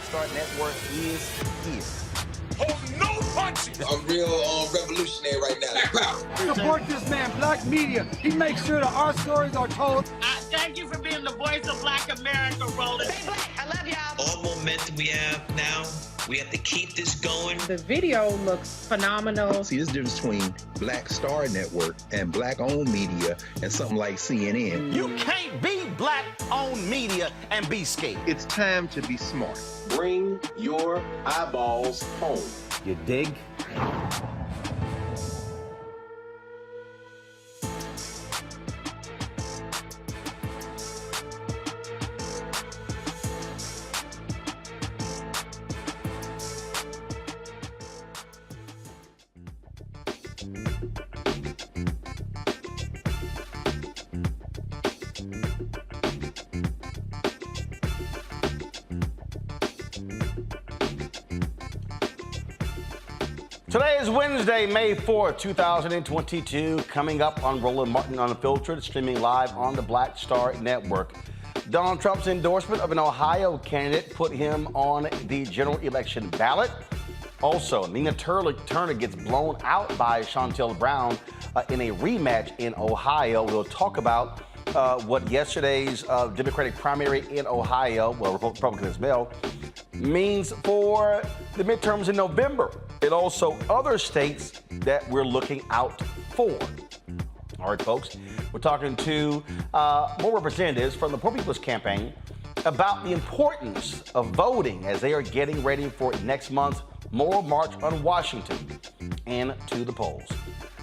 Star Network is here. Oh, no punches! I'm real revolutionary right now. Support this man, Black Media. He makes sure that our stories are told. Thank you for being the voice of Black America, Roland. Stay black. I love y'all. All momentum we have now, we have to keep this going. The video looks phenomenal. See, there's a difference between Black Star Network and Black-owned media and something like CNN. You can't be Black-owned media and be scared. It's time to be smart. Bring your eyeballs home. You dig? Today is Wednesday, May 4th, 2022. Coming up on Roland Martin Unfiltered, streaming live on the Black Star Network. Donald Trump's endorsement of an Ohio candidate put him on the general election ballot. Also, Nina Turner gets blown out by Chantel Brown in a rematch in Ohio. We'll talk about what yesterday's Democratic primary in Ohio, well, Republican as well, means for the midterms in November, and also other states that we're looking out for. All right, folks, we're talking to more representatives from the Poor People's Campaign about the importance of voting as they are getting ready for next month's Moral March on Washington and to the polls.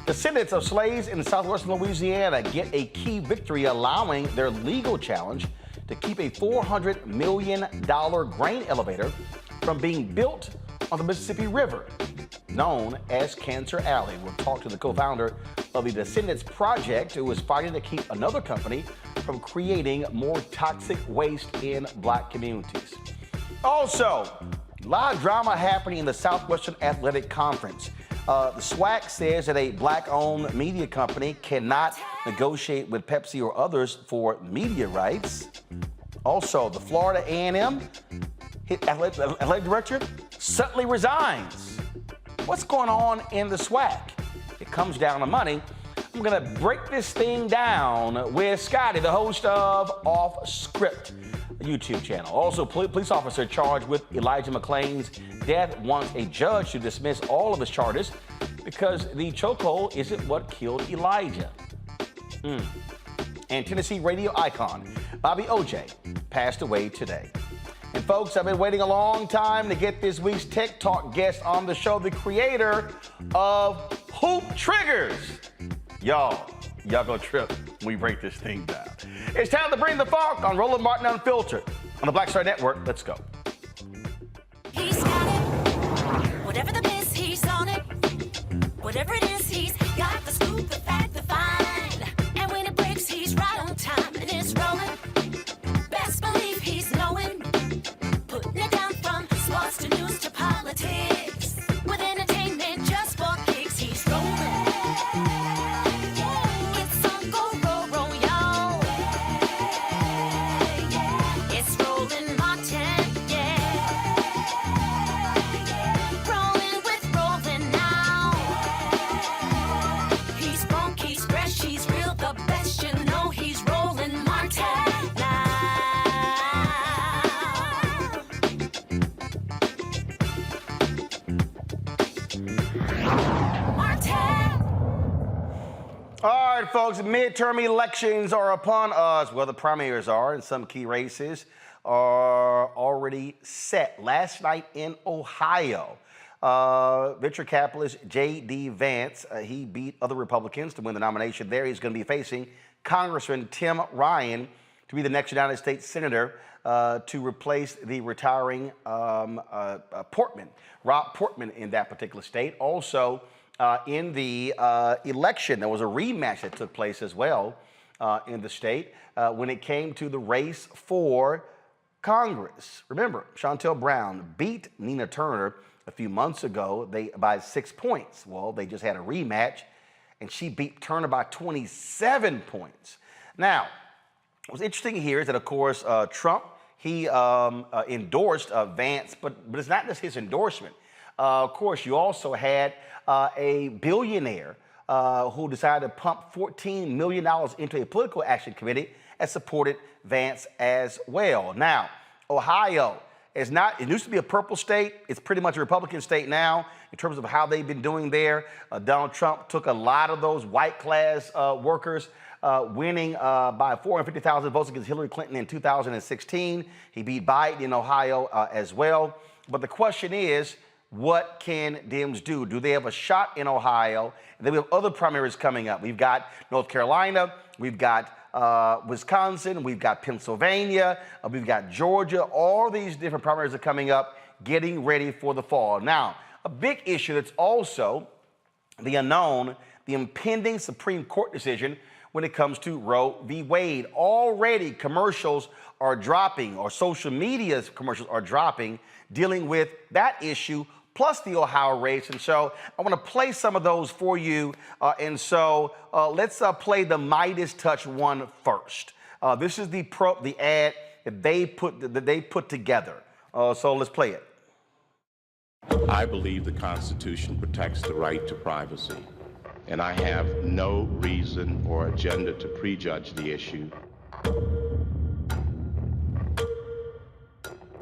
Descendants of slaves in southwestern Louisiana get a key victory, allowing their legal challenge to keep a $400 million grain elevator from being built on the Mississippi River, known as Cancer Alley. We'll talk to the co-founder of the Descendants Project, who is fighting to keep another company from creating more toxic waste in Black communities. Also, a lot of drama happening in the Southwestern Athletic Conference. The SWAC says that a Black-owned media company cannot negotiate with Pepsi or others for media rights. Also, the Florida A&M athletic director suddenly resigns. What's going on in the SWAC? It comes down to money. I'm going to break this thing down with Scotty, the host of Off Script, a YouTube channel. Also, police officer charged with Elijah McClain's death wants a judge to dismiss all of his charges because the chokehold isn't what killed Elijah. And Tennessee radio icon Bobby OJ passed away today. And folks, I've been waiting a long time to get this week's Tech Talk guest on the show, the creator of Hoop Triggerz. Y'all go trip when we break this thing down. It's time to bring the funk on Roland Martin Unfiltered on the Black Star Network. Let's go. He's got it. Whatever the miss, he's on it. Whatever it is, he's got the scoop, the fact, the find. And when it breaks, he's right on time and it's rolling. Best believe he's knowing. Putting it down from sports to news to politics. With entertainment just for kicks, he's rolling. It's on go, roll, y'all. It's Roland Martin, rolling with Roland now. He's funky, he's fresh, he's real, the best, you know he's Roland Martin now. All right, folks, midterm elections are upon us. Well, the primaries are, and some key races are already set. Last night in Ohio, venture capitalist J.D. Vance, he beat other Republicans to win the nomination there. He's going to be facing Congressman Tim Ryan to be the next United States Senator to replace the retiring Portman, Rob Portman in that particular state. Also, in the election, there was a rematch that took place as well in the state when it came to the race for Congress. Remember, Chantel Brown beat Nina Turner a few months ago by 6 points. Well, they just had a rematch, and she beat Turner by 27 points. Now, what's interesting here is that, of course, Trump, he endorsed Vance, but it's not just his endorsement. Of course, you also had a billionaire who decided to pump $14 million into a political action committee and supported Vance as well. Now, Ohio is not, it used to be a purple state. It's pretty much a Republican state now in terms of how they've been doing there. Donald Trump took a lot of those white class workers, winning by 450,000 votes against Hillary Clinton in 2016. He beat Biden in Ohio as well. But the question is, what can Dems do? Do they have a shot in Ohio? And then we have other primaries coming up. We've got North Carolina, we've got Wisconsin, we've got Pennsylvania, we've got Georgia. All these different primaries are coming up, getting ready for the fall. Now, a big issue that's also the unknown, the impending Supreme Court decision when it comes to Roe v. Wade. Already commercials are dropping, or social media commercials are dropping, dealing with that issue, plus the Ohio race. And so I want to play some of those for you. Let's play the Midas Touch one first. This is the ad that they put together. So let's play it. I believe the Constitution protects the right to privacy, and I have no reason or agenda to prejudge the issue.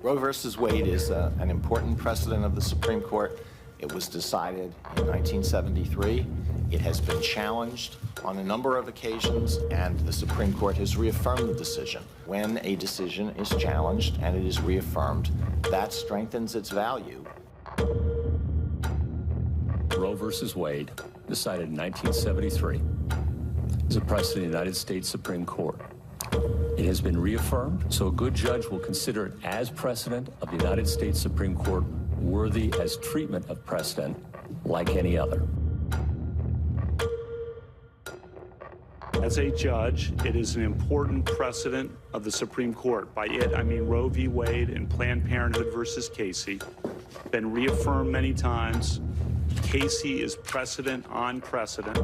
Roe versus Wade is an important precedent of the Supreme Court. It was decided in 1973. It has been challenged on a number of occasions, and the Supreme Court has reaffirmed the decision. When a decision is challenged and it is reaffirmed, that strengthens its value. Roe versus Wade, decided in 1973, is a precedent of the United States Supreme Court. It has been reaffirmed, so a good judge will consider it as precedent of the United States Supreme Court, worthy as treatment of precedent like any other. As a judge, it is an important precedent of the Supreme Court. By it, I mean Roe v. Wade and Planned Parenthood versus Casey. Been reaffirmed many times. Casey is precedent on precedent.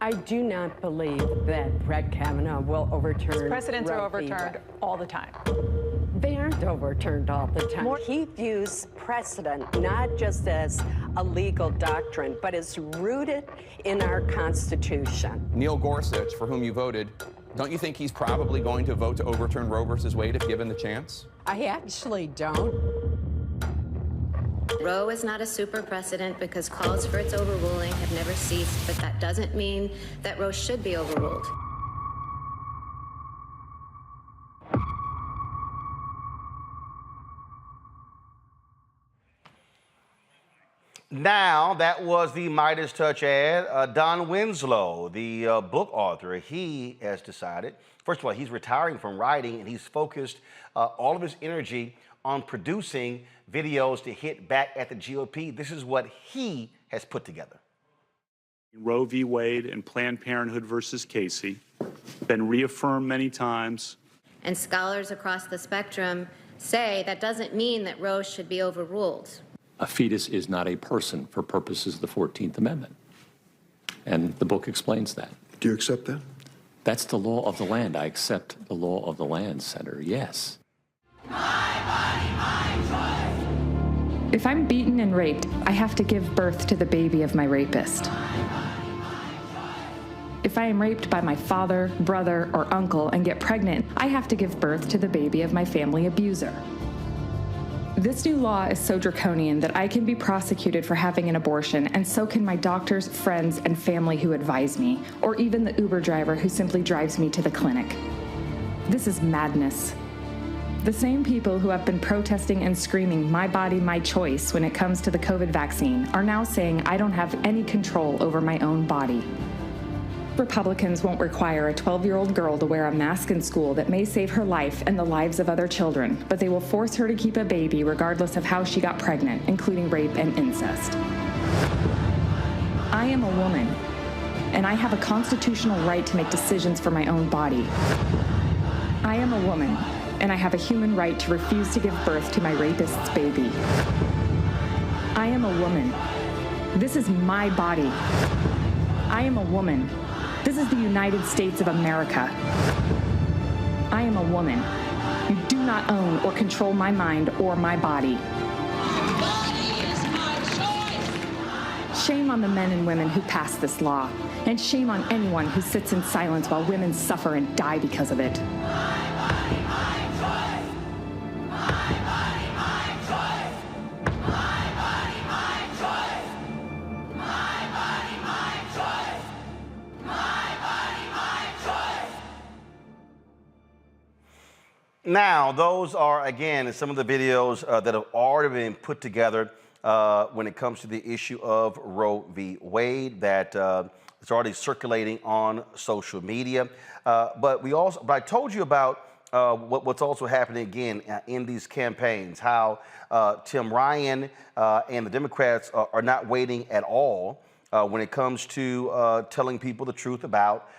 I do not believe that Brett Kavanaugh will overturn. Precedents Roe are overturned all the time. They aren't overturned all the time. He views precedent not just as a legal doctrine, but as rooted in our Constitution. Neil Gorsuch, for whom you voted, don't you think he's probably going to vote to overturn Roe versus Wade if given the chance? I actually don't. Roe is not a super precedent because calls for its overruling have never ceased, but that doesn't mean that Roe should be overruled. Now, that was the Midas Touch ad. Don Winslow, the book author, he has decided, first of all, he's retiring from writing, and he's focused all of his energy on producing videos to hit back at the GOP. This is what he has put together. Roe v. Wade and Planned Parenthood versus Casey. Been reaffirmed many times. And scholars across the spectrum say that doesn't mean that Roe should be overruled. A fetus is not a person for purposes of the 14th Amendment. And the book explains that. Do you accept that? That's the law of the land. I accept the law of the land, Senator, yes. If I'm beaten and raped, I have to give birth to the baby of my rapist. If I am raped by my father, brother, or uncle and get pregnant, I have to give birth to the baby of my family abuser. This new law is so draconian that I can be prosecuted for having an abortion, and so can my doctors, friends, and family who advise me, or even the Uber driver who simply drives me to the clinic. This is madness. The same people who have been protesting and screaming, "My body, my choice," when it comes to the COVID vaccine, are now saying I don't have any control over my own body. Republicans won't require a 12-year-old girl to wear a mask in school that may save her life and the lives of other children, but they will force her to keep a baby regardless of how she got pregnant, including rape and incest. I am a woman, and I have a constitutional right to make decisions for my own body. I am a woman, and I have a human right to refuse to give birth to my rapist's baby. I am a woman. This is my body. I am a woman. This is the United States of America. I am a woman. You do not own or control my mind or my body. Shame on the men and women who passed this law, and shame on anyone who sits in silence while women suffer and die because of it. Now, those are, again, some of the videos that have already been put together when it comes to the issue of Roe v. Wade that is already circulating on social media. But I told you about what's also happening again in these campaigns, how Tim Ryan and the Democrats are not waiting at all when it comes to telling people the truth about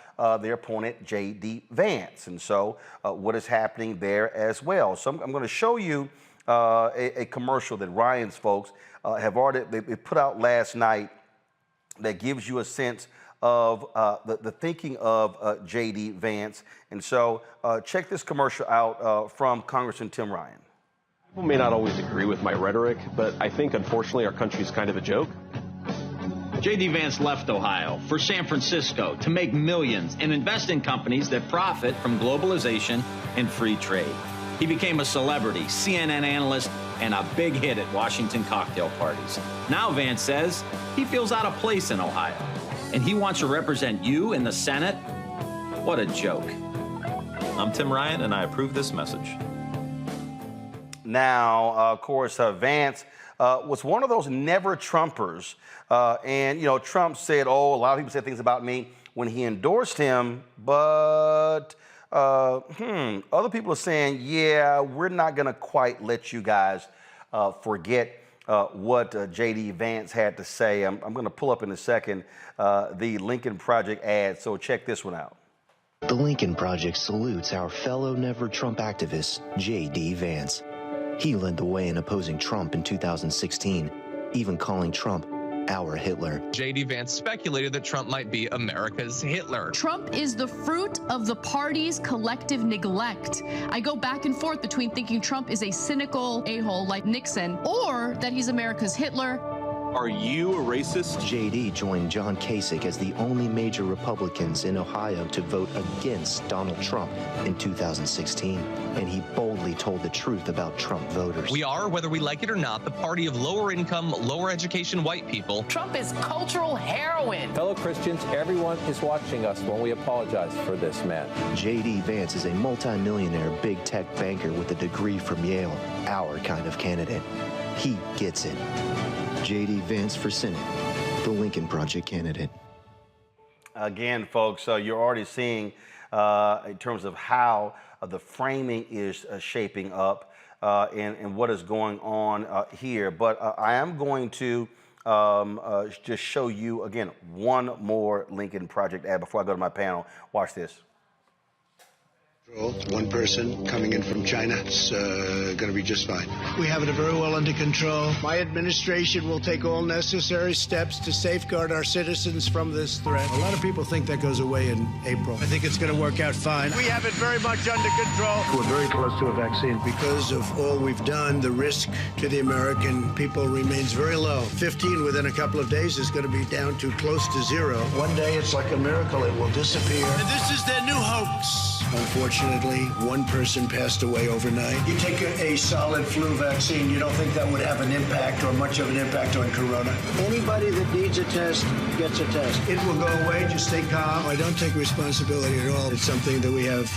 their opponent, J.D. Vance. And so what is happening there as well. So I'm going to show you a commercial that Ryan's folks have already they put out last night that gives you a sense of the thinking of J.D. Vance. And so check this commercial out from Congressman Tim Ryan. People may not always agree with my rhetoric, but I think, unfortunately, our country's kind of a joke. J.D. Vance left Ohio for San Francisco to make millions and invest in companies that profit from globalization and free trade. He became a celebrity, CNN analyst, and a big hit at Washington cocktail parties. Now Vance says he feels out of place in Ohio, and he wants to represent you in the Senate? What a joke. I'm Tim Ryan, and I approve this message. Now, of course, Vance was one of those never Trumpers. And, you know, Trump said, oh, a lot of people said things about me when he endorsed him, but other people are saying, yeah, we're not going to quite let you guys forget what J.D. Vance had to say. I'm going to pull up in a second the Lincoln Project ad, so check this one out. The Lincoln Project salutes our fellow never Trump activist, J.D. Vance. He led the way in opposing Trump in 2016, even calling Trump our Hitler. J.D. Vance speculated that Trump might be America's Hitler. Trump is the fruit of the party's collective neglect. I go back and forth between thinking Trump is a cynical a-hole like Nixon or that he's America's Hitler. Are you a racist? JD joined John Kasich as the only major Republicans in Ohio to vote against Donald Trump in 2016, and he boldly told the truth about Trump voters. We are, whether we like it or not, the party of lower income, lower education white people. Trump is cultural heroin. Fellow Christians, everyone is watching us when we apologize for this man. J.D. Vance is a multimillionaire big tech banker with a degree from Yale, our kind of candidate. He gets it. J.D. Vance for Senate, the Lincoln Project candidate. Again, folks, you're already seeing in terms of how the framing is shaping up and what is going on here. But I am going to just show you, again, one more Lincoln Project ad before I go to my panel. Watch this. One person coming in from China. It's going to be just fine. We have it very well under control. My administration will take all necessary steps to safeguard our citizens from this threat. A lot of people think that goes away in April. I think it's going to work out fine. We have it very much under control. We're very close to a vaccine. Because of all we've done, the risk to the American people remains very low. 15 within a couple of days is going to be down to close to zero. One day, it's like a miracle. It will disappear. And this is their new hoax. Unfortunately, one person passed away overnight. You take a solid flu vaccine, you don't think that would have an impact or much of an impact on corona? Anybody that needs a test gets a test. It will go away, just stay calm. I don't take responsibility at all. It's something that we have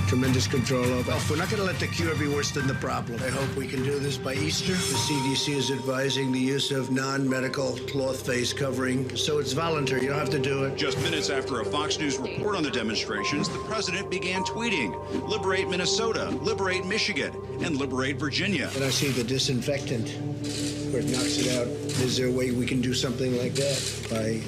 tremendous control over. We're not going to let the cure be worse than the problem. I hope we can do this by Easter. The CDC is advising the use of non-medical cloth face covering, so it's voluntary. You don't have to do it. Just minutes after a Fox News report on the demonstrations, the president began tweeting, "Liberate Minnesota, liberate Michigan, and liberate Virginia." And I see the disinfectant where it knocks it out. Is there a way we can do something like that by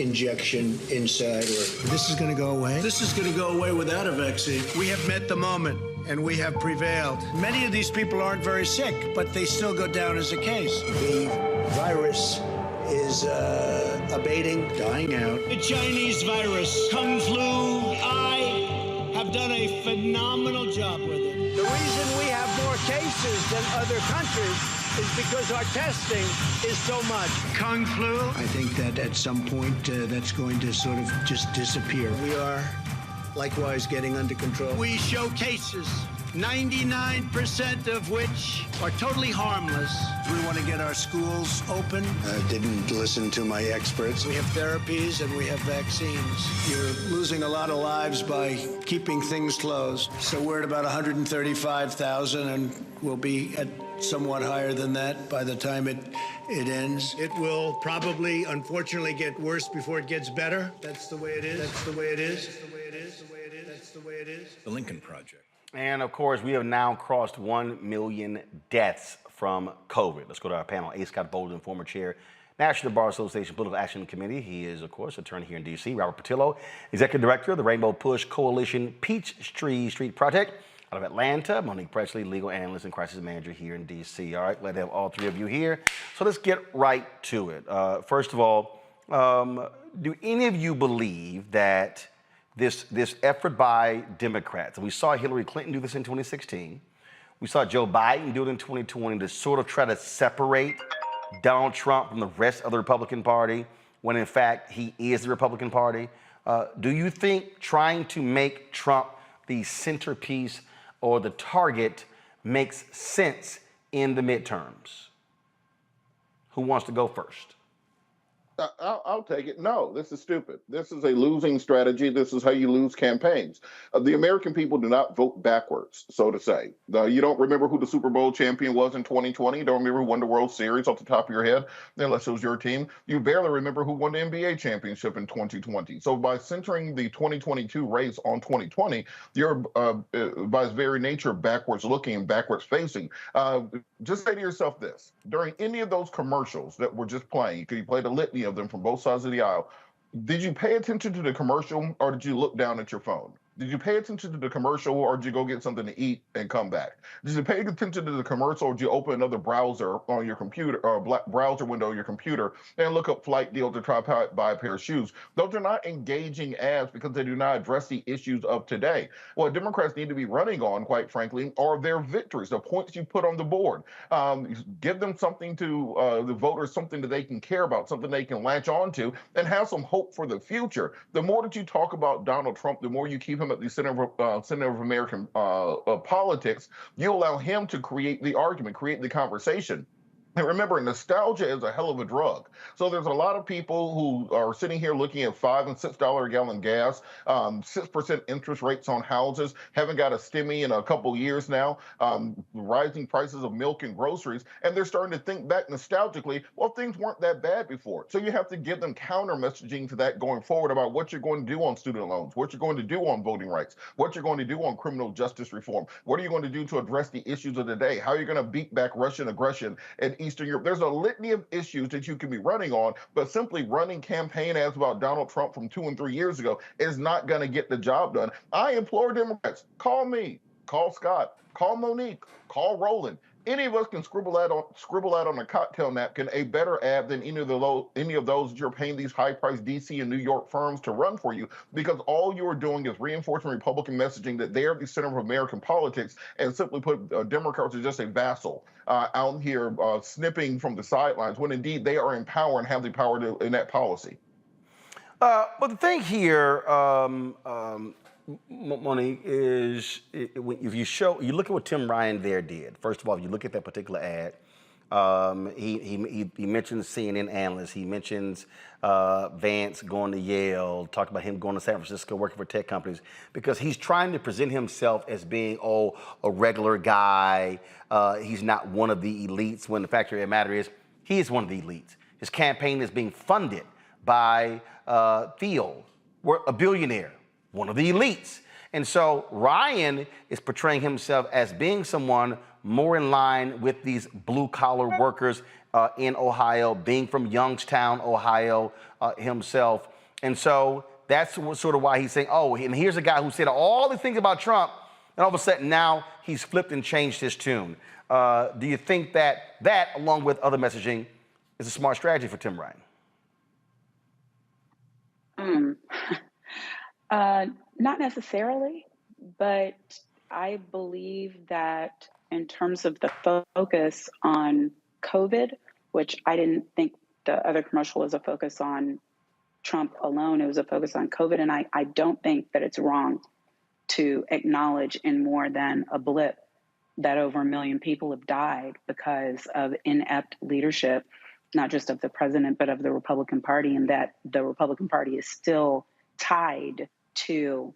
injection inside? Or this is going to go away? This is going to go away without a vaccine. We have met the moment, and we have prevailed. Many of these people aren't very sick, but they still go down as a case. The virus is abating, dying out. The Chinese virus, Kung Flu, I have have done a phenomenal job with it. The reason we have more cases than other countries is because our testing is so much. Kung flu. I think that at some point that's going to sort of just disappear. We are likewise getting under control. We show cases, 99% of which are totally harmless. We want to get our schools open. Didn't listen to my experts. We have therapies and we have vaccines. You're losing a lot of lives by keeping things closed. So we're at about 135,000 and we'll be at somewhat higher than that by the time it ends. It will probably, unfortunately, get worse before it gets better. That's the way it is. That's the way it is. That's the way it is. That's the way it is. The Lincoln Project. And of course, we have now crossed 1 million deaths from COVID. Let's go to our panel. A. Scott Bolden, former chair, National Bar Association Political Action Committee. He is, of course, attorney here in D.C. Robert Patillo, executive director of the Rainbow Push Coalition Peachtree Street Project out of Atlanta. Monique Presley, legal analyst and crisis manager here in D.C. All right, glad to have all three of you here. So let's get right to it. First of all, do any of you believe that this effort by Democrats, and we saw Hillary Clinton do this in 2016, we saw Joe Biden do it in 2020 to sort of try to separate Donald Trump from the rest of the Republican Party, when in fact he is the Republican Party. Do you think trying to make Trump the centerpiece or the target makes sense in the midterms? Who wants to go first? I'll take it. No, this is stupid. This is a losing strategy. This is how you lose campaigns. The American people do not vote backwards, so to say. You don't remember who the Super Bowl champion was in 2020. You don't remember who won the World Series off the top of your head, unless it was your team. You barely remember who won the NBA championship in 2020. So by centering the 2022 race on 2020, you're, by its very nature, backwards looking and backwards facing. Just say to yourself this: during any of those commercials that were just playing, you played a litany of them from both sides of the aisle, did you pay attention to the commercial or did you look down at your phone? Did you pay attention to the commercial or did you go get something to eat and come back? Did you pay attention to the commercial or did you open another browser on your computer or a browser window on your computer and look up flight deals to try to buy a pair of shoes? Those are not engaging ads because they do not address the issues of today. What Democrats need to be running on, quite frankly, are their victories, the points you put on the board. Give them something to the voters, something that they can care about, something they can latch on to, and have some hope for the future. The more that you talk about Donald Trump, the more you keep him at the center of American politics, you allow him to create the argument, create the conversation. And remember, nostalgia is a hell of a drug. So there's a lot of people who are sitting here looking at $5 and $6 a gallon gas, 6% interest rates on houses, haven't got a stimmy in a couple years now, rising prices of milk and groceries, and they're starting to think back nostalgically, well, things weren't that bad before. So you have to give them counter messaging to that going forward about what you're going to do on student loans, what you're going to do on voting rights, what you're going to do on criminal justice reform, what are you going to do to address the issues of the day, how are you going to beat back Russian aggression and Eastern Europe. There's a litany of issues that you can be running on, but simply running campaign ads about Donald Trump from 2 and 3 years ago is not going to get the job done. I implore Democrats, call me, call Scott, call Monique, call Roland. Any of us can scribble out on a cocktail napkin a better ad than any of those that you're paying these high-priced D.C. and New York firms to run for you, because all you are doing is reinforcing Republican messaging that they are the center of American politics, and simply put, Democrats are just a vassal out here snipping from the sidelines, when indeed they are in power and have the power to enact policy. But the thing here, Monique, is if you look at what Tim Ryan there did. First of all, if you look at that particular ad, he mentions CNN analysts. He mentions Vance going to Yale, talked about him going to San Francisco, working for tech companies, because he's trying to present himself as being, a regular guy. He's not one of the elites, when the fact of the matter is, he is one of the elites. His campaign is being funded by Theo, a billionaire, one of the elites. And so Ryan is portraying himself as being someone more in line with these blue-collar workers in Ohio, being from Youngstown, Ohio himself. And so that's sort of why he's saying, and here's a guy who said all these things about Trump, and all of a sudden now he's flipped and changed his tune. Do you think that, along with other messaging, is a smart strategy for Tim Ryan? Not necessarily, But I believe that in terms of the focus on COVID, which I didn't think the other commercial was a focus on Trump alone, it was a focus on COVID. And I don't think that it's wrong to acknowledge in more than a blip that over 1 million people have died because of inept leadership, not just of the president, but of the Republican Party, and that the Republican Party is still tied to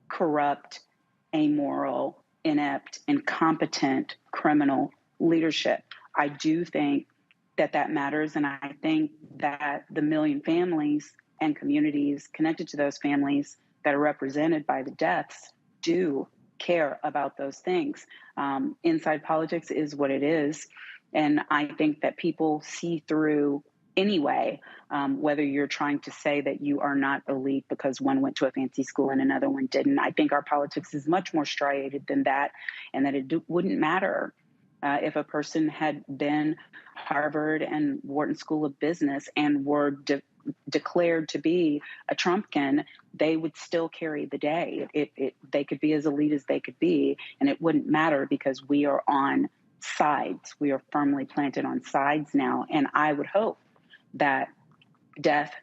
corrupt, amoral, inept, incompetent criminal leadership. I do think that that matters, and I think that the 1 million families and communities connected to those families that are represented by the deaths do care about those things. Inside politics is what it is, and I think that people see through anyway, whether you're trying to say that you are not elite because one went to a fancy school and another one didn't. I think our politics is much more striated than that, and that it wouldn't matter if a person had been Harvard and Wharton School of Business and were declared to be a Trumpkin, they would still carry the day. They could be as elite as they could be, and it wouldn't matter because we are on sides. We are firmly planted on sides now, and I would hope that death,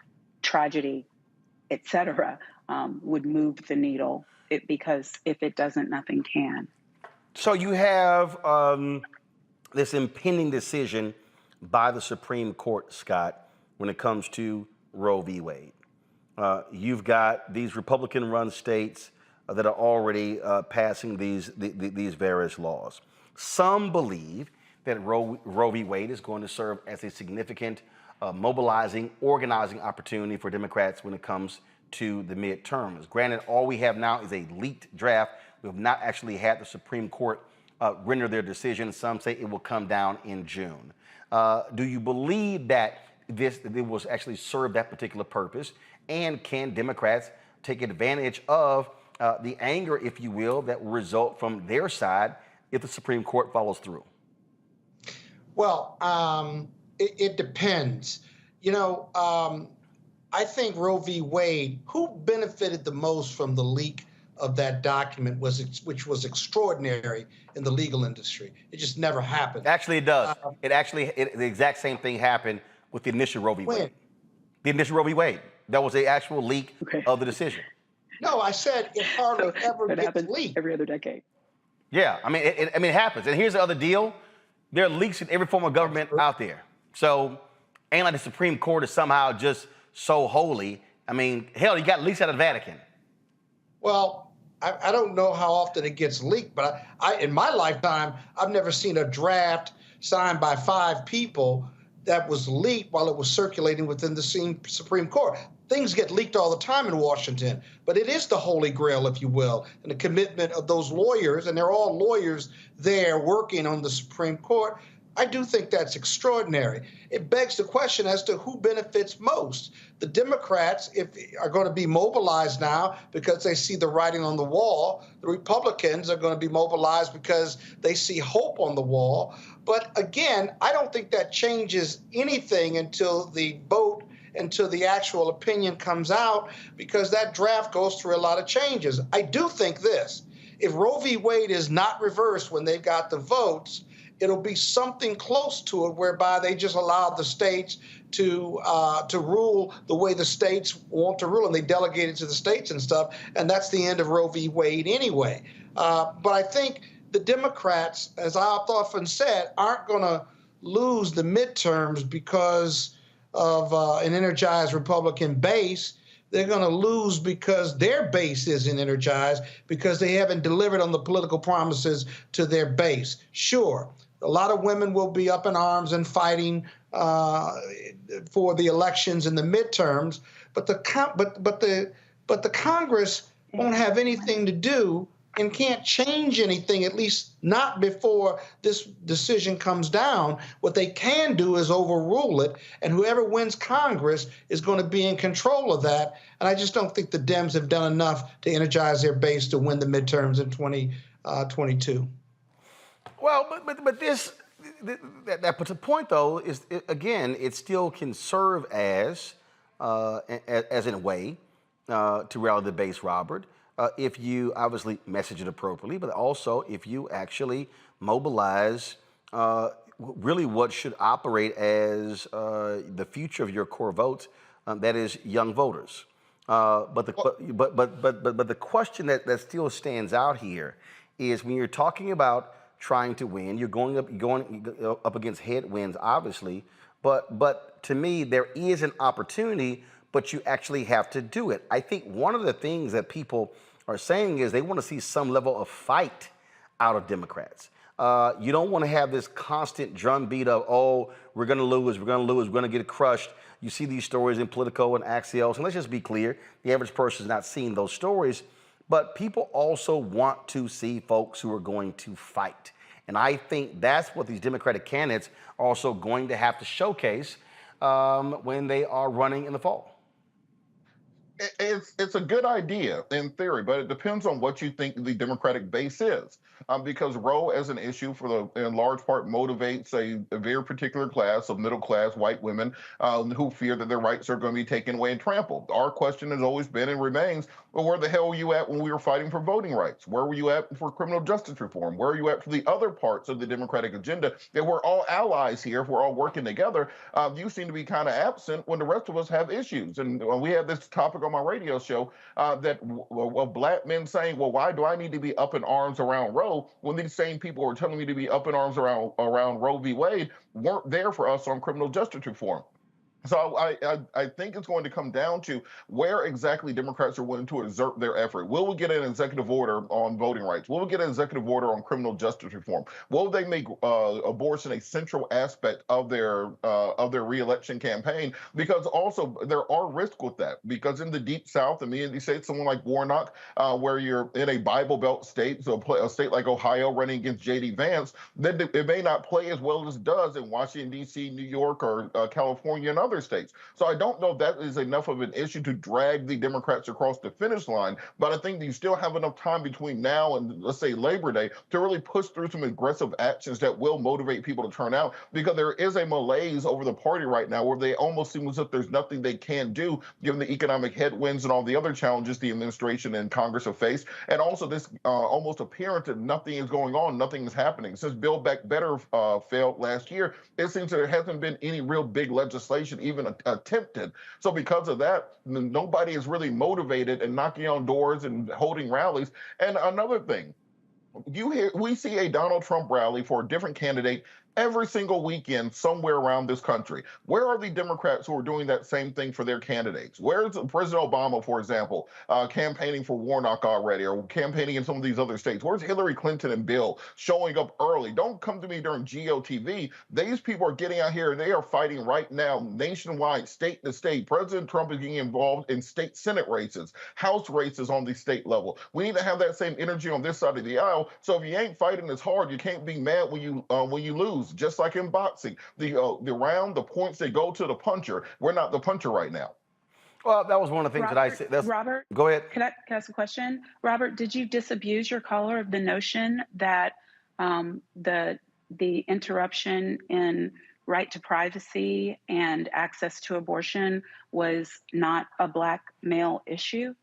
tragedy, etc., would move the needle, because if it doesn't, nothing can. So you have this impending decision by the Supreme Court, Scott, when it comes to Roe v. Wade. You've got these Republican-run states that are already passing these various laws. Some believe that Roe v. Wade is going to serve as a significant mobilizing, organizing opportunity for Democrats when it comes to the midterms. Granted, all we have now is a leaked draft. We have not actually had the Supreme Court render their decision. Some say it will come down in June. Do you believe that it will actually serve that particular purpose? And can Democrats take advantage of the anger, if you will, that will result from their side if the Supreme Court follows through? Well, it depends. You know, I think Roe v. Wade, who benefited the most from the leak of that document, which was extraordinary in the legal industry. It just never happened. Actually, it does. The exact same thing happened with the initial Roe v. Wade. The initial Roe v. Wade. That was the actual leak of the decision. No, I said it hardly ever gets leaked. Every other decade. Yeah, I mean, it happens. And here's the other deal. There are leaks in every form of government out there. So ain't like the Supreme Court is somehow just so holy. I mean, hell, you got leaks out of the Vatican. Well, I don't know how often it gets leaked, but in my lifetime, I've never seen a draft signed by 5 people that was leaked while it was circulating within the Supreme Court. Things get leaked all the time in Washington, but it is the holy grail, if you will, and the commitment of those lawyers, and they're all lawyers there working on the Supreme Court. I do think that's extraordinary. It begs the question as to who benefits most. The Democrats are going to be mobilized now because they see the writing on the wall. The Republicans are going to be mobilized because they see hope on the wall. But again, I don't think that changes anything until the vote, until the actual opinion comes out, because that draft goes through a lot of changes. I do think this: if Roe v. Wade is not reversed when they've got the votes, it'll be something close to it, whereby they just allow the states to rule the way the states want to rule, and they delegate it to the states and stuff, and that's the end of Roe v. Wade anyway. But I think the Democrats, as I've often said, aren't going to lose the midterms because of an energized Republican base. They're going to lose because their base isn't energized, because they haven't delivered on the political promises to their base. Sure, a lot of women will be up in arms and fighting for the elections and the midterms, but the Congress won't have anything to do and can't change anything, at least not before this decision comes down. What they can do is overrule it, and whoever wins Congress is going to be in control of that. And I just don't think the Dems have done enough to energize their base to win the midterms in 2022. Well, but that puts a point, though, is, again, it still can serve as in a way, to rally the base, Robert, if you obviously message it appropriately, but also if you actually mobilize really what should operate as the future of your core votes, that is young voters. But the question that still stands out here is when you're talking about trying to win, you're going up against headwinds, obviously. But to me, there is an opportunity, but you actually have to do it. I think one of the things that people are saying is they want to see some level of fight out of Democrats. You don't want to have this constant drumbeat of, oh, we're going to lose, we're going to get crushed. You see these stories in Politico and Axios, and let's just be clear, the average person is not seeing those stories, but people also want to see folks who are going to fight. And I think that's what these Democratic candidates are also going to have to showcase when they are running in the fall. It's a good idea in theory, but it depends on what you think the Democratic base is. Because Roe as an issue in large part motivates a very particular class of middle class white women who fear that their rights are going to be taken away and trampled. Our question has always been and remains, well, where the hell were you at when we were fighting for voting rights? Where were you at for criminal justice reform? Where are you at for the other parts of the Democratic agenda? That we're all allies here, if we're all working together. You seem to be kind of absent when the rest of us have issues. And we had this topic on my radio show that black men saying, well, why do I need to be up in arms around Roe when these same people who are telling me to be up in arms around Roe v. Wade weren't there for us on criminal justice reform? So I think it's going to come down to where exactly Democrats are willing to exert their effort. Will we get an executive order on voting rights? Will we get an executive order on criminal justice reform? Will they make abortion a central aspect of their reelection campaign? Because also there are risks with that. Because in the Deep South, in many states, someone like Warnock, where you're in a Bible Belt state, so a state like Ohio running against J.D. Vance, then it may not play as well as it does in Washington, D.C., New York, or California, and other states. So I don't know if that is enough of an issue to drag the Democrats across the finish line, but I think you still have enough time between now and, let's say, Labor Day to really push through some aggressive actions that will motivate people to turn out, because there is a malaise over the party right now where they almost seem as if there's nothing they can do given the economic headwinds and all the other challenges the administration and Congress have faced, and also this almost appearance that nothing is going on, nothing is happening. Since Build Back Better failed last year, it seems that there hasn't been any real big legislation even attempted. So because of that, nobody is really motivated and knocking on doors and holding rallies. And another thing, we see a Donald Trump rally for a different candidate every single weekend somewhere around this country. Where are the Democrats who are doing that same thing for their candidates? Where's President Obama, for example, campaigning for Warnock already, or campaigning in some of these other states? Where's Hillary Clinton and Bill showing up early? Don't come to me during GOTV. These people are getting out here and they are fighting right now nationwide, state to state. President Trump is getting involved in state Senate races, House races on the state level. We need to have that same energy on this side of the aisle. So if you ain't fighting as hard, you can't be mad when you lose. Just like in boxing, the round, the points, they go to the puncher. We're not the puncher right now. Well, that was one of the things that I said. Robert, go ahead. Can I ask a question? Robert, did you disabuse your caller of the notion that the interruption in right to privacy and access to abortion was not a Black male issue?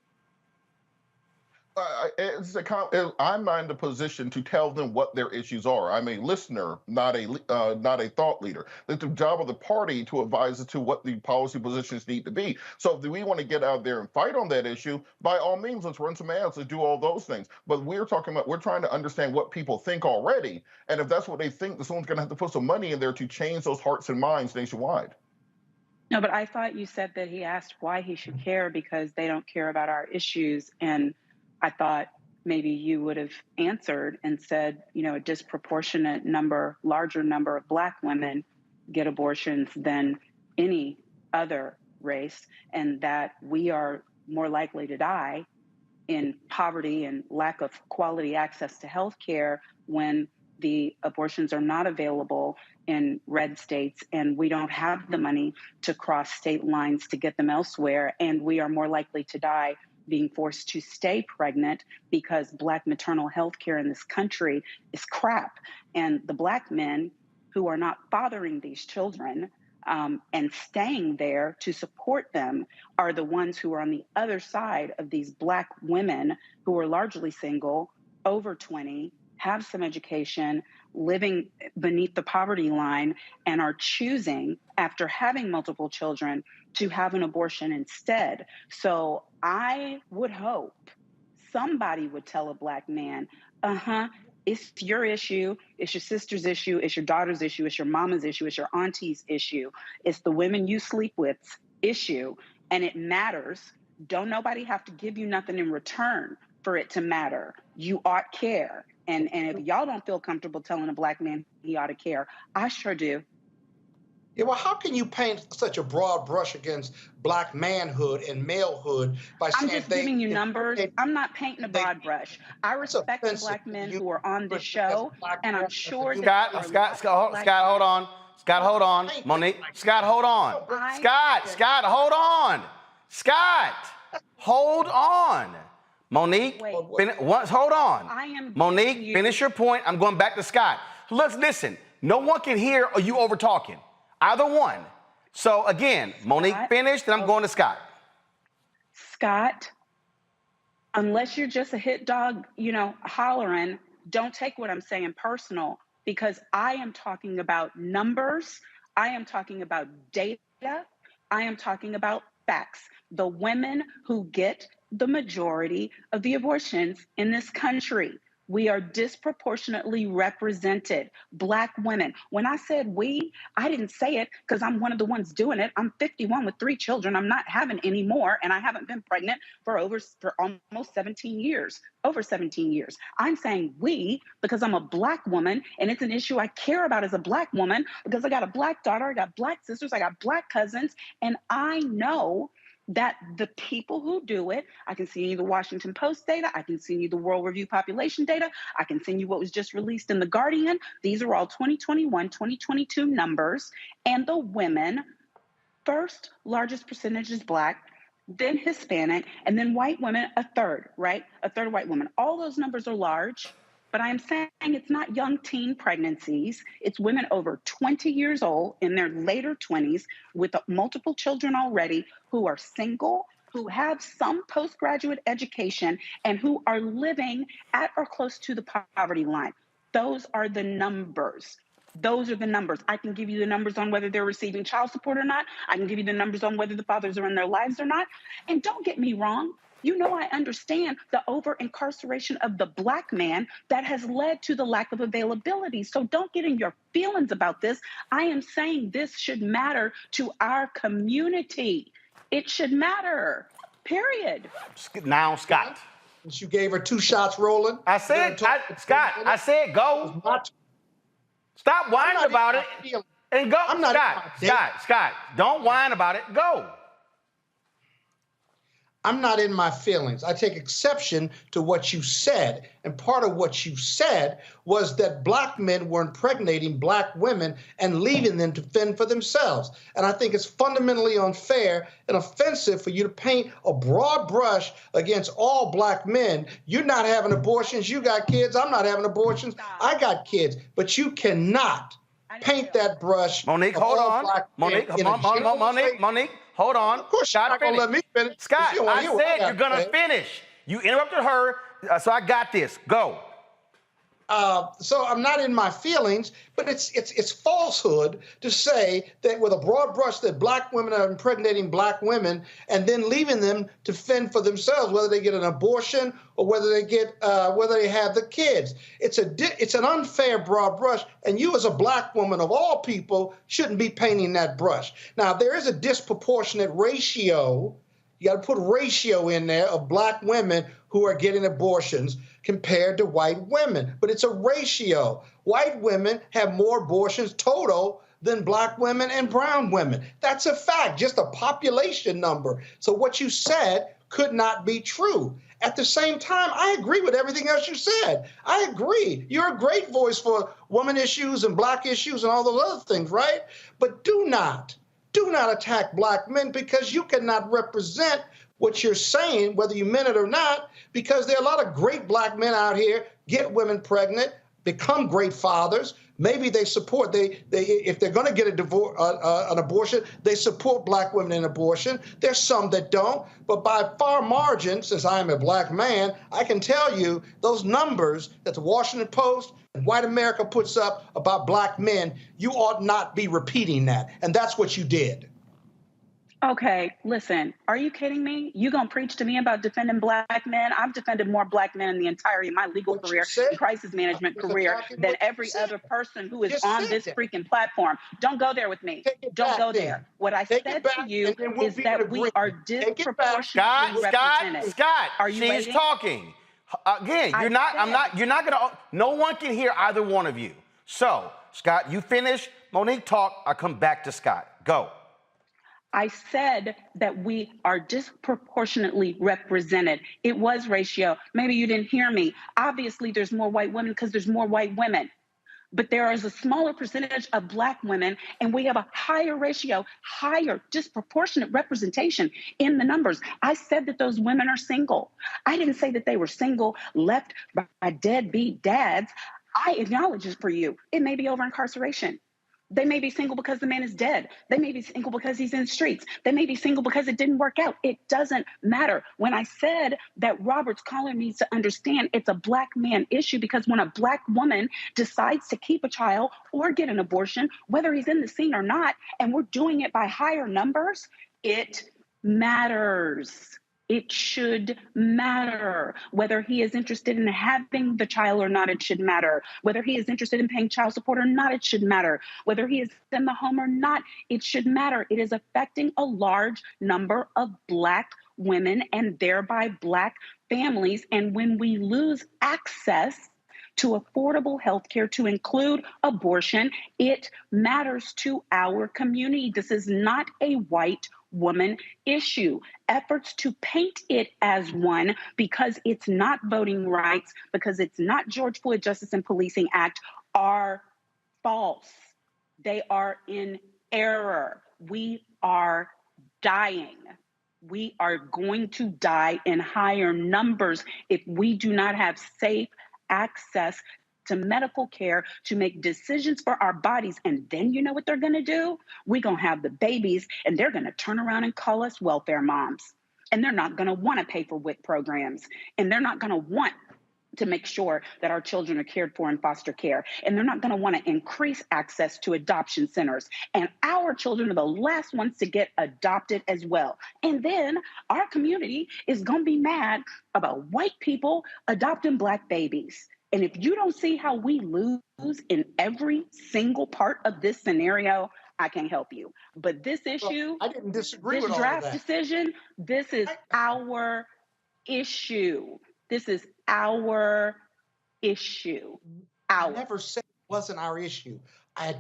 I'm not in the position to tell them what their issues are. I'm a listener, not a thought leader. It's the job of the party to advise as to what the policy positions need to be. So if we want to get out there and fight on that issue, by all means, let's run some ads, let's do all those things. But we're trying to understand what people think already. And if that's what they think, then someone's going to have to put some money in there to change those hearts and minds nationwide. No, but I thought you said that he asked why he should care because they don't care about our issues. And I thought maybe you would have answered and said, a disproportionate larger number of Black women get abortions than any other race, and that we are more likely to die in poverty and lack of quality access to health care when the abortions are not available in red states and we don't have the money to cross state lines to get them elsewhere, and we are more likely to die being forced to stay pregnant because Black maternal health care in this country is crap. And the Black men who are not fathering these children and staying there to support them are the ones who are on the other side of these Black women who are largely single, over 20, have some education, living beneath the poverty line, and are choosing, after having multiple children, to have an abortion instead. So I would hope somebody would tell a Black man, it's your issue, it's your sister's issue, it's your daughter's issue, it's your mama's issue, it's your auntie's issue, it's the women you sleep with's issue, and it matters. Don't nobody have to give you nothing in return for it to matter. You ought care. And if y'all don't feel comfortable telling a Black man he ought to care, I sure do. Yeah, well, how can you paint such a broad brush against Black manhood and malehood by saying I'm just giving you numbers. I'm not painting a broad brush. I respect the Black men who are on this show, and I'm sure that Scott, hold on. Scott, hold on. Monique, Scott, hold on. Scott, hold on. Scott, hold on. Monique, hold on. Monique, finish your point. I'm going back to Scott. Listen, no one can hear or you over talking. Either one. So again, Monique finished, and I'm going to Scott. Scott, unless you're just a hit dog, hollering, don't take what I'm saying personal, because I am talking about numbers. I am talking about data. I am talking about facts. The women who get the majority of the abortions in this country. We are disproportionately represented. Black women. When I said we, I didn't say it because I'm one of the ones doing it. I'm 51 with 3 children. I'm not having any more, and I haven't been pregnant for almost 17 years, over 17 years. I'm saying we because I'm a Black woman, and it's an issue I care about as a Black woman because I got a Black daughter, I got Black sisters, I got Black cousins, and I know that the people who do it, I can send you the Washington Post data, I can send you the World Review population data, I can send you what was just released in The Guardian. These are all 2021, 2022 numbers. And the women, first largest percentage is Black, then Hispanic, and then white women, a third, right? A third of white women. All those numbers are large, but I'm saying it's not young teen pregnancies. It's women over 20 years old in their later 20s with multiple children already who are single, who have some postgraduate education, and who are living at or close to the poverty line. Those are the numbers. Those are the numbers. I can give you the numbers on whether they're receiving child support or not. I can give you the numbers on whether the fathers are in their lives or not. And don't get me wrong. I understand the over-incarceration of the Black man that has led to the lack of availability. So don't get in your feelings about this. I am saying this should matter to our community. It should matter, period. Now, Scott. You gave her 2 shots, Roland. I said, Scott, I said go. Stop whining about it and go. Scott, don't whine about it. Go. I'm not in my feelings. I take exception to what you said. And part of what you said was that Black men were impregnating Black women and leaving them to fend for themselves. And I think it's fundamentally unfair and offensive for you to paint a broad brush against all Black men. You're not having abortions. You got kids. I'm not having abortions. I got kids. But you cannot paint that brush. Monique, hold on. Monique, hold on. Of course, Scott, gonna let me finish. Scott, I said you're going to finish. You interrupted her, so I got this. Go. So I'm not in my feelings, but it's falsehood to say that with a broad brush that Black women are impregnating Black women and then leaving them to fend for themselves, whether they get an abortion or whether they have the kids. It's an unfair broad brush, and you as a Black woman of all people shouldn't be painting that brush. Now, there is a disproportionate ratio. You got to put ratio in there of Black women who are getting abortions compared to white women. But it's a ratio. White women have more abortions total than Black women and brown women. That's a fact, just a population number. So what you said could not be true. At the same time, I agree with everything else you said. I agree. You're a great voice for woman issues and Black issues and all those other things, right? But do not attack Black men, because you cannot represent what you're saying, whether you meant it or not, because there are a lot of great Black men out here, get women pregnant, become great fathers, Maybe they support, if they're going to get an abortion, they support black women in abortion. There's some that don't, but by far margin, since I am a black man, I can tell you those numbers that the Washington Post and white America puts up about black men, you ought not be repeating that. And that's what you did. Okay, listen, are you kidding me? You gonna preach to me about defending black men? I've defended more black men in the entirety of my legal career and crisis management career than every other person who is on this freaking platform. Don't go there with me. Don't go there. What I said to you is that we are disproportionately represented. Scott, are you she's talking. Again, you're not gonna, no one can hear either one of you. So, Scott, you finish. Monique talk. I come back to Scott. Go. I said that we are disproportionately represented. It was ratio. Maybe you didn't hear me. Obviously, there's more white women because there's more white women. But there is a smaller percentage of black women, and we have a higher ratio, higher disproportionate representation in the numbers. I said that those women are single. I didn't say that they were single, left by deadbeat dads. I acknowledge it for you. It may be over incarceration. They may be single because the man is dead. They may be single because he's in the streets. They may be single because it didn't work out. It doesn't matter. When I said that Robert's caller needs to understand it's a black man issue, because when a black woman decides to keep a child or get an abortion, whether he's in the scene or not, and we're doing it by higher numbers, it matters. It should matter. Whether he is interested in having the child or not, it should matter. Whether he is interested in paying child support or not, it should matter. Whether he is in the home or not, it should matter. It is affecting a large number of black women and thereby black families. And when we lose access to affordable health care, to include abortion, it matters to our community. This is not a white woman issue. Efforts to paint it as one, because it's not voting rights, because it's not George Floyd Justice and Policing Act, are false. They are in error. We are dying. We are going to die in higher numbers if we do not have safe access to medical care to make decisions for our bodies. And then you know what they're going to do? We're going to have the babies, and they're going to turn around and call us welfare moms. And they're not going to want to pay for WIC programs. And they're not going to want to make sure that our children are cared for in foster care. And they're not going to want to increase access to adoption centers. And our children are the last ones to get adopted as well. And then our community is going to be mad about white people adopting black babies. And if you don't see how we lose in every single part of this scenario, I can't help you. But this issue, I didn't disagree this with draft all of that. decision, this is our issue. This is our issue. I never said it wasn't our issue. I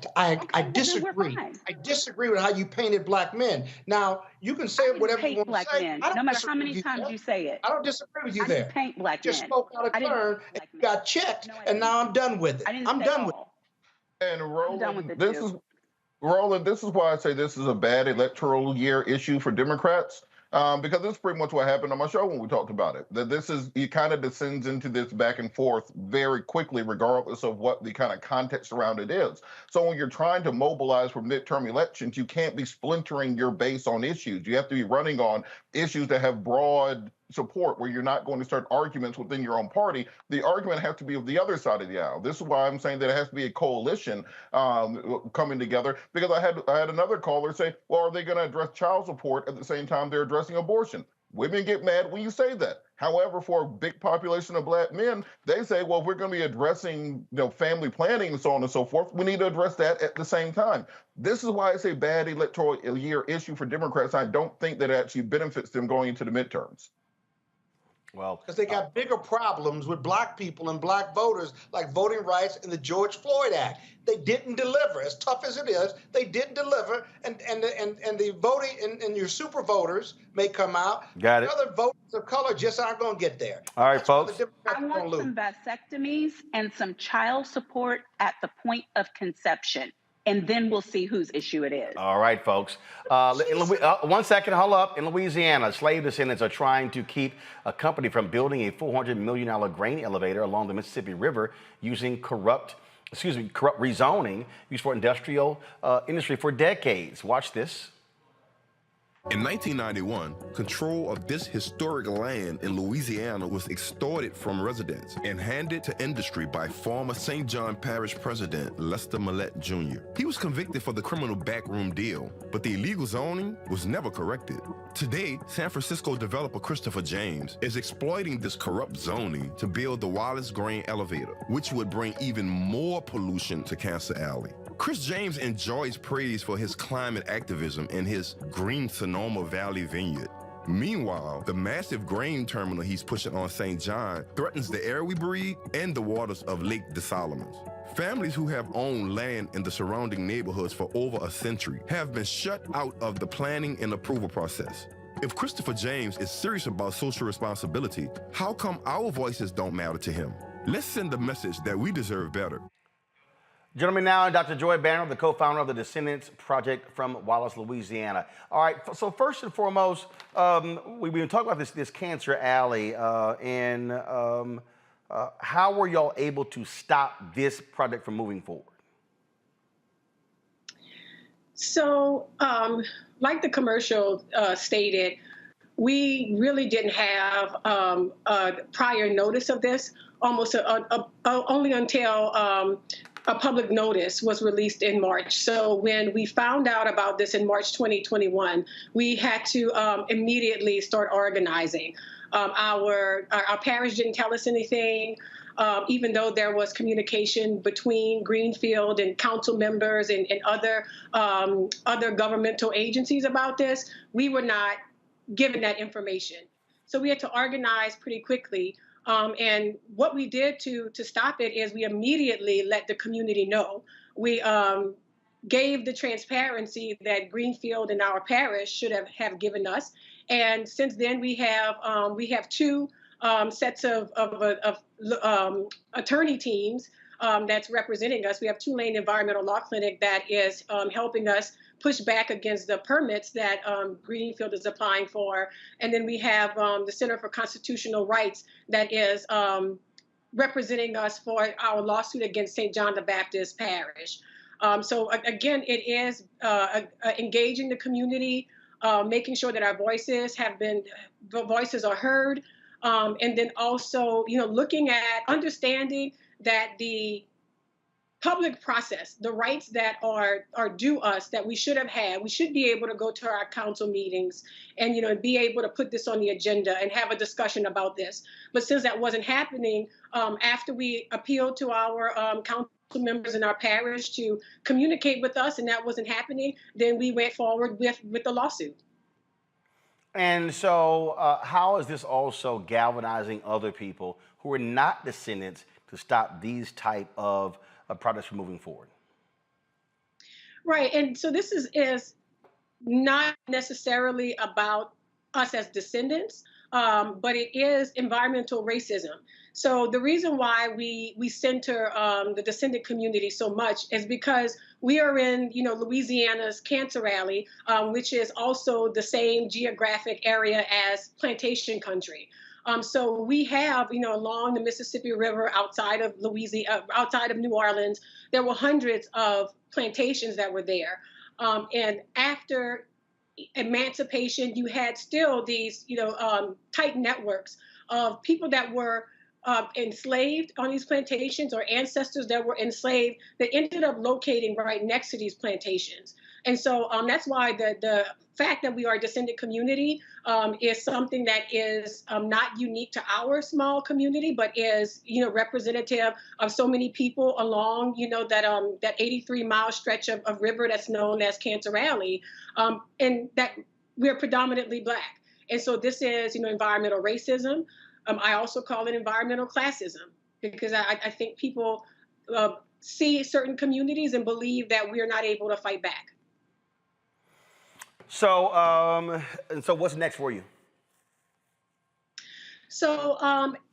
disagree. I disagree with how you painted black men. Now, you can say whatever you want to say. Men, no matter how many times you say it. I don't disagree with you there. Paint black just men. spoke out of turn and you got checked, and now I'm done with it. I'm done with it. And Roland, this is why I say this is a bad electoral year issue for Democrats. Because this is pretty much what happened on my show when we talked about it. That it kind of descends into this back and forth very quickly, regardless of what the kind of context around it is. So when you're trying to mobilize for midterm elections, you can't be splintering your base on issues. You have to be running on issues that have broad support, where you're not going to start arguments within your own party. The argument has to be of the other side of the aisle. This is why I'm saying that it has to be a coalition coming together, because I had another caller say, well, are they going to address child support at the same time they're addressing abortion? Women get mad when you say that. However, for a big population of black men, they say, well, if we're going to be addressing family planning and so on and so forth, we need to address that at the same time. This is why it's a bad electoral year issue for Democrats. I don't think that it actually benefits them going into the midterms. Well, because they got bigger problems with black people and black voters, like voting rights and the George Floyd Act. They didn't deliver. As tough as it is, they didn't deliver. And the voting and your super voters may come out. Got it. Other voters of color just aren't going to get there. All right, folks. I want some vasectomies and some child support at the point of conception. And then we'll see whose issue it is. All right, folks. 1 second, hold up. In Louisiana, slave descendants are trying to keep a company from building a $400 million grain elevator along the Mississippi River using corrupt corrupt rezoning used for industrial industry for decades. Watch this. In 1991, control of this historic land in Louisiana was extorted from residents and handed to industry by former St. John Parish President Lester Millett Jr. He was convicted for the criminal backroom deal, but the illegal zoning was never corrected. Today, San Francisco developer Christopher James is exploiting this corrupt zoning to build the Wallace Grain Elevator, which would bring even more pollution to Cancer Alley. Chris James enjoys praise for his climate activism and his green Sonoma Valley vineyard. Meanwhile, the massive grain terminal he's pushing on St. John threatens the air we breathe and the waters of Lake des Solomons. Families who have owned land in the surrounding neighborhoods for over a century have been shut out of the planning and approval process. If Christopher James is serious about social responsibility, how come our voices don't matter to him? Let's send a message that we deserve better. Gentlemen, now Dr. Joy Banner, the co-founder of the Descendants Project from Wallace, Louisiana. All right, so first and foremost, we've been talking about this Cancer Alley, and how were y'all able to stop this project from moving forward? So, like the commercial stated, we really didn't have prior notice of this, almost only until a public notice was released in March. So when we found out about this in March 2021, we had to immediately start organizing. Our parish didn't tell us anything, even though there was communication between Greenfield and council members and other governmental agencies about this. We were not given that information. So we had to organize pretty quickly. And what we did to stop it is we immediately let the community know. We gave the transparency that Greenfield and our parish should have given us. And since then, we have two sets of attorney teams that's representing us. We have Tulane Environmental Law Clinic that is helping us push back against the permits that Greenfield is applying for. And then we have the Center for Constitutional Rights that is representing us for our lawsuit against St. John the Baptist Parish. So again, it is engaging the community, making sure that our voices are heard, and then also, looking at understanding that the public process, the rights that are due us, that we should have had, we should be able to go to our council meetings and, be able to put this on the agenda and have a discussion about this. But since that wasn't happening, after we appealed to our council members in our parish to communicate with us and that wasn't happening, then we went forward with the lawsuit. And so how is this also galvanizing other people who are not descendants to stop these type of projects from moving forward? Right, and so this is not necessarily about us as descendants, but it is environmental racism. So the reason why we center the descendant community so much is because we are in, Louisiana's Cancer Alley, which is also the same geographic area as plantation country. So we have, along the Mississippi River outside of Louisiana, outside of New Orleans, there were hundreds of plantations that were there. And after emancipation, you had still these, tight networks of people that were enslaved on these plantations or ancestors that were enslaved that ended up locating right next to these plantations. And so that's why the fact that we are a descendant community is something that is not unique to our small community, but is, representative of so many people along, that 83-mile stretch of river that's known as Cancer Alley, and that we're predominantly Black. And so this is, environmental racism. I also call it environmental classism because I think people see certain communities and believe that we're not able to fight back. So, and so what's next for you? So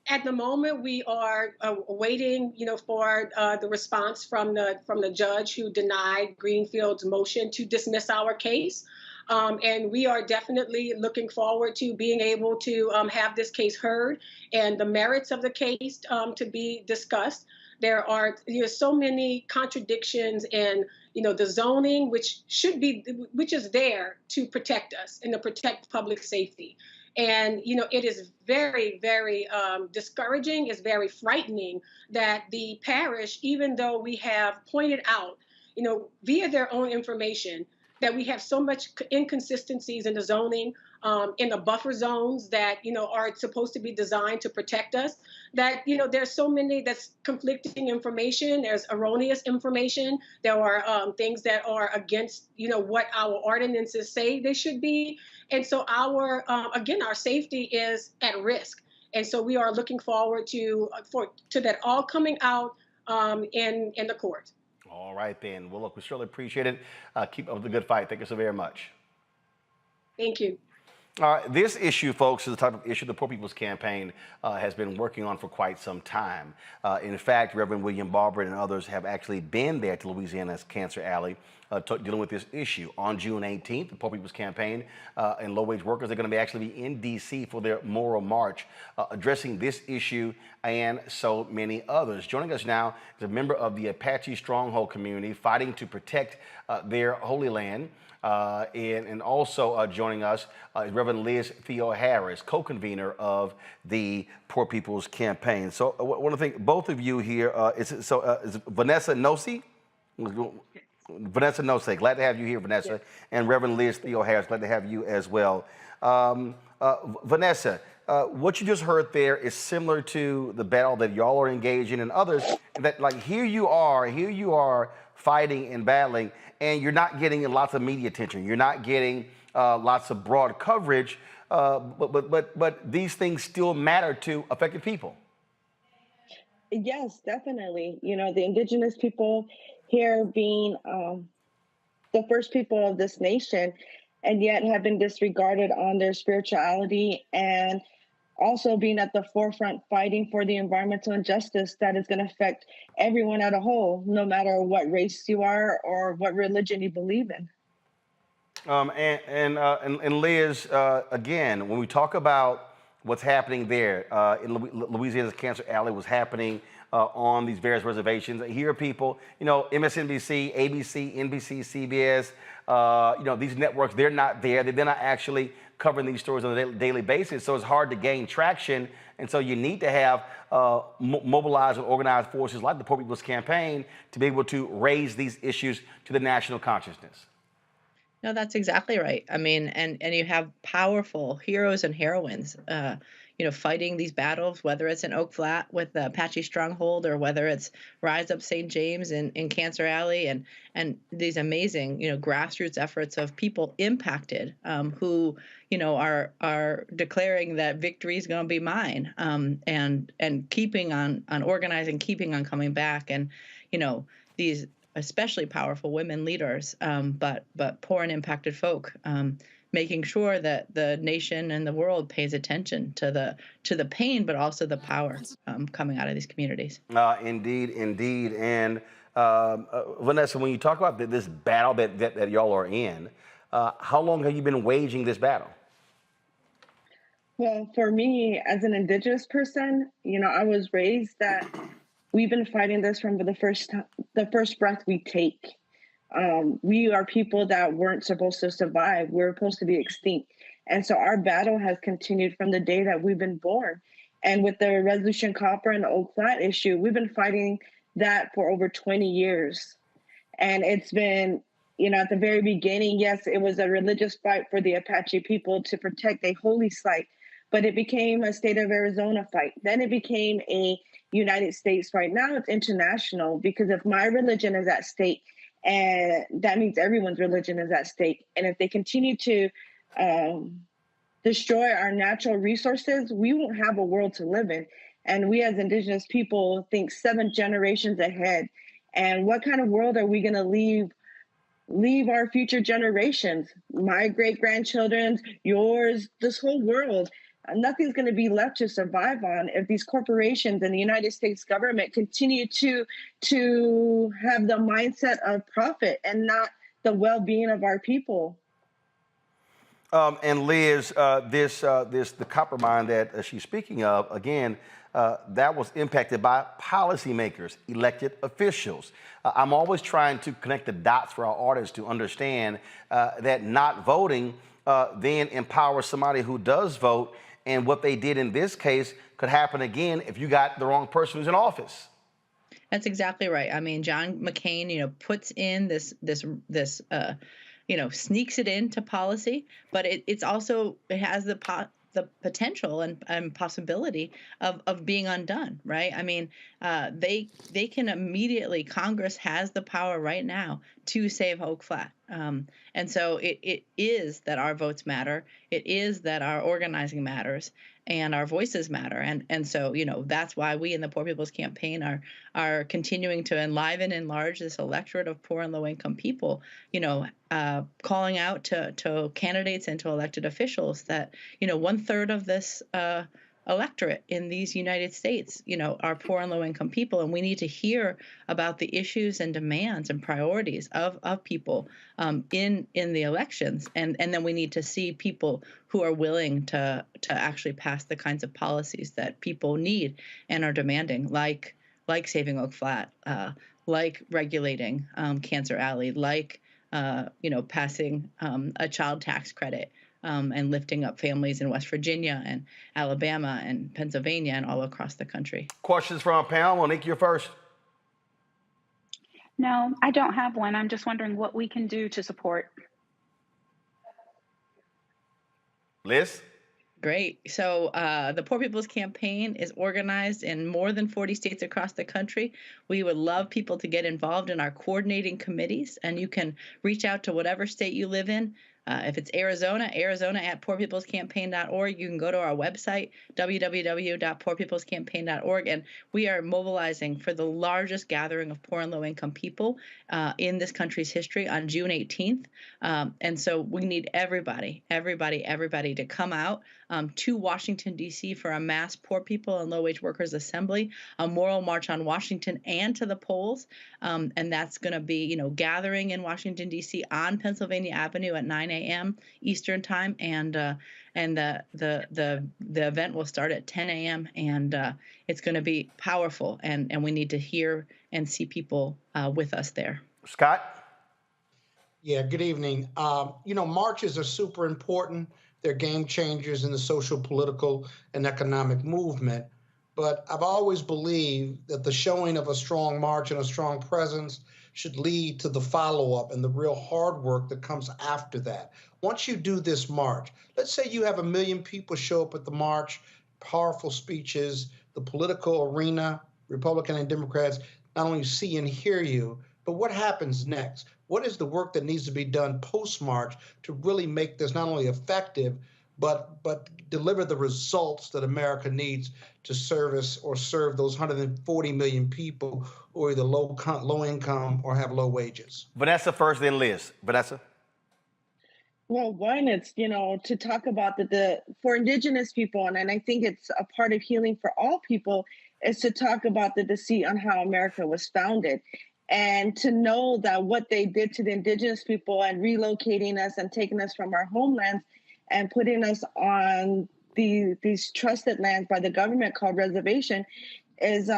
at the moment, we are waiting, for the response from the judge who denied Greenfield's motion to dismiss our case. And we are definitely looking forward to being able to have this case heard and the merits of the case to be discussed. There are so many contradictions in the zoning, which is there to protect us and to protect public safety. And it is very, very discouraging. It's very frightening that the parish, even though we have pointed out, via their own information, that we have so much inconsistencies in the zoning, in the buffer zones that are supposed to be designed to protect us, that there's so many that's conflicting information. There's erroneous information. There are things that are against what our ordinances say they should be, and so our safety is at risk. And so we are looking forward to that all coming out in the court. All right, then. Well, look, we surely appreciate it. Keep up the good fight. Thank you so very much. Thank you. All right, this issue, folks, is the type of issue the Poor People's Campaign has been working on for quite some time. In fact, Reverend William Barber and others have actually been there to Louisiana's Cancer Alley dealing with this issue. On June 18th, the Poor People's Campaign and low-wage workers are going to actually be in D.C. for their Memorial March, addressing this issue and so many others. Joining us now is a member of the Apache Stronghold community fighting to protect their holy land. And also joining us is Reverend Liz Theo Harris, co-convener of the Poor People's Campaign. So I want to thank both of you here. Is Vanessa Nosey? Vanessa Nosey, glad to have you here, Vanessa. Yes. And Reverend Liz Theo Harris, glad to have you as well. Vanessa, what you just heard there is similar to the battle that y'all are engaged in and others, that like here you are fighting and battling, and you're not getting lots of media attention. You're not getting lots of broad coverage, but these things still matter to affected people. Yes, definitely. The indigenous people here being the first people of this nation, and yet have been disregarded on their spirituality, and also being at the forefront fighting for the environmental injustice that is going to affect everyone as a whole, no matter what race you are or what religion you believe in. And Liz, again, when we talk about what's happening there in Louisiana's Cancer Alley, was happening on these various reservations. Here are people, MSNBC, ABC, NBC, CBS, these networks, they're not there. They're not actually covering these stories on a daily basis. So it's hard to gain traction. And so you need to have mobilized and organized forces like the Poor People's Campaign to be able to raise these issues to the national consciousness. No, that's exactly right. I mean, and you have powerful heroes and heroines, fighting these battles, whether it's in Oak Flat with the Apache Stronghold or whether it's Rise Up St. James in Cancer Alley, and these amazing, grassroots efforts of people impacted who, are declaring that victory is going to be mine, and keeping on organizing, keeping on coming back, and these especially powerful women leaders, but poor and impacted folk, making sure that the nation and the world pays attention to the pain, but also the power coming out of these communities. Indeed. And Vanessa, when you talk about this battle that y'all are in, how long have you been waging this battle? Well, for me, as an Indigenous person, I was raised that we've been fighting this from the first breath we take. We are people that weren't supposed to survive. We're supposed to be extinct. And so our battle has continued from the day that we've been born. And with the Resolution Copper and the Oak Flat issue, we've been fighting that for over 20 years. And it's been, at the very beginning, yes, it was a religious fight for the Apache people to protect a holy site, but it became a state of Arizona fight. Then it became a United States fight. Now it's international, because if my religion is at stake, and that means everyone's religion is at stake. And if they continue to destroy our natural resources, we won't have a world to live in. And we as Indigenous people think 7 generations ahead. And what kind of world are we going to leave our future generations? My great-grandchildren's, yours, this whole world. Nothing's going to be left to survive on if these corporations and the United States government continue to have the mindset of profit and not the well-being of our people. And Liz, the copper mine that she's speaking of, again, that was impacted by policymakers, elected officials. I'm always trying to connect the dots for our audience to understand that not voting then empowers somebody who does vote, and what they did in this case could happen again if you got the wrong person who's in office. That's exactly right. I mean, John McCain, puts in this sneaks it into policy, but it also has the potential and possibility of being undone, right? I mean, they can immediately, Congress has the power right now to save Oak Flat. And so it is that our votes matter. It is that our organizing matters and our voices matter. And so, that's why we in the Poor People's Campaign are continuing to enlarge this electorate of poor and low income people, calling out to candidates and to elected officials that, 1/3 of this electorate in these United States, are poor and low income people. And we need to hear about the issues and demands and priorities of people in the elections. And then we need to see people who are willing to actually pass the kinds of policies that people need and are demanding, like saving Oak Flat, like regulating Cancer Alley, like passing a child tax credit, and lifting up families in West Virginia and Alabama and Pennsylvania and all across the country. Questions from our panel? Monique, you're first. No, I don't have one. I'm just wondering what we can do to support. Liz? Great. So the Poor People's Campaign is organized in more than 40 states across the country. We would love people to get involved in our coordinating committees, and you can reach out to whatever state you live in. If it's Arizona at poorpeoplescampaign.org. You can go to our website, www.poorpeoplescampaign.org, and we are mobilizing for the largest gathering of poor and low-income people in this country's history on June 18th. And so we need everybody to come out to Washington, D.C. for a mass Poor People and Low-Wage Workers Assembly, a moral march on Washington and to the polls. And that's going to be, gathering in Washington, D.C. on Pennsylvania Avenue at 9 a.m. Eastern time. And the event will start at 10 a.m. And it's going to be powerful. And we need to hear and see people with us there. Scott? Yeah, good evening. Marches are super important. They're game changers in the social, political, and economic movement. But I've always believed that the showing of a strong march and a strong presence should lead to the follow-up and the real hard work that comes after that. Once you do this march, let's say you have 1 million people show up at the march, powerful speeches, the political arena, Republican and Democrats, not only see and hear you, but what happens next? What is the work that needs to be done post-March to really make this not only effective, but deliver the results that America needs to service or serve those 140 million people who are either low income or have low wages? Vanessa first, then Liz. Vanessa? Well, one, it's, to talk about for Indigenous people, and I think it's a part of healing for all people, is to talk about the deceit on how America was founded. And to know that what they did to the Indigenous people and relocating us and taking us from our homelands and putting us on these trusted lands by the government called reservation is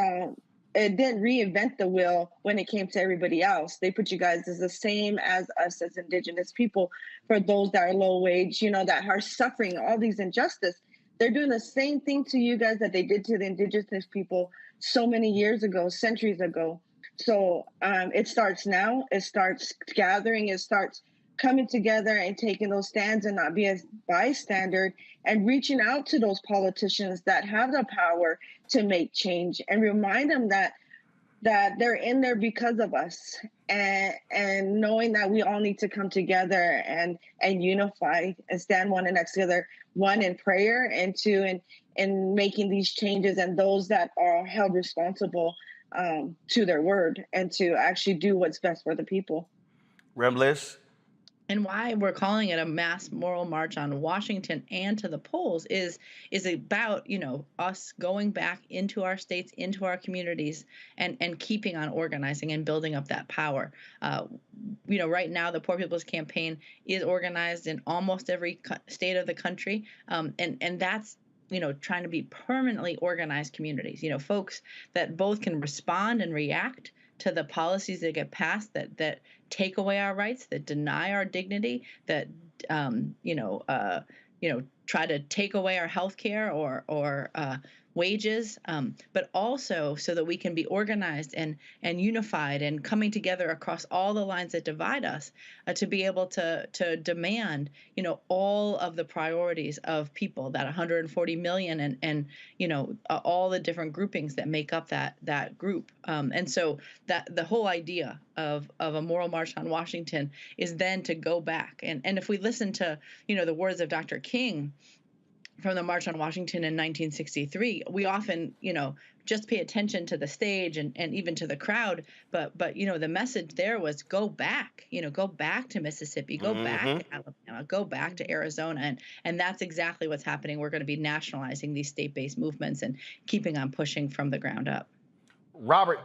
it didn't reinvent the wheel when it came to everybody else. They put you guys as the same as us as Indigenous people. For those that are low wage, that are suffering all these injustice, they're doing the same thing to you guys that they did to the Indigenous people so many years ago, centuries ago. So it starts now. It starts gathering. It starts coming together and taking those stands and not be a bystander and reaching out to those politicians that have the power to make change and remind them that they're in there because of us, and knowing that we all need to come together and unify and stand one next to the other, one in prayer and two in making these changes, and those that are held responsible to their word and to actually do what's best for the people. Liz? And why we're calling it a mass moral march on Washington and to the polls is about, us going back into our states, into our communities, and keeping on organizing and building up that power. Right now the Poor People's Campaign is organized in almost every state of the country, and that's trying to be permanently organized communities. Folks that both can respond and react to the policies that get passed that take away our rights, that deny our dignity, that try to take away our health care or wages, but also so that we can be organized and unified and coming together across all the lines that divide us, to be able to demand all of the priorities of people, that 140 million and all the different groupings that make up that group. And so that the whole idea of a moral march on Washington is then to go back and if we listen to the words of Dr. King from the March on Washington in 1963, we often, just pay attention to the stage and even to the crowd. But the message there was go back to Mississippi, go back to Alabama, go back to Arizona. And that's exactly what's happening. We're going to be nationalizing these state-based movements and keeping on pushing from the ground up. Robert.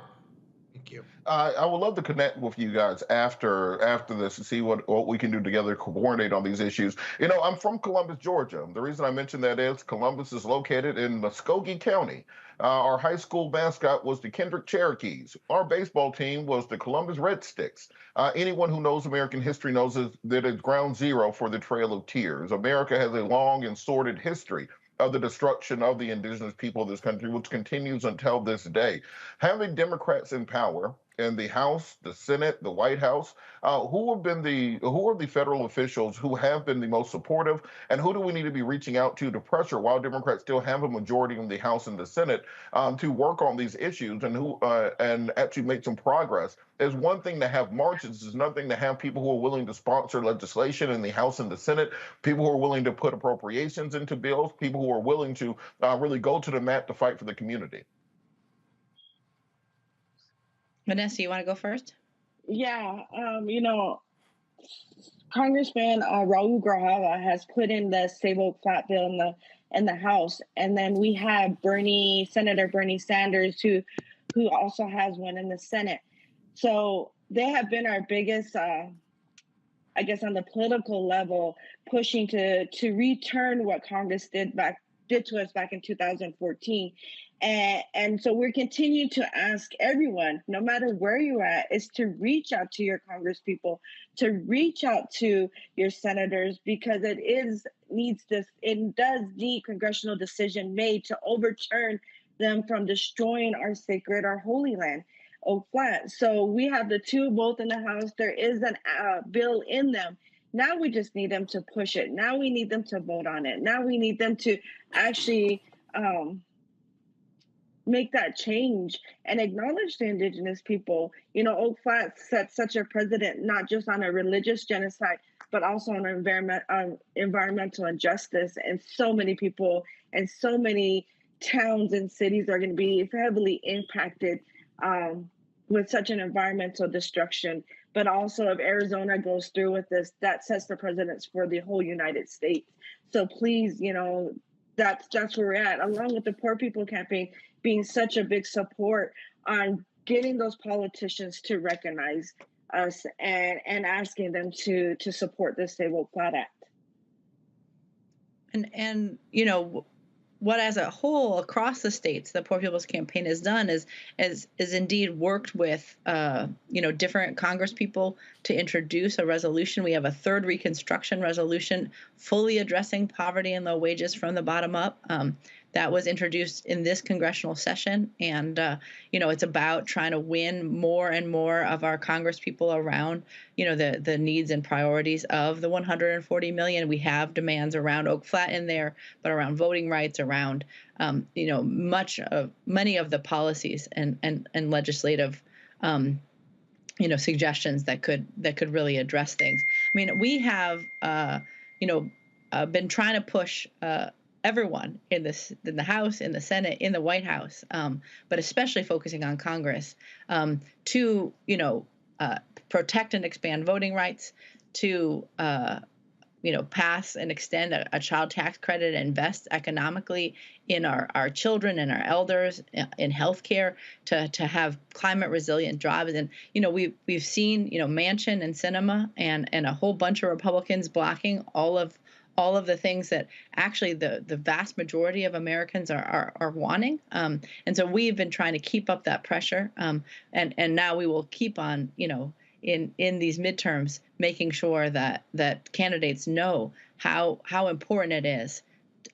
Thank you. I would love to connect with you guys after this and see what we can do together to coordinate on these issues. I'm from Columbus, Georgia. The reason I mention that is Columbus is located in Muskogee County. Our high school mascot was the Kendrick Cherokees. Our baseball team was the Columbus Red Sticks. Anyone who knows American history knows that it's ground zero for the Trail of Tears. America has a long and sordid history of the destruction of the indigenous people of this country, which continues until this day. Having Democrats in power in the House, the Senate, the White House, who are the federal officials who have been the most supportive, and who do we need to be reaching out to pressure while Democrats still have a majority in the House and the Senate to work on these issues and actually make some progress? There's one thing to have marches, it's another thing to have people who are willing to sponsor legislation in the House and the Senate, people who are willing to put appropriations into bills, people who are willing to really go to the mat to fight for the community. Vanessa, you want to go first? Yeah, Congressman Raul Grijalva has put in the Save Oak Flat bill in the House, and then we have Senator Bernie Sanders, who also has one in the Senate. So they have been our biggest, I guess, on the political level, pushing to return what Congress did to us back in 2014. And so we're continuing to ask everyone, no matter where you're at, is to reach out to your congresspeople, to reach out to your senators, because it does need congressional decision made to overturn them from destroying our holy land, Oak Flat. So we have the two both in the House. There is a bill in them. Now we just need them to push it. Now we need them to vote on it. Now we need them to actually make that change and acknowledge the indigenous people. Oak Flat set such a precedent, not just on a religious genocide, but also on environmental injustice. And so many people and so many towns and cities are going to be heavily impacted with such an environmental destruction. But also, if Arizona goes through with this, that sets the precedence for the whole United States. So please, that's where we're at, along with the Poor People Campaign being such a big support on getting those politicians to recognize us and asking them to support the Save Oak Flat Act. And what as a whole across the states the Poor People's Campaign has done is indeed worked with different congresspeople to introduce a resolution. We have a third Reconstruction resolution fully addressing poverty and low wages from the bottom up. That was introduced in this congressional session, and it's about trying to win more and more of our congresspeople around the needs and priorities of the 140 million. We have demands around Oak Flat in there, but around voting rights, around many of the policies and legislative suggestions that could really address things. I mean, we have been trying to push everyone in the House, in the Senate, in the White House, but especially focusing on Congress, to protect and expand voting rights, to pass and extend a child tax credit and invest economically in our children and our elders, in healthcare, to have climate resilient jobs. And we've seen Manchin and Sinema and a whole bunch of Republicans blocking all of the things that actually the vast majority of Americans are wanting. And so we've been trying to keep up that pressure. And now we will keep on, in these midterms, making sure that candidates know how important it is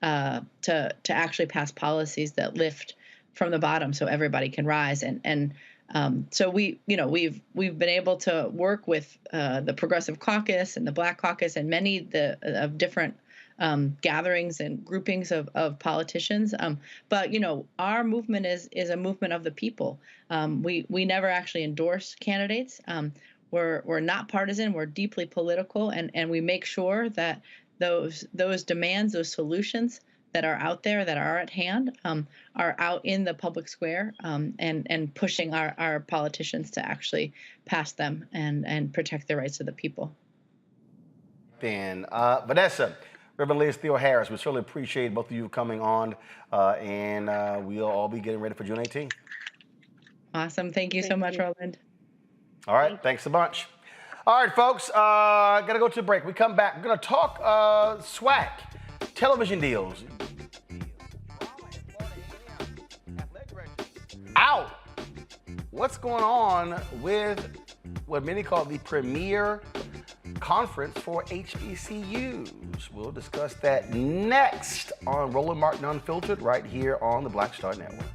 to actually pass policies that lift from the bottom so everybody can rise. So we've been able to work with the Progressive Caucus and the Black Caucus and many of different gatherings and groupings of politicians. But our movement is a movement of the people. We never actually endorse candidates. We're not partisan. We're deeply political, and we make sure that those demands, those solutions that are out there, that are at hand, are out in the public square, and pushing our politicians to actually pass them and protect the rights of the people. Then Vanessa, Reverend Liz Theo Harris, we certainly appreciate both of you coming on, and we'll all be getting ready for June 18th. Awesome. Thank you so much, Roland. All right. Thanks a bunch. All right, folks, got to go to the break. We come back. We're going to talk SWAC, television deals. Out. What's going on with what many call the premier conference for HBCUs? We'll discuss that next on Roland Martin Unfiltered right here on the Black Star Network.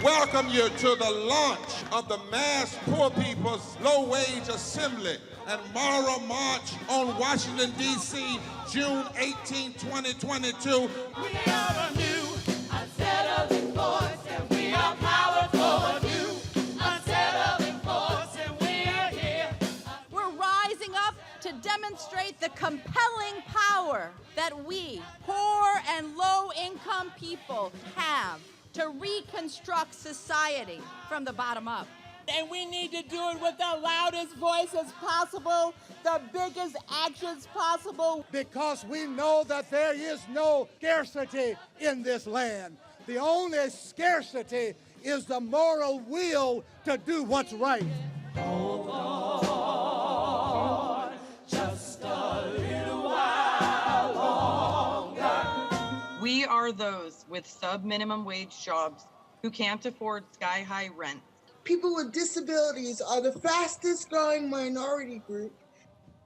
Welcome you to the launch of the Mass Poor People's Low Wage Assembly and Moral March on Washington, D.C., June 18, 2022. We are a new, unsettling force, and we are powerful. New, unsettling force, and we are here. We're rising up to demonstrate the compelling power that we, poor and low-income people, have to reconstruct society from the bottom up. And we need to do it with the loudest voices possible, the biggest actions possible. Because we know that there is no scarcity in this land. The only scarcity is the moral will to do what's right. Hold on, just a little while longer. We are those with sub-minimum wage jobs who can't afford sky-high rent. People with disabilities are the fastest growing minority group.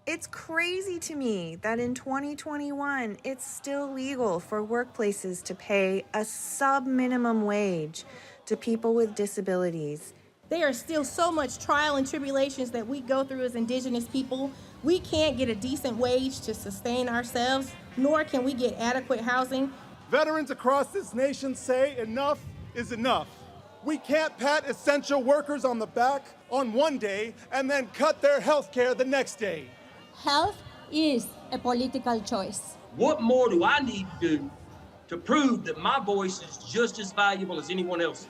It's crazy to me that in 2021, it's still legal for workplaces to pay a sub-minimum wage to people with disabilities. There are still so much trial and tribulations that we go through as Indigenous people. We can't get a decent wage to sustain ourselves, nor can we get adequate housing. Veterans across this nation say enough is enough. We can't pat essential workers on the back on one day and then cut their health care the next day. Health is a political choice. What more do I need to do to prove that my voice is just as valuable as anyone else's?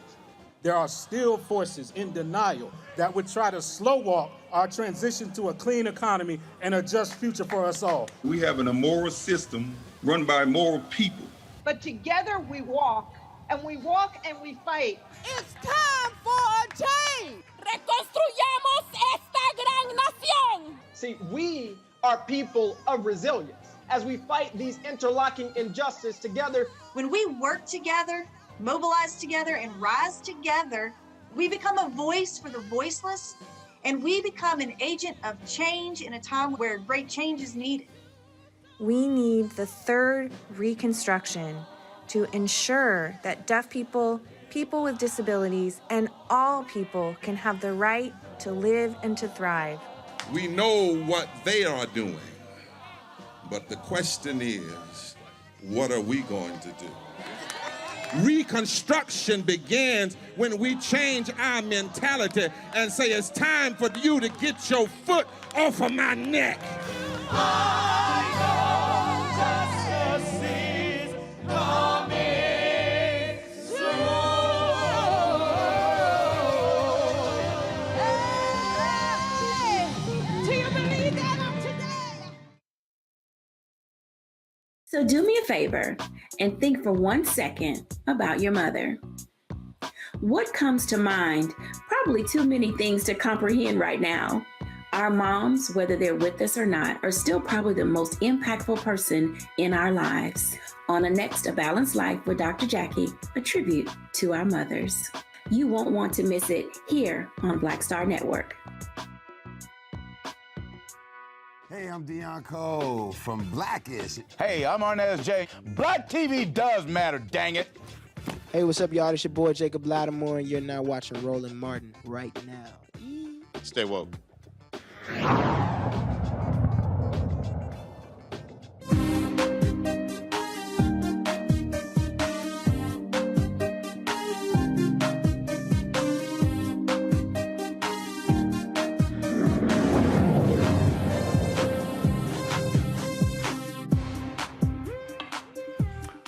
There are still forces in denial that would try to slow walk our transition to a clean economy and a just future for us all. We have an immoral system run by immoral people. But together we walk, and we walk and we fight. It's time for a change! Reconstruyamos esta gran nación! See, we are people of resilience. As we fight these interlocking injustices together. When we work together, mobilize together, and rise together, we become a voice for the voiceless, and we become an agent of change in a time where great change is needed. We need the third Reconstruction to ensure that deaf people, people with disabilities, and all people can have the right to live and to thrive. We know what they are doing, but the question is, what are we going to do? Reconstruction begins when we change our mentality and say it's time for you to get your foot off of my neck. I know just a So do me a favor and think for 1 second about your mother. What comes to mind? Probably too many things to comprehend right now. Our moms, whether they're with us or not, are still probably the most impactful person in our lives. On the next A Balanced Life with Dr. Jackie, a tribute to our mothers. You won't want to miss it here on Black Star Network. Hey, I'm Deion Cole from Blackish. Hey, I'm Arnez J. Black TV does matter, dang it. Hey, what's up, y'all? It's your boy Jacob Lattimore, and you're now watching Roland Martin right now. Stay woke.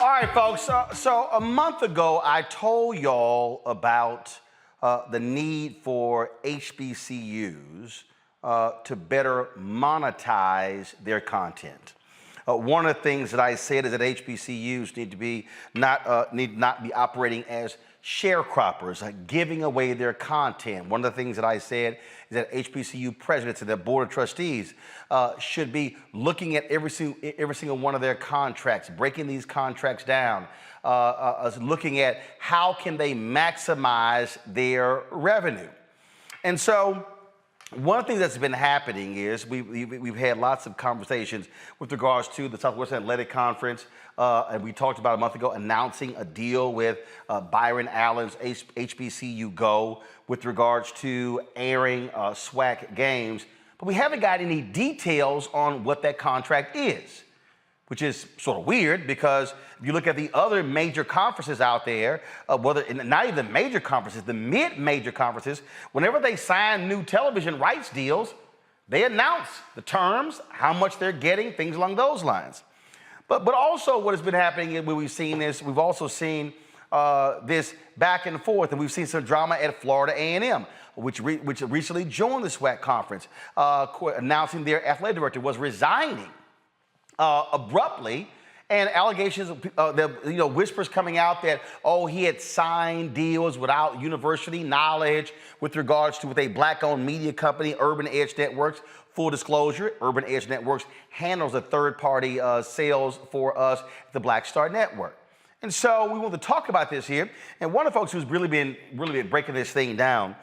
All right, folks. So a month ago, I told y'all about the need for HBCUs to better monetize their content. One of the things that I said is that HBCUs need to be need not be operating as sharecroppers, giving away their content. One of the things that I said is that HBCU presidents and their board of trustees should be looking at every single one of their contracts, breaking these contracts down, looking at how can they maximize their revenue. And so one of the things that's been happening is we've had lots of conversations with regards to the Southwestern Athletic Conference, and we talked about a month ago announcing a deal with Byron Allen's HBCU Go with regards to airing SWAC games, but we haven't got any details on what that contract is, which is sort of weird because if you look at the other major conferences out there, not even the major conferences, the mid-major conferences, whenever they sign new television rights deals, they announce the terms, how much they're getting, things along those lines. But also what has been happening when we've seen this, we've also seen this back and forth, and we've seen some drama at Florida A&M, which recently joined the SWAC conference, announcing their athletic director was resigning abruptly, and allegations, whispers coming out that, he had signed deals without university knowledge with regards to with a black-owned media company, Urban Edge Networks. Full disclosure, Urban Edge Networks handles the third-party sales for us at the Black Star Network. And so we want to talk about this here. And one of the folks who's really been breaking this thing down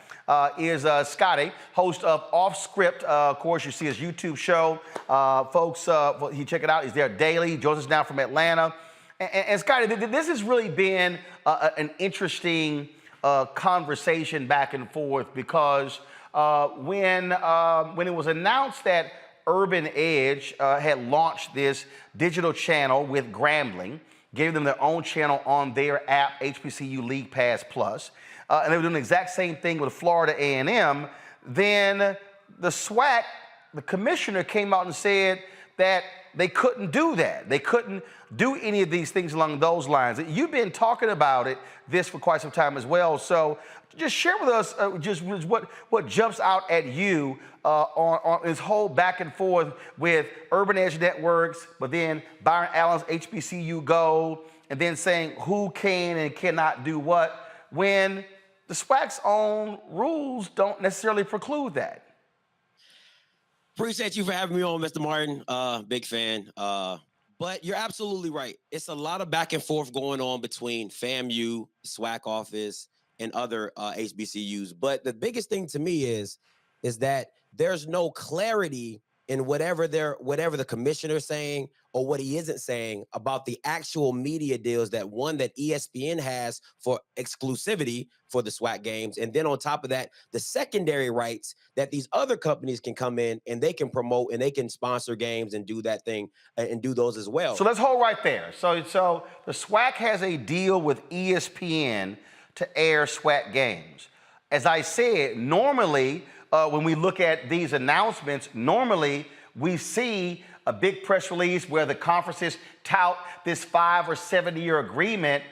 is Scotty, host of Off Script. Of course, you see his YouTube show. Folks, you check it out. He's there daily. He joins us now from Atlanta. And Scotty, this has really been an interesting conversation back and forth because when it was announced that Urban Edge had launched this digital channel with Grambling, gave them their own channel on their app, HBCU League Pass Plus, and they were doing the exact same thing with Florida A&M, then the SWAC, the commissioner, came out and said that they couldn't do that. They couldn't do any of these things along those lines. You've been talking about this for quite some time as well. So just share with us just what jumps out at you on this whole back and forth with Urban Edge Networks, but then Byron Allen's HBCU Go, and then saying who can and cannot do what when the SWAC's own rules don't necessarily preclude that. Appreciate you for having me on, Mr. Martin. Big fan. But you're absolutely right. It's a lot of back and forth going on between FAMU, SWAC office, and other HBCUs. But the biggest thing to me is that there's no clarity in whatever the commissioner's saying or what he isn't saying about the actual media deals that ESPN has for exclusivity for the SWAC games. And then on top of that, the secondary rights that these other companies can come in and they can promote and they can sponsor games and do that thing and do those as well. So let's hold right there. So the SWAC has a deal with ESPN to air SWAC games. As I said, normally, when we look at these announcements, normally we see a big press release where the conferences tout this 5 or 7 year agreement.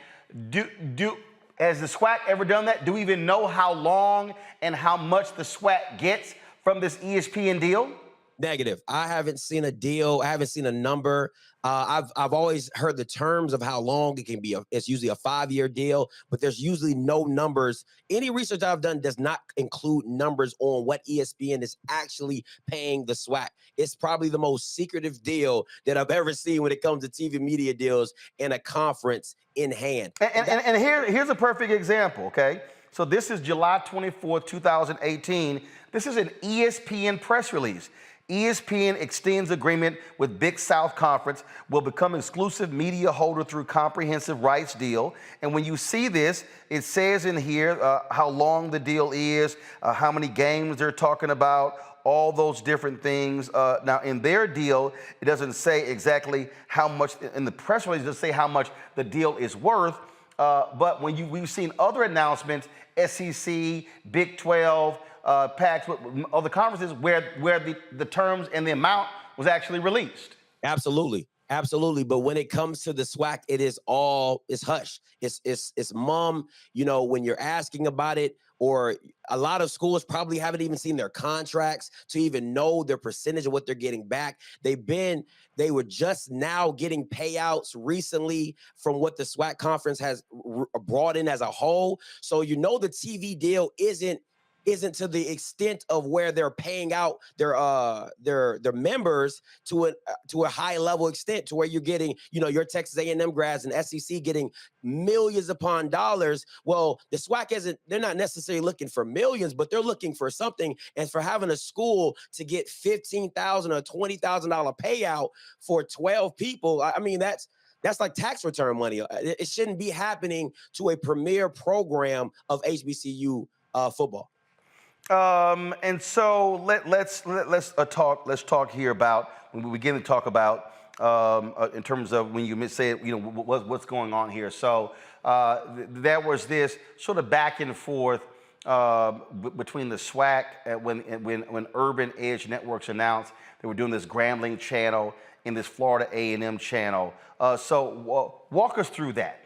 Has the SWAC ever done that? Do we even know how long and how much the SWAC gets from this ESPN deal? Negative. I haven't seen a deal. I haven't seen a number. I've always heard the terms of how long it can be. It's usually a 5-year deal, but there's usually no numbers. Any research I've done does not include numbers on what ESPN is actually paying the SWAC. It's probably the most secretive deal that I've ever seen when it comes to TV media deals in a conference in hand. And here's a perfect example, okay? So this is July 24th, 2018. This is an ESPN press release. ESPN extends agreement with Big South Conference, will become exclusive media holder through comprehensive rights deal. And when you see this, it says in here how long the deal is, how many games they're talking about, all those different things. Now, in their deal, it doesn't say exactly how much, in the press release, it doesn't say how much the deal is worth. But when we've seen other announcements, SEC, Big 12, packs with other conferences where the terms and the amount was actually released. Absolutely. But when it comes to the SWAC, it's hush. It's mum, when you're asking about it, or a lot of schools probably haven't even seen their contracts to even know their percentage of what they're getting back. They were just now getting payouts recently from what the SWAC conference has brought in as a whole. So the TV deal isn't to the extent of where they're paying out their members to a high level extent, to where you're getting, your Texas A&M grads and SEC getting millions upon dollars. Well, the SWAC they're not necessarily looking for millions, but they're looking for something. And for having a school to get $15,000 or $20,000 payout for 12 people, I mean, that's like tax return money. It shouldn't be happening to a premier program of HBCU football. And so let's talk here about, when we begin to talk about in terms of when you say what's going on here. So there was this sort of back and forth between the SWAC when Urban Edge Networks announced they were doing this Grambling channel and this Florida A&M channel. So walk us through that.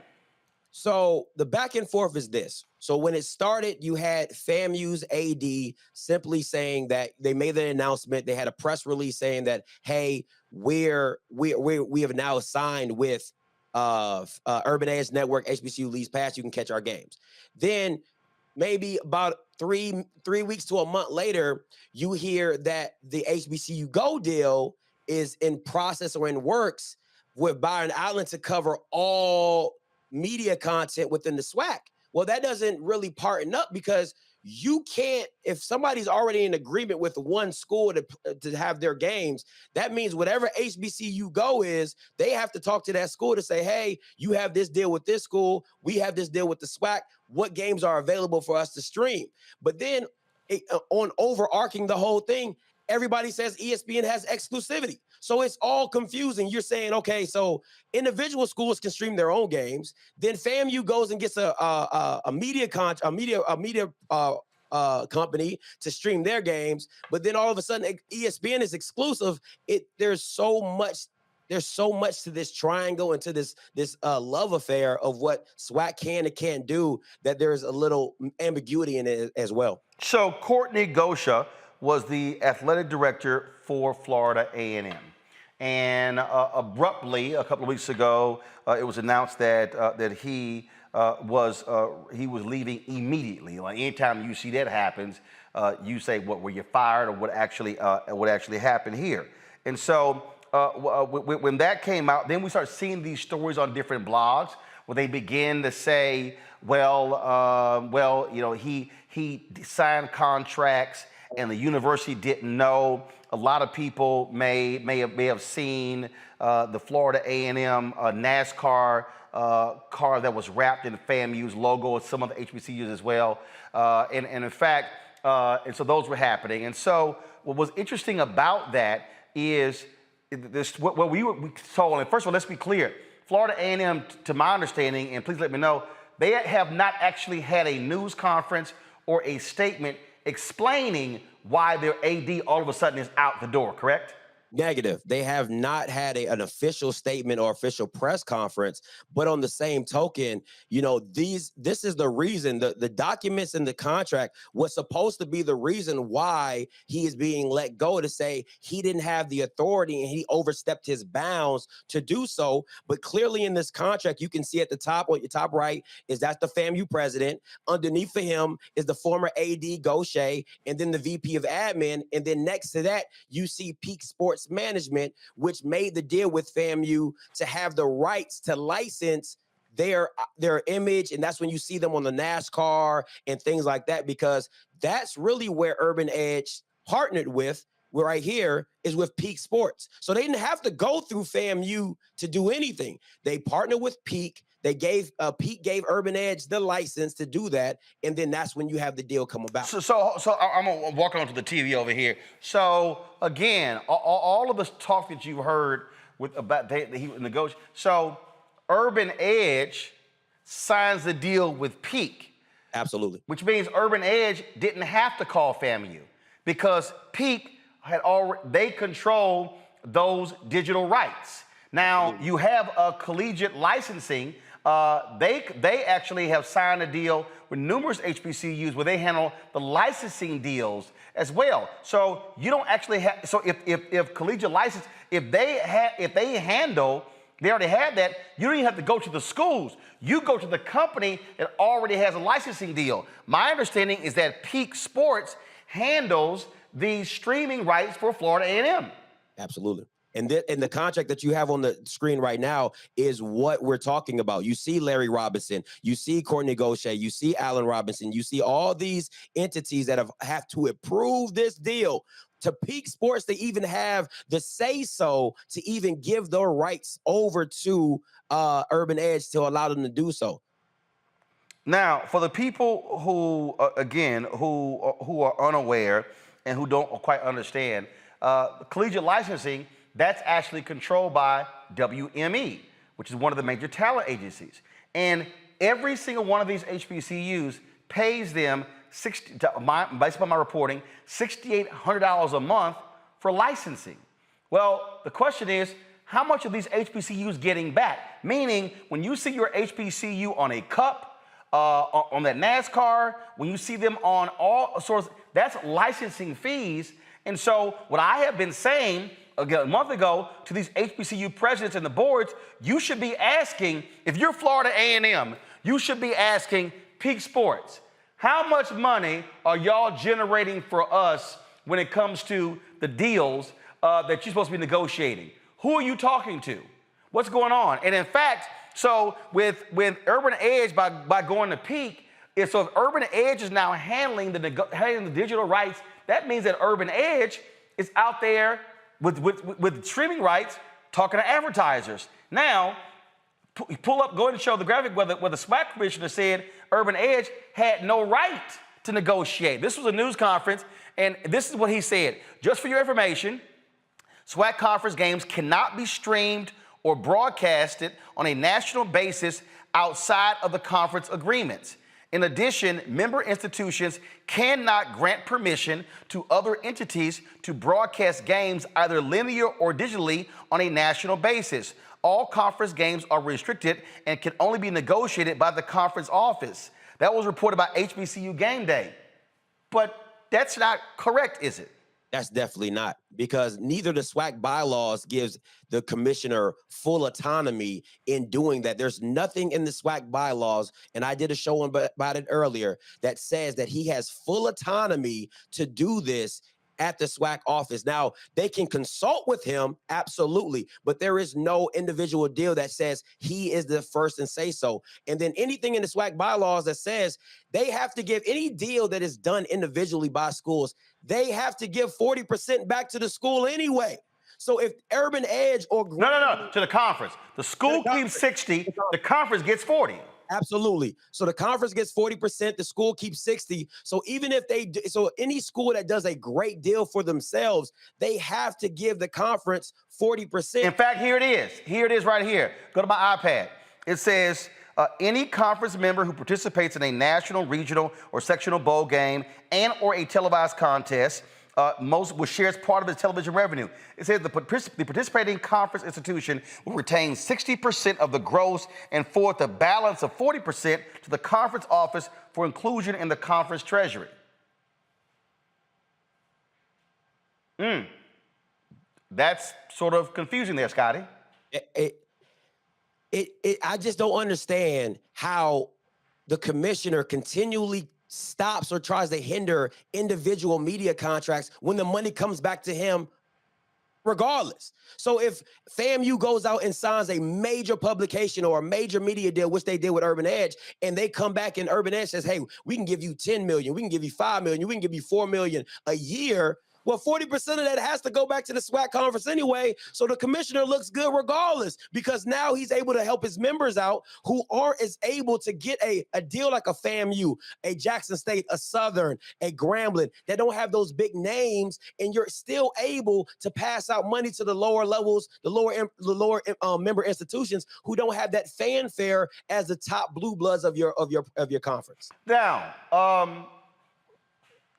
So the back and forth is this. So when it started, you had FAMU's AD simply saying that they made the announcement. They had a press release saying that, hey, we have now signed with Urban Edge Network, HBCU Leagues Pass. You can catch our games. Then maybe about three weeks to a month later, you hear that the HBCU Go deal is in process or in works with Byron Allen to cover all media content within the SWAC. Well, that doesn't really partner up, because you can't, if somebody's already in agreement with one school to have their games, that means whatever HBCU Go is, they have to talk to that school to say, hey, you have this deal with this school, we have this deal with the SWAC, what games are available for us to stream? But then on overarching the whole thing, everybody says ESPN has exclusivity. So it's all confusing. You're saying, okay, so individual schools can stream their own games. Then FAMU goes and gets a media company to stream their games. But then all of a sudden, ESPN is exclusive. There's so much to this triangle and to this love affair of what SWAC can and can't do, that there's a little ambiguity in it as well. So Courtney Gosha was the athletic director for Florida A&M. And abruptly, a couple of weeks ago, it was announced that he was leaving immediately. Like, anytime you see that happens, you say, "What, were you fired?" or what actually happened here? And so when that came out, then we start seeing these stories on different blogs where they begin to say, he signed contracts and the university didn't know. A lot of people may have seen the Florida A&M NASCAR car that was wrapped in FAMU's logo, and some of the HBCUs as well. And in fact, and so those were happening. And so what was interesting about that is this, what we saw. And first of all, let's be clear. Florida A&M, to my understanding, and please let me know, they have not actually had a news conference or a statement explaining why their AD all of a sudden is out the door, correct? Negative. They have not had an official statement or official press conference. But on the same token, you know, this is the reason the documents in the contract was supposed to be the reason why he is being let go, to say he didn't have the authority and he overstepped his bounds to do so. But clearly in this contract, you can see at the top, on your top right, is that's the FAMU president. Underneath of him is the former AD Gaucher, and then the VP of admin. And then next to that, you see Peak Sports Management, which made the deal with FAMU to have the rights to license their image. And that's when you see them on the NASCAR and things like that, because that's really where Urban Edge partnered with. Where right here is with Peak Sports. So they didn't have to go through FAMU to do anything. They partnered with Peak. They gave Peak gave Urban Edge the license to do that, and then that's when you have the deal come about. So I'm gonna walk onto the TV over here. So again, all of this talk that you heard about he negotiate. So Urban Edge signs the deal with Peak. Absolutely. Which means Urban Edge didn't have to call FAMU, because Peak they control those digital rights. Now you have a collegiate licensing. They actually have signed a deal with numerous HBCUs where they handle the licensing deals as well. So you don't actually have. So if collegiate license, if they already had that, you don't even have to go to the schools. You go to the company that already has a licensing deal. My understanding is that Peak Sports handles the streaming rights for Florida A&M. Absolutely. And the contract that you have on the screen right now is what we're talking about. You see Larry Robinson, you see Courtney Gaucher, you see Allen Robinson, you see all these entities that have to approve this deal to Peak Sports to even have the say-so to even give their rights over to Urban Edge to allow them to do so. Now, for the people who, again, who are unaware and who don't quite understand, collegiate licensing, that's actually controlled by WME, which is one of the major talent agencies. And every single one of these HBCUs pays them, based on my reporting, $6,800 a month for licensing. Well, the question is, how much are these HBCUs getting back? Meaning, when you see your HBCU on a cup, on that NASCAR, when you see them on all sorts, that's licensing fees. And so what I have been saying a month ago to these HBCU presidents and the boards, you should be asking, if you're Florida A&M, you should be asking Peak Sports, how much money are y'all generating for us when it comes to the deals that you're supposed to be negotiating? Who are you talking to? What's going on? And in fact, so with Urban Edge, by going to Peak, so if Urban Edge is now handling the digital rights, that means that Urban Edge is out there with streaming rights talking to advertisers. Now, go ahead and show the graphic where the SWAC commissioner said Urban Edge had no right to negotiate. This was a news conference, and this is what he said. Just for your information, SWAC conference games cannot be streamed or broadcasted on a national basis outside of the conference agreements. In addition, member institutions cannot grant permission to other entities to broadcast games either linear or digitally on a national basis. All conference games are restricted and can only be negotiated by the conference office. That was reported by HBCU Game Day. But that's not correct, is it? That's definitely not, because neither the SWAC bylaws gives the commissioner full autonomy in doing that. There's nothing in the SWAC bylaws, and I did a show about it earlier, that says that he has full autonomy to do this at the SWAC office. Now, they can consult with him, absolutely, but there is no individual deal that says he is the first and say so. And then anything in the SWAC bylaws that says they have to give any deal that is done individually by schools, they have to give 40% back to the school anyway. So if Urban Edge or... No, to the conference. The school keeps 60, the conference gets 40. Absolutely. So the conference gets 40%, the school keeps 60. So even if so any school that does a great deal for themselves, they have to give the conference 40%. In fact, here it is. Here it is right here. Go to my iPad. It says, any conference member who participates in a national, regional, or sectional bowl game and or a televised contest will share as part of its television revenue. It says the participating conference institution will retain 60% of the gross and forward the balance of 40% to the conference office for inclusion in the conference treasury. That's sort of confusing there, Scotty. I just don't understand how the commissioner continually stops or tries to hinder individual media contracts when the money comes back to him regardless. So if FAMU goes out and signs a major publication or a major media deal, which they did with Urban Edge, and they come back and Urban Edge says, hey, we can give you 10 million, we can give you 5 million, we can give you 4 million a year. Well, 40% of that has to go back to the SWAC conference anyway. So the commissioner looks good regardless, because now he's able to help his members out who aren't as able to get a deal like a FAMU, a Jackson State, a Southern, a Grambling, that don't have those big names, and you're still able to pass out money to the lower levels, the lower member institutions who don't have that fanfare as the top blue bloods of your conference. Now,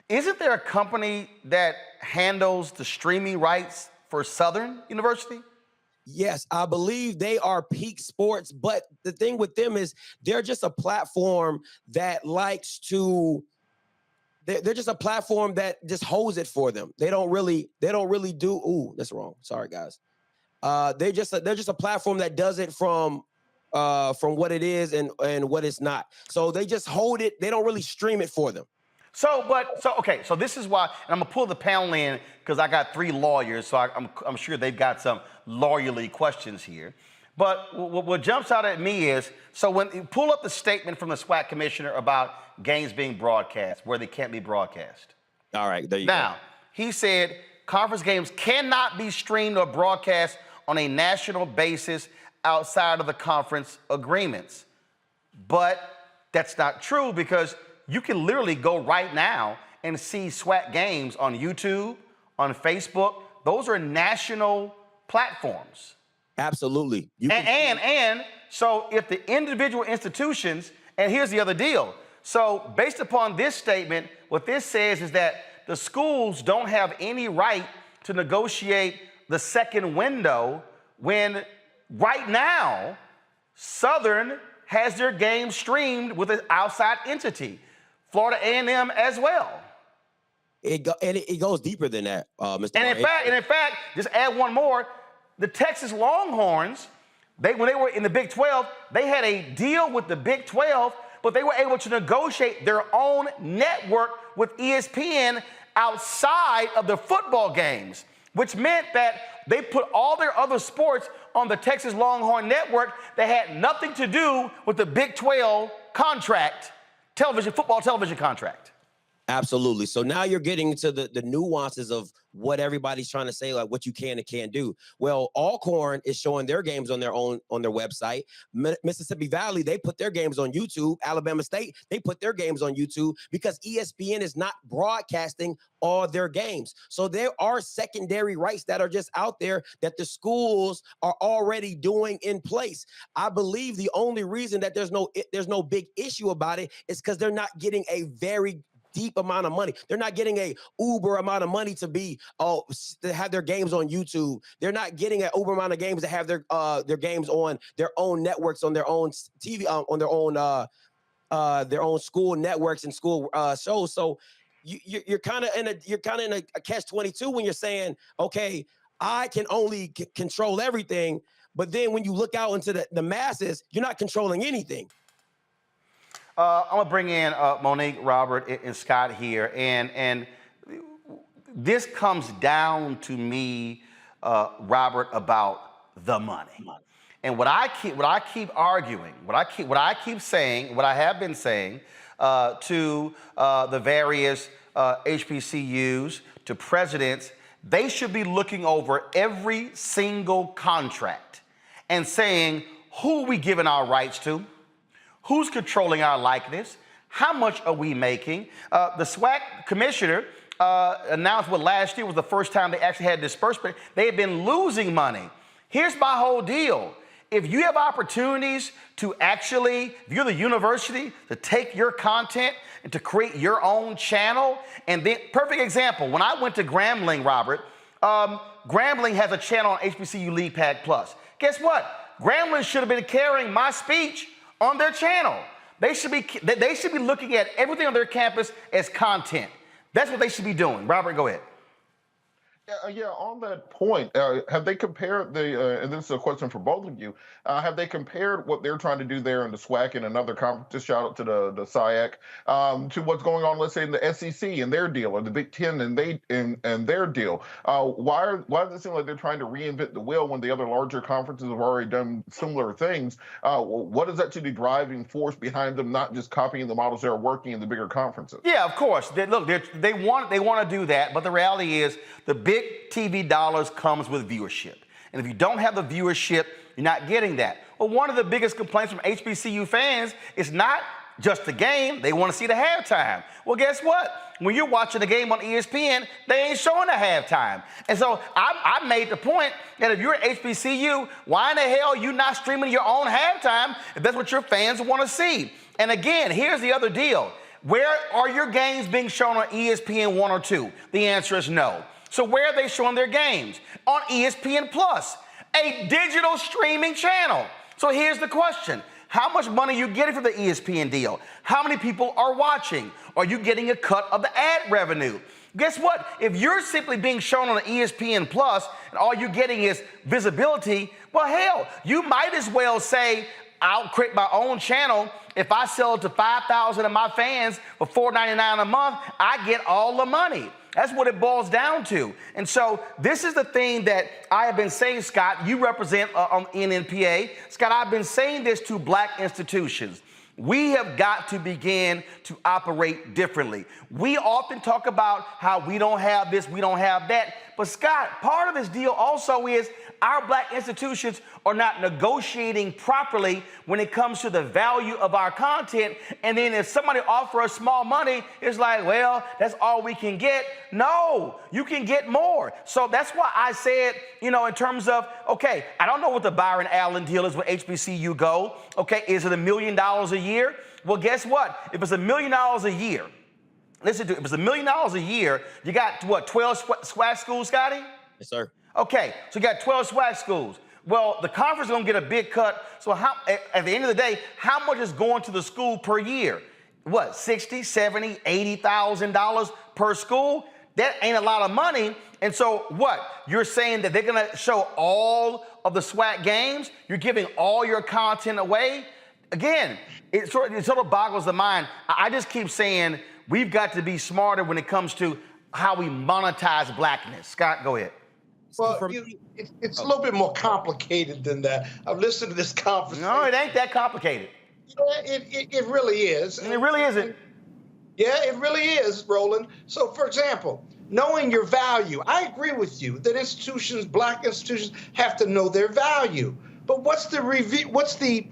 isn't there a company that handles the streaming rights for Southern University? Yes, I believe they are Peak Sports, but the thing with them is they're just a platform that likes to. They're just a platform that just holds it for them. They don't really do. Ooh, that's wrong. Sorry, guys. They're just a platform that does it from what it is and what it's not. So they just hold it. They don't really stream it for them. So this is why, and I'm gonna pull the panel in because I got 3 lawyers, so I'm sure they've got some lawyerly questions here. But what jumps out at me is, so when you pull up the statement from the SWAC commissioner about games being broadcast where they can't be broadcast. All right, there you go. Now, he said conference games cannot be streamed or broadcast on a national basis outside of the conference agreements. But that's not true, because you can literally go right now and see SWAC games on YouTube, on Facebook. Those are national platforms. Absolutely. And so if the individual institutions, and here's the other deal. So based upon this statement, what this says is that the schools don't have any right to negotiate the second window when right now Southern has their games streamed with an outside entity. Florida A&M as well. It goes deeper than that, Mr. And in fact, just add one more. The Texas Longhorns, when they were in the Big 12, they had a deal with the Big 12, but they were able to negotiate their own network with ESPN outside of the football games, which meant that they put all their other sports on the Texas Longhorn network that had nothing to do with the Big 12 contract. Football television contract. Absolutely. So now you're getting to the nuances of what everybody's trying to say, like what you can and can't do. Well, Alcorn is showing their games on their website. Mississippi Valley, they put their games on YouTube. Alabama State, they put their games on YouTube because ESPN is not broadcasting all their games. So there are secondary rights that are just out there that the schools are already doing in place. I believe the only reason that there's no big issue about it is because they're not getting a very deep amount of money. They're not getting a uber amount of money to have their games on YouTube. They're not getting an uber amount of games to have their games on their own networks, on their own TV, on their own school networks and school shows. So you're kind of in a catch-22 when you're saying, okay, I can only control everything, but then when you look out into the masses, you're not controlling anything. I'm gonna bring in Monique, Robert, and Scott here, and this comes down to me, Robert, about the money. And what I keep arguing, what I keep saying, what I have been saying to the various HBCUs, to presidents, they should be looking over every single contract and saying, who are we giving our rights to? Who's controlling our likeness? How much are we making? The SWAC commissioner announced last year was the first time they actually had disbursement. They had been losing money. Here's my whole deal. if you have opportunities to actually, if you're the university, to take your content and to create your own channel, and then, perfect example, when I went to Grambling, Robert, Grambling has a channel on HBCU League Pack Plus. Guess what? Grambling should have been carrying my speech on their channel. They should be looking at everything on their campus as content. That's what they should be doing. Robert, go ahead. Yeah, on that point, have they compared and this is a question for both of you, have they compared what they're trying to do there in the SWAC and another conference, just shout out to the SIAC, to what's going on, let's say, in the SEC and their deal, or the Big Ten and their deal? Why does it seem like they're trying to reinvent the wheel when the other larger conferences have already done similar things? What is actually the driving force behind them not just copying the models that are working in the bigger conferences? Yeah, of course. They want to do that, but the reality is the big TV dollars comes with viewership. And if you don't have the viewership, you're not getting that. Well, one of the biggest complaints from HBCU fans is not just the game, they want to see the halftime. Well, guess what? When you're watching the game on ESPN, they ain't showing the halftime. And so I made the point that if you're at HBCU, why in the hell are you not streaming your own halftime if that's what your fans want to see? And again, here's the other deal. Where are your games being shown on ESPN 1 or 2? The answer is no. So where are they showing their games? On ESPN Plus, a digital streaming channel. So here's the question. How much money are you getting from the ESPN deal? How many people are watching? Are you getting a cut of the ad revenue? Guess what? If you're simply being shown on ESPN Plus and all you're getting is visibility, well, hell, you might as well say, I'll create my own channel. If I sell it to 5,000 of my fans for $4.99 a month, I get all the money. That's what it boils down to. And so this is the thing that I have been saying, Scott, you represent NNPA. Scott, I've been saying this to black institutions. We have got to begin to operate differently. We often talk about how we don't have this, we don't have that. But Scott, part of this deal also is our black institutions are not negotiating properly when it comes to the value of our content. And then if somebody offers us small money, it's like, well, that's all we can get. No, you can get more. So that's why I said, in terms of, okay, I don't know what the Byron Allen deal is with HBCU Go. Okay, is it $1 million a year? Well, guess what? If it's $1 million a year, listen to it, if it's $1 million a year, you got, what, 12 SWAC schools, Scotty? Yes, sir. Okay, so you got 12 SWAC schools. Well, the conference is going to get a big cut. So at the end of the day, how much is going to the school per year? What, $60,000, $70,000, $80,000 per school? That ain't a lot of money. And so what? You're saying that they're going to show all of the SWAC games? You're giving all your content away? Again, it sort of boggles the mind. I just keep saying we've got to be smarter when it comes to how we monetize blackness. Scott, go ahead. Well, it's a little bit more complicated than that. I've listened to this conference. No, it ain't that complicated. Yeah, it really is. And it really isn't. Yeah, it really is, Roland. So, for example, knowing your value. I agree with you that institutions, black institutions, have to know their value. But what's the review? What's the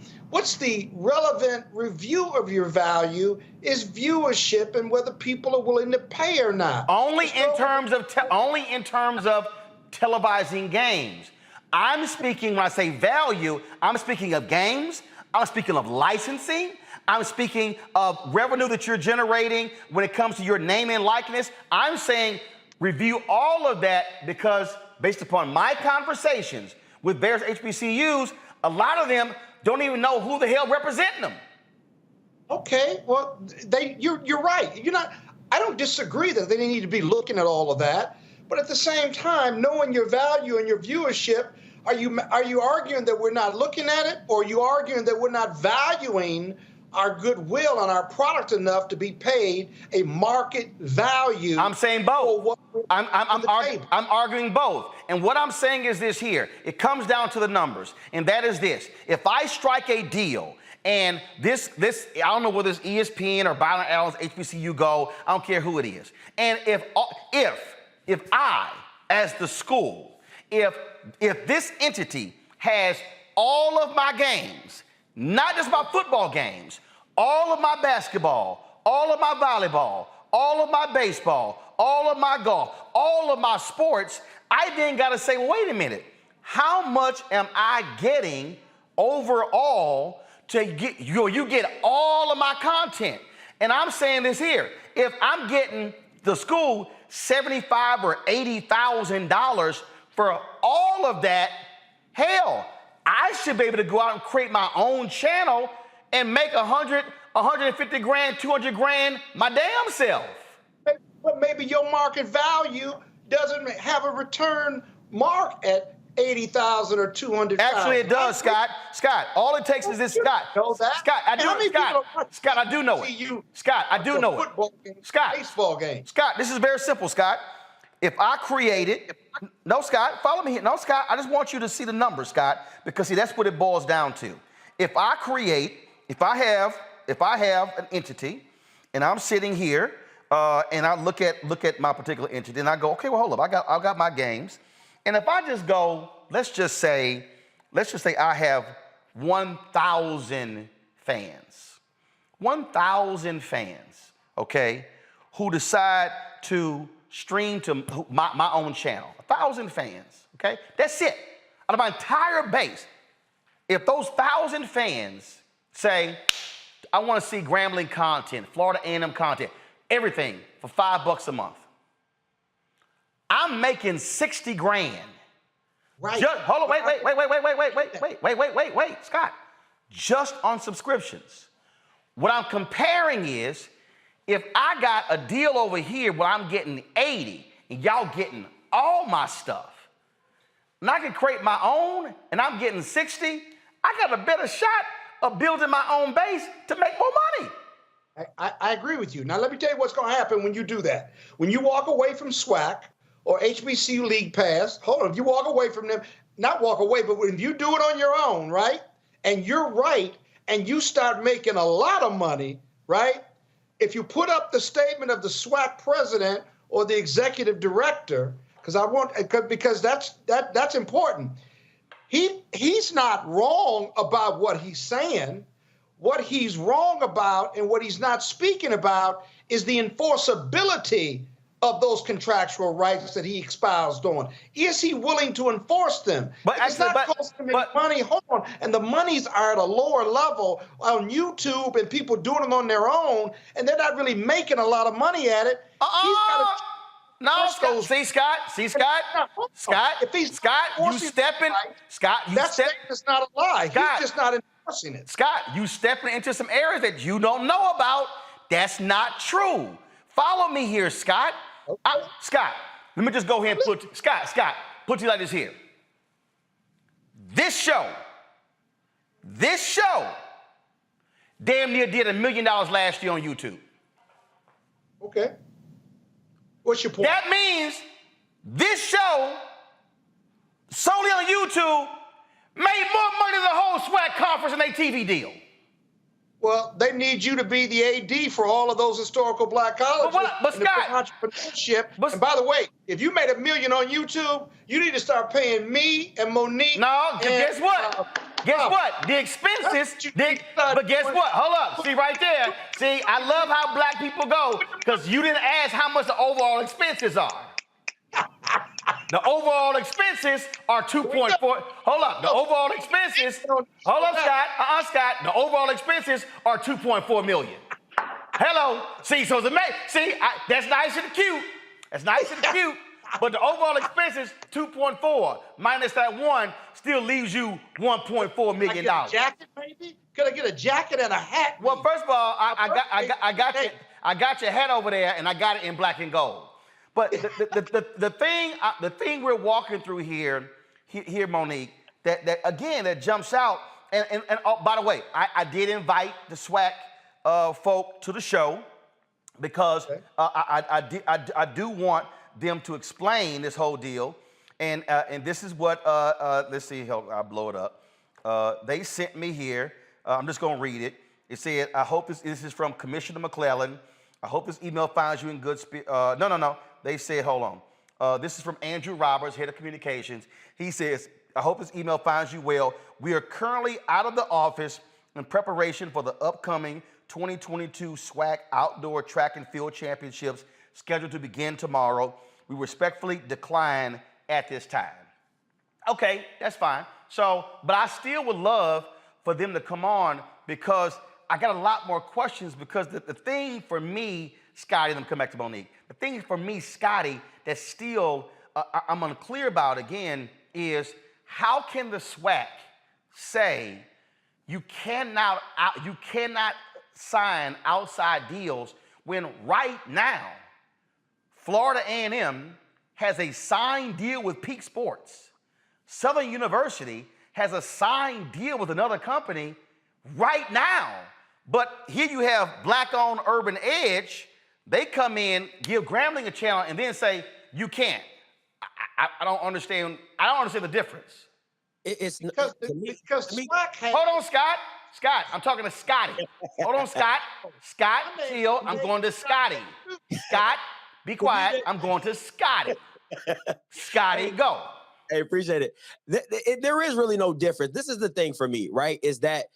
relevant review of your value is viewership and whether people are willing to pay or not. Only in terms of televising games. I'm speaking, when I say value, I'm speaking of games, I'm speaking of licensing, I'm speaking of revenue that you're generating when it comes to your name and likeness. I'm saying review all of that because based upon my conversations with various HBCUs, a lot of them don't even know who the hell representing them. Okay, well, you're right. I don't disagree that they need to be looking at all of that. But at the same time, knowing your value and your viewership, are you arguing that we're not looking at it, or are you arguing that we're not valuing our goodwill and our product enough to be paid a market value? I'm saying both. I'm arguing both. And what I'm saying is this here. It comes down to the numbers, and that is this. If I strike a deal, and this I don't know whether it's ESPN or Byron Allen's HBCU Go, I don't care who it is. And if I, as the school, if this entity has all of my games, not just my football games, all of my basketball, all of my volleyball, all of my baseball, all of my golf, all of my sports, I then got to say, well, wait a minute, how much am I getting overall to get you get all of my content. And I'm saying this here: if I'm getting the school $75,000 or $80,000 for all of that, hell, I should be able to go out and create my own channel and make 100, 150 grand, 200 grand my damn self. But maybe your market value doesn't have a return mark at 80,000 or 200,000. Actually, it does, Scott. Scott, all it takes is this, Scott. Scott, I do know it. Scott, I do know it. Scott, I do know it. Scott, baseball game. Scott, this is very simple, Scott. If I created, no, Scott, follow me here. No, Scott, I just want you to see the numbers, Scott, because see, that's what it boils down to. If I have an entity, and I'm sitting here, and I look at my particular entity, and I go, okay, well, hold up, I got my games. And if I just go, let's just say I have 1,000 fans. 1,000 fans, okay, who decide to stream to my own channel. 1,000 fans, okay? That's it. Out of my entire base. If those 1,000 fans say, I want to see Grambling content, Florida A&M content, everything for $5 a month, I'm making 60 grand. Right. Hold on, wait, Scott. Just on subscriptions. What I'm comparing is, if I got a deal over here where I'm getting 80 and y'all getting all my stuff, and I can create my own and I'm getting 60, I got a better shot of building my own base to make more money. I agree with you. Now, let me tell you what's going to happen when you do that. When you walk away from SWAC or HBCU League Pass, hold on, if you walk away from them, not walk away, but when you do it on your own, right, and you're right, and you start making a lot of money, right, if you put up the statement of the SWAC president or the executive director, because that's important. He's not wrong about what he's saying. What he's wrong about and what he's not speaking about is the enforceability of those contractual rights that he espoused on. Is he willing to enforce them? But it's not costing him any money. Hold on. And the monies are at a lower level on YouTube and people doing them on their own, and they're not really making a lot of money at it. No, see, Scott, you stepping. That statement's not a lie. Scott, he's just not enforcing it. Scott, you stepping into some areas that you don't know about. That's not true. Follow me here, Scott. Okay. Scott, let me just go ahead and put you like this here. This show, damn near did $1 million last year on YouTube. Okay. What's your point? That means this show, solely on YouTube, made more money than the whole SWAC conference and their TV deal. Well, they need you to be the AD for all of those historical black colleges. But Scott, entrepreneurship. And by the way, if you made $1 million on YouTube, you need to start paying me and Monique. No, guess what? Guess what? The expenses. But guess what? Hold up. See right there. See, I love how black people go because you didn't ask how much the overall expenses are. The overall expenses are 2.4. Hold up. The overall expenses. Hold up, Scott. Scott. The overall expenses are 2.4 million. Hello. See, so it's amazing. See, that's nice and cute. That's nice and cute. But the overall expenses 2.4 minus that 1 still leaves you $1.4 million. Could I get a jacket, maybe? Could I get a jacket and a hat? Well, first of all, I got your hat over there, and I got it in black and gold. But the thing we're walking through here, Monique, that jumps out. And by the way, I did invite the SWAC folk to the show because I do want them to explain this whole deal. And this is what let's see. I'll blow it up. They sent me here. I'm just gonna read it. It said, "I hope this is from Commissioner McClellan. I hope this email finds you in good spirit." No. They said, hold on. This is from Andrew Roberts, head of communications. He says, "I hope this email finds you well. We are currently out of the office in preparation for the upcoming 2022 SWAC Outdoor Track and Field Championships scheduled to begin tomorrow. We respectfully decline at this time." Okay, that's fine. So, but I still would love for them to come on because I got a lot more questions because the thing for me, Scotty, let me come back to Monique. The thing for me, Scotty, that's still I'm unclear about again is how can the SWAC say you cannot sign outside deals when right now Florida A&M has a signed deal with Peak Sports. Southern University has a signed deal with another company right now. But here you have Black-owned Urban Edge. They come in, give Grambling a channel, and then say, you can't. I don't understand. I don't understand the difference. Because SWAC has... Hold on, Scott. Scott, I'm talking to Scotty. Hold on, Scott. Scott, chill. I'm going to Scotty. Scott, be quiet. I'm going to Scotty. Scotty, go. Hey, appreciate it. There is really no difference. This is the thing for me, right? Is that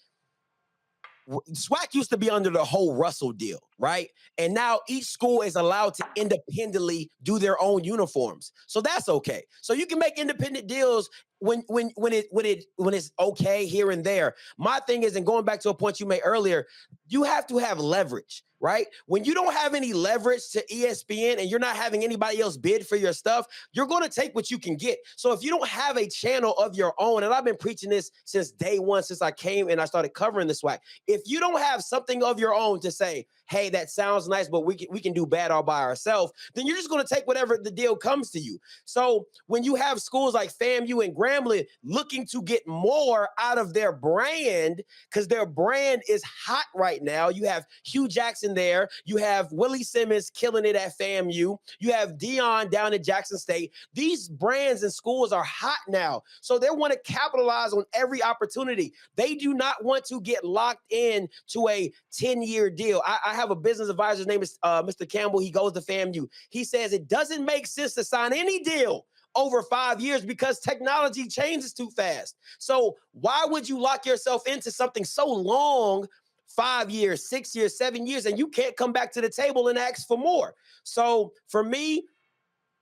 SWAC used to be under the whole Russell deal, right? And now each school is allowed to independently do their own uniforms. So that's okay. So you can make independent deals when it's okay here and there. My thing is, and going back to a point you made earlier, you have to have leverage, right? When you don't have any leverage to ESPN and you're not having anybody else bid for your stuff, you're going to take what you can get. So if you don't have a channel of your own, and I've been preaching this since day one, since I came and I started covering the SWAC, if you don't have something of your own to say, hey, that sounds nice, but we can do bad all by ourselves, then you're just going to take whatever the deal comes to you. So when you have schools like FAMU and Grambling looking to get more out of their brand, because their brand is hot right now, you have Hugh Jackson there, you have Willie Simmons killing it at FAMU, you have Dion down at Jackson State. These brands and schools are hot now, so they want to capitalize on every opportunity. They do not want to get locked in to a 10-year deal. I have a business advisor, his name is Mr. Campbell. He goes to FAMU. He says it doesn't make sense to sign any deal over 5 years because technology changes too fast. So why would you lock yourself into something so long, 5 years, 6 years, 7 years, and you can't come back to the table and ask for more? So for me,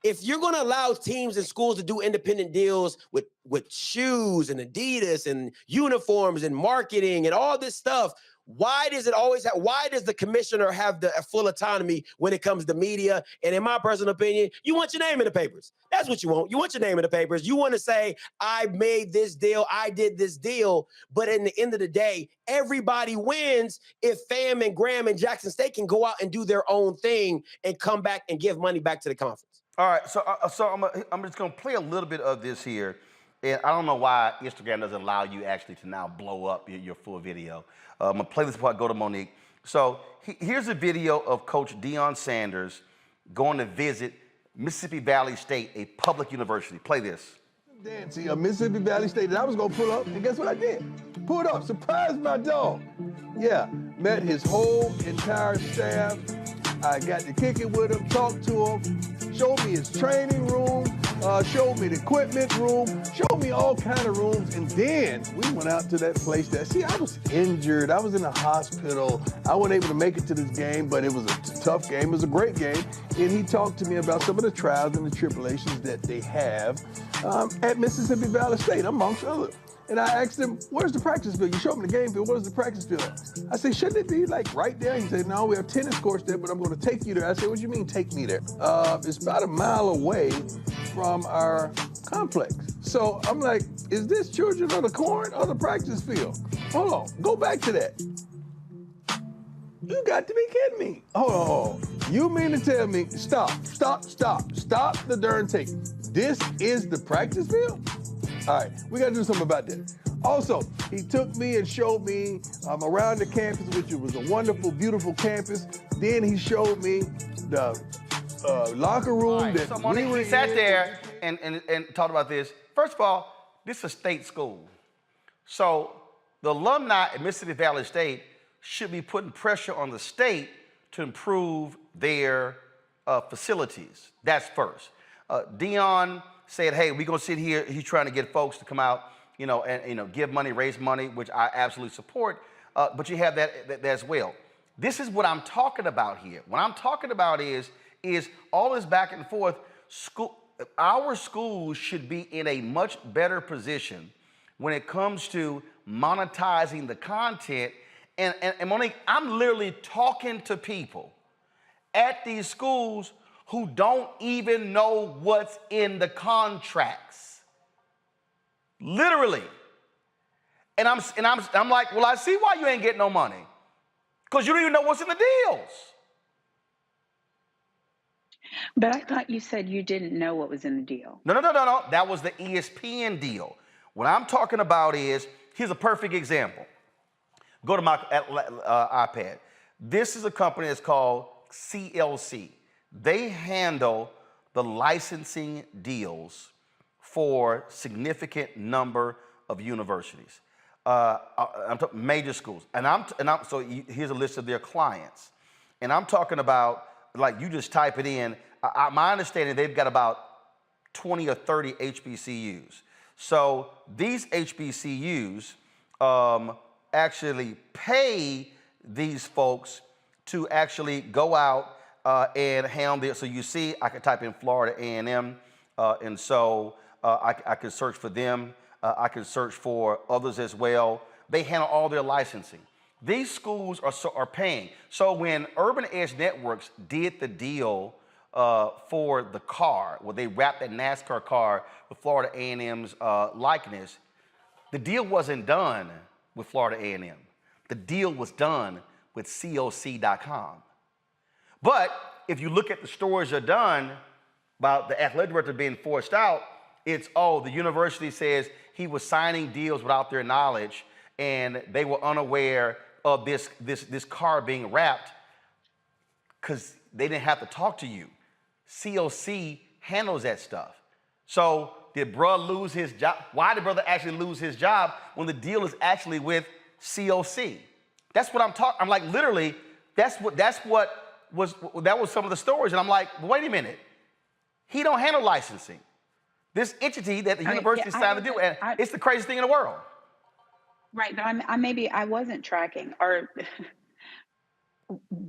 if you're going to allow teams and schools to do independent deals with shoes and Adidas and uniforms and marketing and all this stuff, why does the commissioner have the full autonomy when it comes to media? And in my personal opinion, you want your name in the papers. That's what you want. You want your name in the papers. You want to say, I made this deal, I did this deal. But in the end of the day, everybody wins if FAM and Graham and Jackson State can go out and do their own thing and come back and give money back to the conference. All right, so I'm just going to play a little bit of this here. And I don't know why Instagram doesn't allow you actually to now blow up your full video. I'm going to play this before I go to Monique. So here's a video of Coach Deion Sanders going to visit Mississippi Valley State, a public university. Play this. Dancy, Mississippi Valley State that I was going to pull up, and guess what I did? Pulled up, surprised my dog. Yeah, met his whole entire staff. I got to kick it with him, talk to him, showed me his training room, showed me the equipment room, showed me all kind of rooms, and then we went out to that place I was injured, I was in the hospital, I wasn't able to make it to this game, but it was a tough game, it was a great game, and he talked to me about some of the trials and the tribulations that they have at Mississippi Valley State, amongst others. And I asked him, where's the practice field? You showed me the game field, where's the practice field? I said, shouldn't it be like right there? He said, no, we have tennis courts there, but I'm gonna take you there. I said, what do you mean take me there? It's about a mile away from our complex. So I'm like, is this Children of the Corn or the practice field? Hold on, go back to that. You got to be kidding me. Hold on, you mean to tell me, stop the darn tape. This is the practice field? All right, we got to do something about that. Also, he took me and showed me around the campus, which was a wonderful, beautiful campus. Then he showed me the locker room right, that so Monique, we sat there and talked about this. First of all, this is a state school. So the alumni at Mississippi Valley State should be putting pressure on the state to improve their facilities. That's first. Deion said, hey, we're going to sit here. He's trying to get folks to come out, and give money, raise money, which I absolutely support. But you have that as well. This is what I'm talking about here. What I'm talking about is all this back and forth. Our schools should be in a much better position when it comes to monetizing the content. And Monique, I'm literally talking to people at these schools who don't even know what's in the contracts. Literally. And I'm like, well, I see why you ain't getting no money. Because you don't even know what's in the deals. But I thought you said you didn't know what was in the deal. No. That was the ESPN deal. What I'm talking about is, here's a perfect example. Go to my iPad. This is a company that's called CLC. They handle the licensing deals for significant number of universities. I'm talking major schools. So here's a list of their clients. And I'm talking about, like, you just type it in. My understanding, they've got about 20 or 30 HBCUs. So these HBCUs actually pay these folks to actually go out and handle it. So you see, I could type in Florida A&M, and so I could search for them. I could search for others as well. They handle all their licensing. These schools are paying. So when Urban Edge Networks did the deal for the car, where they wrapped that NASCAR car with Florida A&M's likeness, the deal wasn't done with Florida A&M. The deal was done with COC.com. But if you look at the stories that are done about the athletic director being forced out, it's, oh, the university says he was signing deals without their knowledge, and they were unaware of this car being wrapped because they didn't have to talk to you. COC handles that stuff. So did brother lose his job? Why did brother actually lose his job when the deal is actually with COC? That's what I'm talking. I'm like, literally, that was some of the stories. And I'm like, wait a minute. He don't handle licensing. This entity that the university signed the deal with, and it's the craziest thing in the world. Right, but I wasn't tracking. Or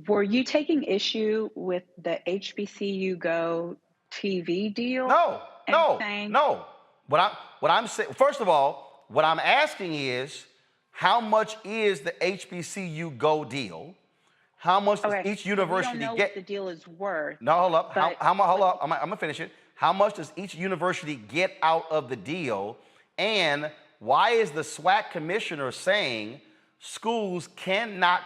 were you taking issue with the HBCU Go TV deal? No. What I'm saying, first of all, what I'm asking is, how much is the HBCU Go deal? How much does each university we don't know get? What the deal is worth. No, hold up. Hold up. I'm gonna finish it. How much does each university get out of the deal? And why is the SWAC commissioner saying schools cannot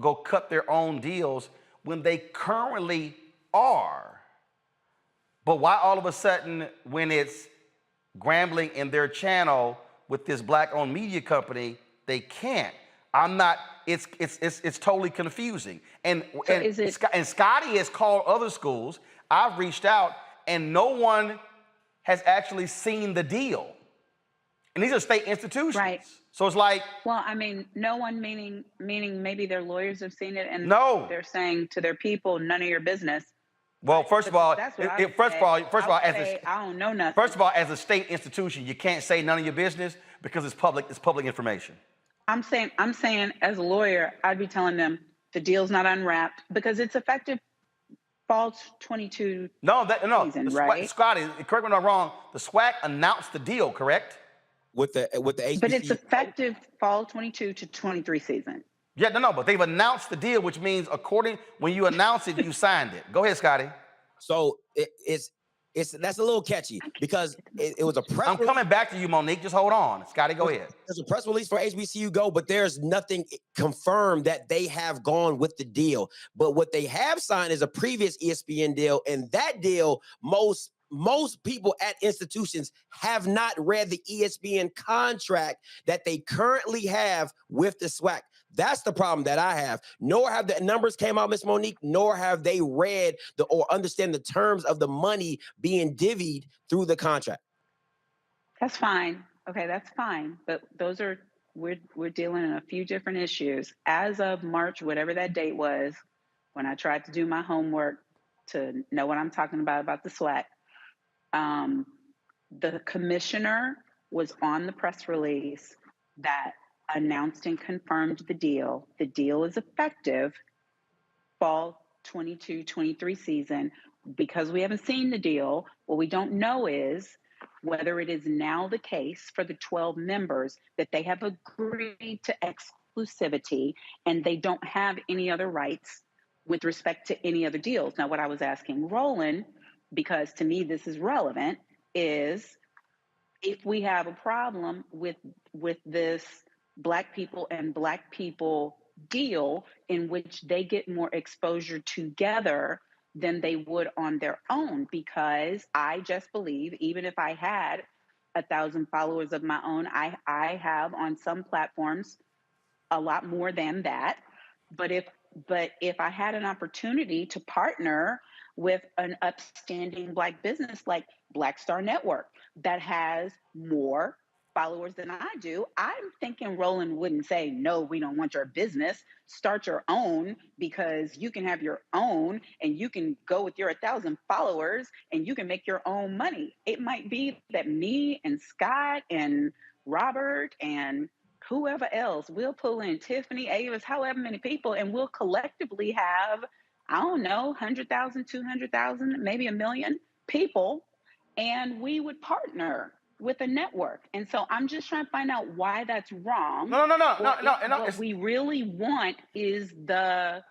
go cut their own deals when they currently are? But why all of a sudden, when it's Grambling in their channel with this black-owned media company, they can't? It's totally confusing. And Scotty has called other schools. I've reached out, and no one has actually seen the deal. And these are state institutions. Right. So it's like, well, I mean, no one meaning maybe their lawyers have seen it, and no, they're saying to their people, none of your business. Well, first of all, I don't know nothing. First of all, as a state institution, you can't say none of your business because it's public information. I'm saying as a lawyer, I'd be telling them the deal's not unwrapped because it's effective fall 22 season, right? Scotty, correct me if I'm wrong, the SWAC announced the deal, correct? With the HBCU. But it's effective fall 22 to 23 season. Yeah, but they've announced the deal, which means when you announce it, you signed it. Go ahead, Scotty. So that's a little catchy because it was a press release. I'm coming back to you, Monique. Just hold on. Scotty, go ahead. There's a press release for HBCU Go, but there's nothing confirmed that they have gone with the deal. But what they have signed is a previous ESPN deal, and that deal, most people at institutions have not read the ESPN contract that they currently have with the SWAC. That's the problem that I have. Nor have the numbers came out, Miss Monique, nor have they read or understand the terms of the money being divvied through the contract. That's fine. Okay, that's fine. But we're dealing in a few different issues. As of March, whatever that date was, when I tried to do my homework to know what I'm talking about the SWAC, the commissioner was on the press release that announced and confirmed the deal. The deal is effective fall 22-23 season. Because we haven't seen the deal, what we don't know is whether it is now the case for the 12 members that they have agreed to exclusivity and they don't have any other rights with respect to any other deals. Now, what I was asking Roland, because to me this is relevant, is if we have a problem with this Black people and Black people deal in which they get more exposure together than they would on their own, because I just believe, even if I had 1,000 followers of my own, I have on some platforms a lot more than that. But if I had an opportunity to partner with an upstanding Black business like Black Star Network that has more followers than I do, I'm thinking Roland wouldn't say, no, we don't want your business. Start your own, because you can have your own and you can go with your 1,000 followers and you can make your own money. It might be that me and Scott and Robert and whoever else, we'll pull in Tiffany, Avis, however many people, and we'll collectively have, I don't know, 100,000, 200,000, maybe 1 million people, and we would partner with a network. And so I'm just trying to find out why that's wrong. No. What we really want is the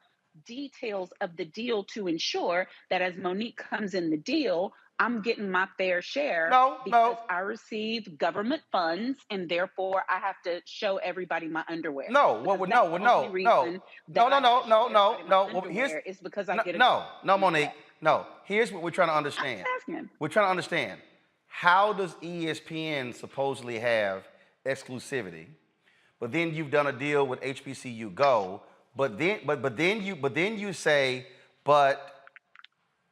details of the deal to ensure that as Monique comes in the deal, I'm getting my fair share because I receive government funds and therefore I have to show everybody my underwear. No. It's because I get Monique. No. Here's what we're trying to understand. We're trying to understand. How does ESPN supposedly have exclusivity, but then you've done a deal with HBCU Go, but then you say, but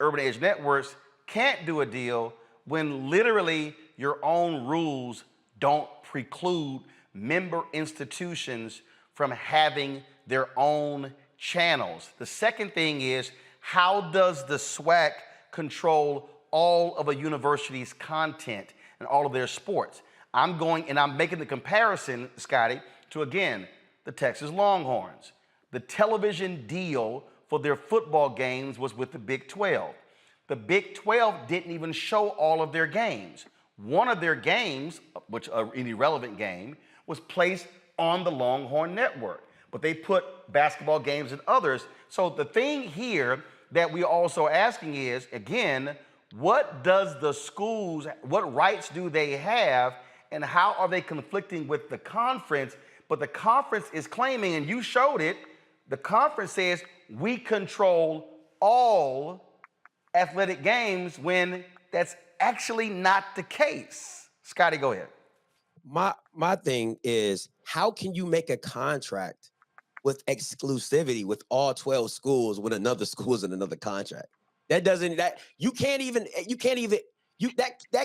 Urban Edge Networks can't do a deal when literally your own rules don't preclude member institutions from having their own channels. The second thing is, how does the SWAC control all of a university's content and all of their sports? I'm making the comparison, Scotty, to, again, the Texas Longhorns. The television deal for their football games was with the Big 12. The Big 12 didn't even show all of their games. One of their games, which an irrelevant game, was placed on the Longhorn Network, but they put basketball games and others. So the thing here that we're also asking is, again, what does the schools, what rights do they have, and how are they conflicting with the conference? But the conference is claiming, and you showed it, the conference says we control all athletic games when that's actually not the case. Scotty, go ahead. My thing is, how can you make a contract with exclusivity with all 12 schools when another school is in another contract? That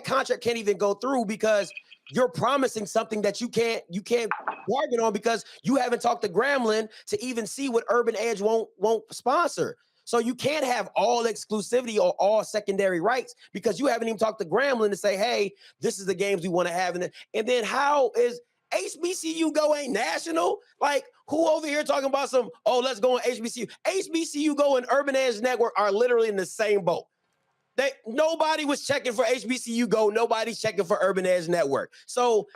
contract can't even go through because you're promising something that you can't bargain on because you haven't talked to Grambling to even see what Urban Edge won't sponsor. So you can't have all exclusivity or all secondary rights because you haven't even talked to Grambling to say, hey, this is the games we want to have. And then how is HBCU Go ain't national? Like, who over here talking about let's go on HBCU? HBCU Go and Urban Edge Network are literally in the same boat. Nobody was checking for HBCU Go. Nobody's checking for Urban Edge Network. So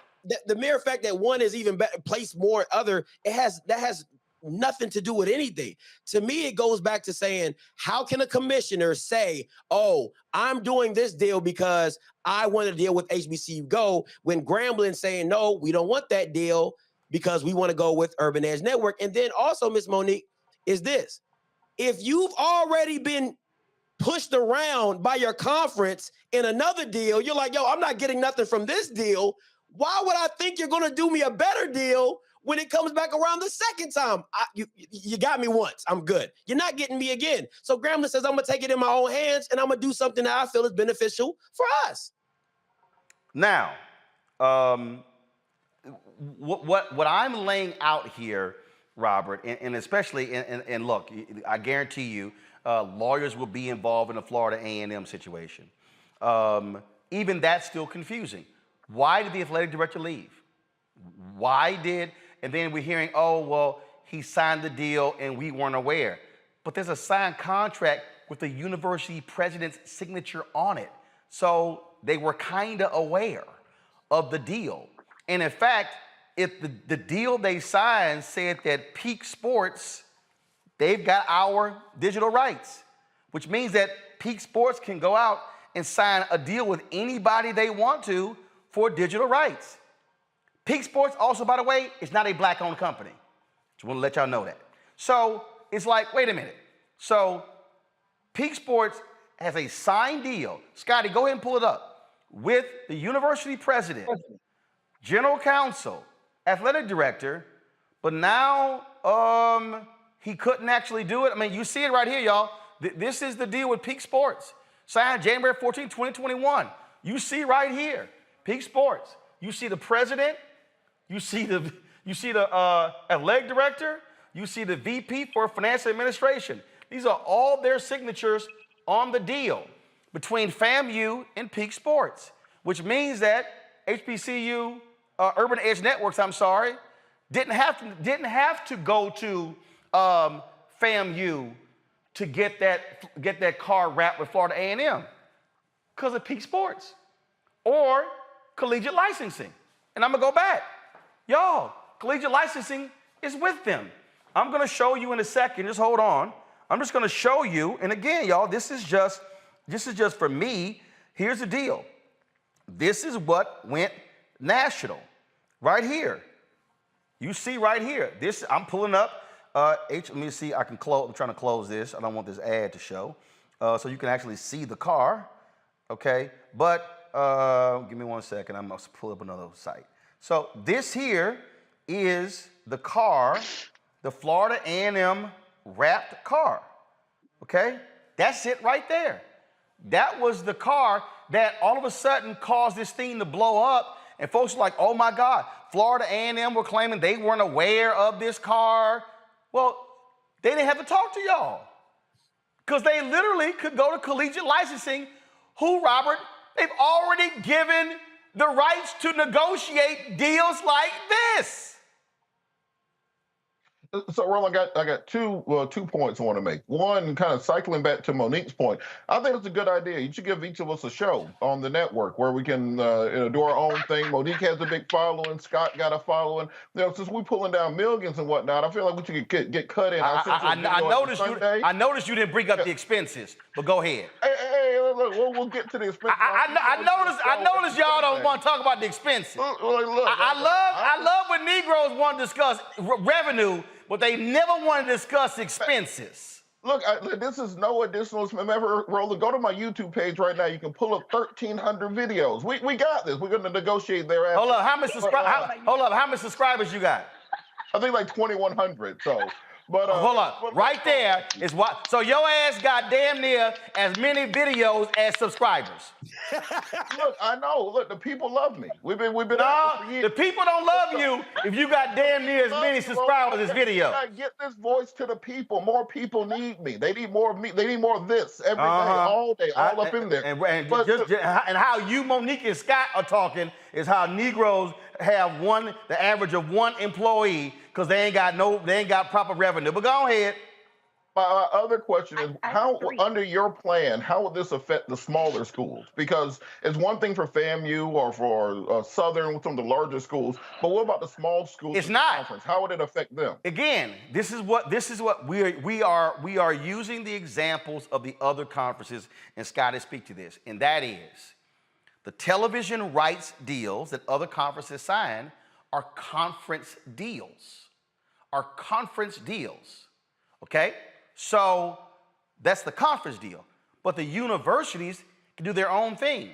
the mere fact that one is even placed more other, that has nothing to do with anything. To me, it goes back to saying, how can a commissioner say, oh, I'm doing this deal because I want to deal with HBCU Go, when Grambling saying, no, we don't want that deal because we want to go with Urban Edge Network. And then also, Miss Monique, is this. If you've already been pushed around by your conference in another deal, you're like, yo, I'm not getting nothing from this deal. Why would I think you're going to do me a better deal when it comes back around the second time? You got me once. I'm good. You're not getting me again. So Grambling says, I'm going to take it in my own hands and I'm going to do something that I feel is beneficial for us. Now, what I'm laying out here, Robert, and especially, and look, I guarantee you, lawyers will be involved in the Florida A&M situation. Even that's still confusing. Why did the athletic director leave? And then we're hearing, oh, well, he signed the deal and we weren't aware. But there's a signed contract with the university president's signature on it. So they were kind of aware of the deal. And in fact, if the deal they signed said that Peak Sports, they've got our digital rights, which means that Peak Sports can go out and sign a deal with anybody they want to for digital rights. Peak Sports also, by the way, is not a black-owned company. Just want to let y'all know that. So it's like, wait a minute. So Peak Sports has a signed deal. Scotty, go ahead and pull it up. With the university president, general counsel, athletic director, but now he couldn't actually do it. I mean, you see it right here, y'all. This is the deal with Peak Sports. Signed January 14, 2021. You see right here, Peak Sports. You see the president. You see the athletic director. You see the VP for finance and administration. These are all their signatures on the deal between FAMU and Peak Sports, which means that HBCU, Urban Edge Networks, didn't have to go to FAMU to get that car wrapped with Florida A&M because of Peak Sports or collegiate licensing. And I'm gonna go back. Y'all, collegiate licensing is with them. I'm gonna show you in a second, just hold on. I'm just gonna show you, and again, y'all, this is just for me. Here's the deal. This is what went national, right here. You see right here, this, I'm pulling up, let me see, I'm trying to close this. I don't want this ad to show. So you can actually see the car, okay? But give me 1 second, I must pull up another site. So this here is the car, the Florida A&M wrapped car, okay? That's it right there. That was the car that all of a sudden caused this thing to blow up, and folks were like, oh my God, Florida A&M were claiming they weren't aware of this car. Well, they didn't have to talk to y'all because they literally could go to collegiate licensing. Who, Robert? They've already given the rights to negotiate deals like this. So, Roland, I got two points I want to make. One, kind of cycling back to Monique's point, I think it's a good idea. You should give each of us a show on the network where we can do our own thing. Monique has a big following. Scott got a following. Since we're pulling down millions and whatnot, I feel like we should get cut in. I noticed you didn't bring up the expenses, but go ahead. Hey, look, we'll get to the expenses. I noticed y'all don't want to talk about the expenses. I love when Negroes want to discuss revenue, but they never want to discuss expenses. Look, this is no additional. Remember, Roland, go to my YouTube page right now. You can pull up 1,300 videos. We got this. We're going to negotiate thereafter. Hold up, how many subscribers you got? I think like 2,100. So, but hold up, right there is what. So your ass got damn near as many videos as subscribers. Look, I know. Look, the people love me. We've been. No, the people don't love you if you got damn near as many subscribers as video. I get this voice to the people. More people need me. They need more of me. They need more of this every day, all day, all up in there. And how you, Monique, and Scott are talking is how Negroes have the average of one employee because they ain't got proper revenue. But go ahead. My other question is, how, under your plan, how would this affect the smaller schools? Because it's one thing for FAMU or for Southern, some of the larger schools, but what about the small schools? It's not. Conference? How would it affect them? Again, this is what we are using the examples of the other conferences, and Scott will speak to this, and that is the television rights deals that other conferences sign are conference deals. Okay? So that's the conference deal. But the universities can do their own thing.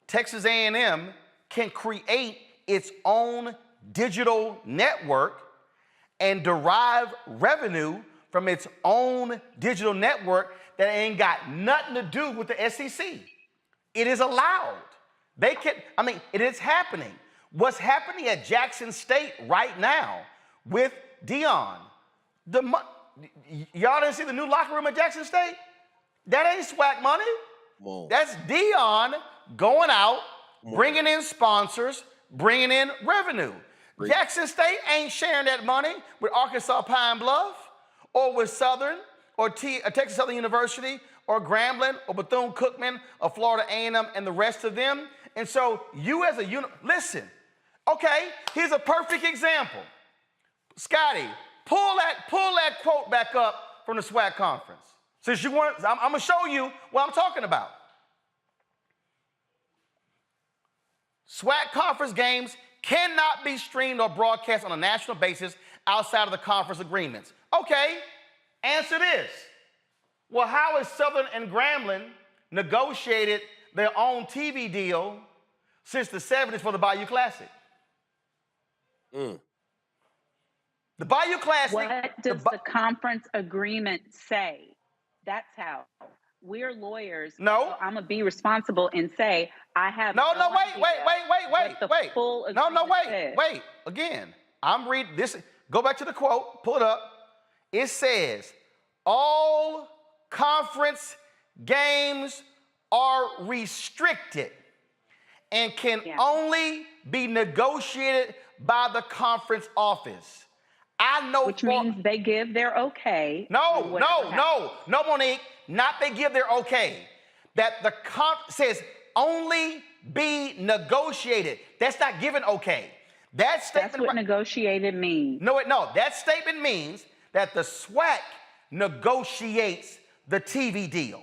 Texas A&M can create its own digital network and derive revenue from its own digital network that ain't got nothing to do with the SEC. It is allowed. It is happening. What's happening at Jackson State right now with Dion, y'all didn't see the new locker room at Jackson State? That ain't SWAC money. Whoa. That's Dion going out, bringing in sponsors, bringing in revenue. Great. Jackson State ain't sharing that money with Arkansas Pine Bluff or with Southern or Texas Southern University or Grambling or Bethune-Cookman or Florida A&M and the rest of them. And so you as a unit, listen, okay, here's a perfect example. Scotty, pull that quote back up from the SWAC conference. Since you want, I'm gonna show you what I'm talking about. SWAC conference games cannot be streamed or broadcast on a national basis outside of the conference agreements. Okay, answer this. Well, how has Southern and Grambling negotiated their own TV deal since the 70s for the Bayou Classic? The Bayou Classic. What does the conference agreement say? That's how. We're lawyers. No. So I'm going to be responsible and say, I have No, idea wait. full Wait. Again, I'm reading this. Go back to the quote, pull it up. It says, all conference games are restricted and can only be negotiated by the conference office. I know. Which means they give their okay. No, Monique. Not they give their okay. That the says only be negotiated. That's not given okay. That statement. That's what negotiated means. No. That statement means that the SWAC negotiates the TV deal.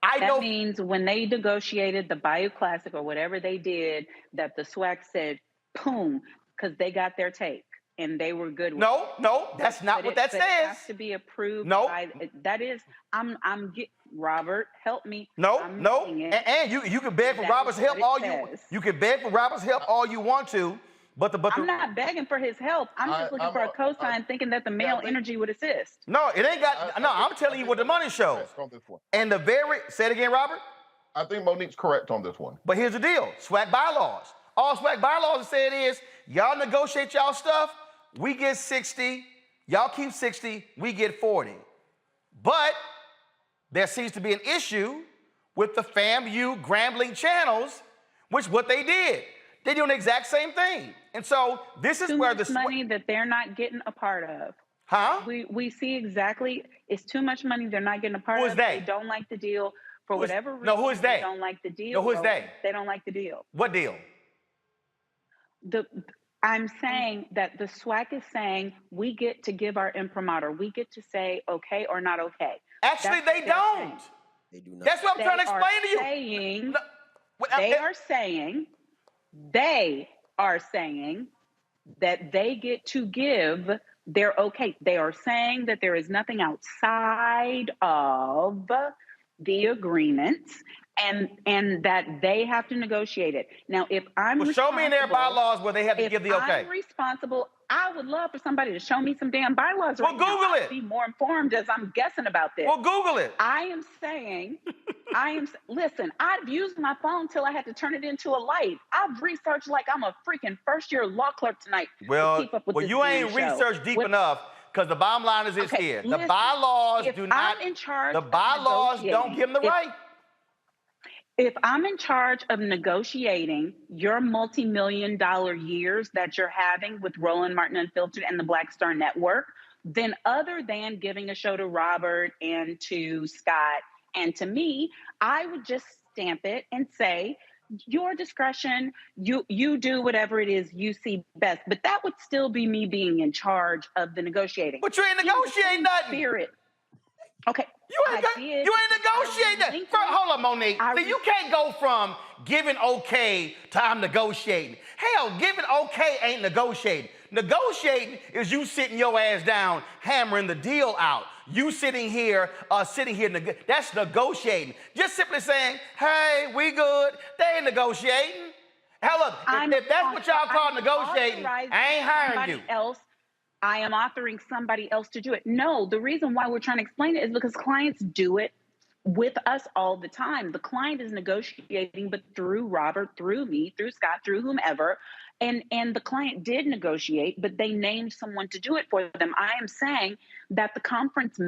That means when they negotiated the Bayou Classic or whatever they did, that the SWAC said, boom, because they got their take. And they were good with it. No, that's not what that says. It has to be approved by, that is, Robert, help me. No. And you can beg for Robert's help all you can beg for Robert's help all you want to, but I'm not begging for his help. I'm just looking for a cosign thinking that the male energy would assist. No, it ain't got, I'm telling you what the money shows. And say it again, Robert? I think Monique's correct on this one. But here's the deal, SWAC bylaws. All SWAC bylaws say it is, y'all negotiate y'all stuff, we get 60, y'all keep 60, we get 40. But there seems to be an issue with the FAMU Grambling channels, which what they did. They're doing the exact same thing. And so this is where the money that they're not getting a part of. Huh? We see exactly, it's too much money they're not getting a part of. Who is they? They don't like the deal for whatever reason. No, who is they? They don't like the deal. No, who is they? They don't like the deal. What deal? I'm saying that the SWAC is saying we get to give our imprimatur. We get to say okay or not okay. Actually, they don't. They do not. That's what I'm trying to explain to you. They are saying that they get to give their okay. They are saying that there is nothing outside of the agreements and that they have to negotiate it. Now, if I'm show me in their bylaws where they have to give the okay. If I'm responsible, I would love for somebody to show me some damn bylaws right now. Well, Google it. I'd be more informed as I'm guessing about this. Well, Google it. I am saying, listen, I've used my phone till I had to turn it into a light. I've researched like I'm a freaking first-year law clerk tonight to keep up with this you ain't researched deep enough. Because the bottom line is this here. The bylaws do not. I'm in charge the bylaws don't give them the right. If I'm in charge of negotiating your multi-million-dollar years that you're having with Roland Martin Unfiltered and the Black Star Network, then other than giving a show to Robert and to Scott and to me, I would just stamp it and say, your discretion, you do whatever it is you see best. But that would still be me being in charge of the negotiating. But you ain't negotiating nothing. Spirit. Okay. You ain't negotiating. Hold on, Monique. See, you can't go from giving okay to I'm negotiating. Hell, giving okay ain't negotiating. Negotiating is you sitting your ass down, hammering the deal out. You sitting here, that's negotiating. Just simply saying, hey, we good. They ain't negotiating. Hell, look, if that's what y'all call negotiating, I ain't hiring you. I am authoring somebody else to do it. No, the reason why we're trying to explain it is because clients do it with us all the time. The client is negotiating, but through Robert, through me, through Scott, through whomever. And the client did negotiate, but they named someone to do it for them. I am saying that the conference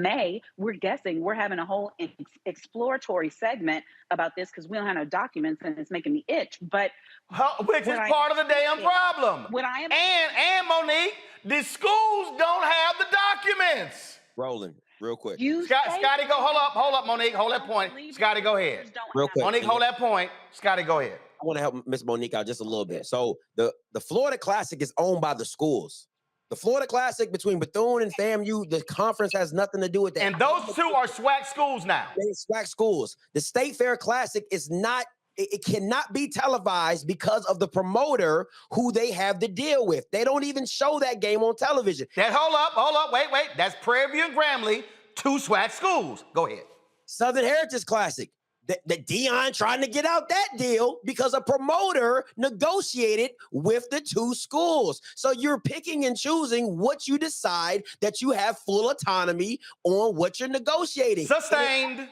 we're guessing, we're having a whole exploratory segment about this because we don't have no documents and it's making me itch. But which is part of the damn problem. And Monique, the schools don't have the documents. Roland. real quick. Scotty, go. Hold up, Monique. Hold that point. Scotty, go ahead. Real quick. Monique, hold that point. Scotty, go ahead. I want to help Miss Monique out just a little bit. So the Florida Classic is owned by the schools. The Florida Classic between Bethune and FAMU, the conference has nothing to do with that. And those two are SWAC schools now. They're SWAC schools. The State Fair Classic is not, it cannot be televised because of the promoter who they have to deal with. They don't even show that game on television. Hold up, wait. That's Prairie View and Grambling, two SWAC schools. Go ahead. Southern Heritage Classic. The Dion trying to get out that deal because a promoter negotiated with the two schools. So you're picking and choosing what you decide that you have full autonomy on what you're negotiating. Sustained.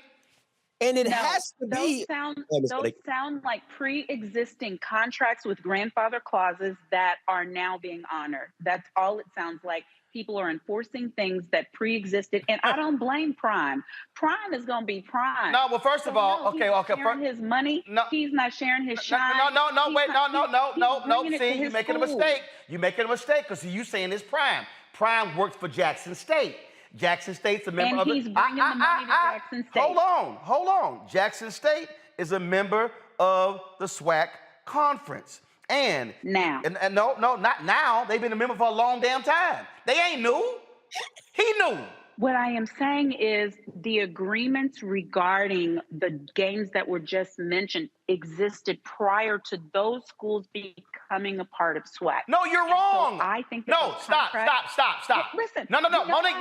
And it has to be. Those sound like pre-existing contracts with grandfather clauses that are now being honored. That's all it sounds like. People are enforcing things that pre-existed, and I don't blame Prime. Prime is going to be Prime. No, well, first of all, okay. Sharing his money. No, he's not sharing his shine. No. See, you're making a mistake. You're making a mistake because you saying it's Prime. Prime works for Jackson State. Jackson State's a member of it. And he's bringing the money to Jackson State. Hold on. Jackson State is a member of the SWAC conference. And now, and no, not now. They've been a member for a long damn time. They ain't new. He knew. What I am saying is the agreements regarding the games that were just mentioned existed prior to those schools becoming a part of SWAC. No, you're wrong. So I think no, stop. Listen. No. Monique,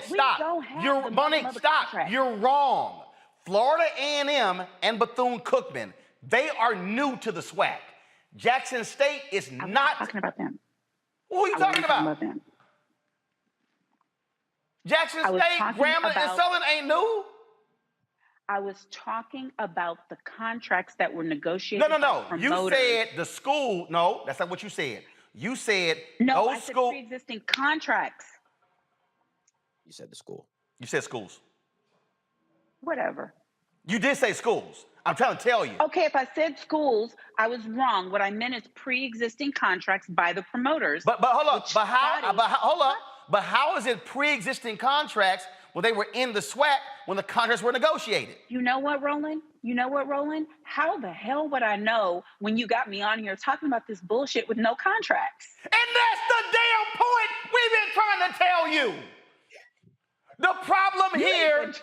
stop. Monique, stop. You're wrong. Florida A&M and Bethune-Cookman, they are new to the SWAC. Jackson State is not talking about them. Who are you talking about? Jackson State, Grambling, and Southern ain't new. I was talking about the contracts that were negotiated. No. You said the school. No, that's not what you said. You said no. Those I said pre-existing contracts. You said the school. You said schools. Whatever. You did say schools. I'm trying to tell you. Okay, if I said schools, I was wrong. What I meant is pre-existing contracts by the promoters. But hold up. But how is it pre-existing contracts when they were in the SWAC when the contracts were negotiated? You know what, Roland? How the hell would I know when you got me on here talking about this bullshit with no contracts? And that's the damn point we've been trying to tell you. The problem here is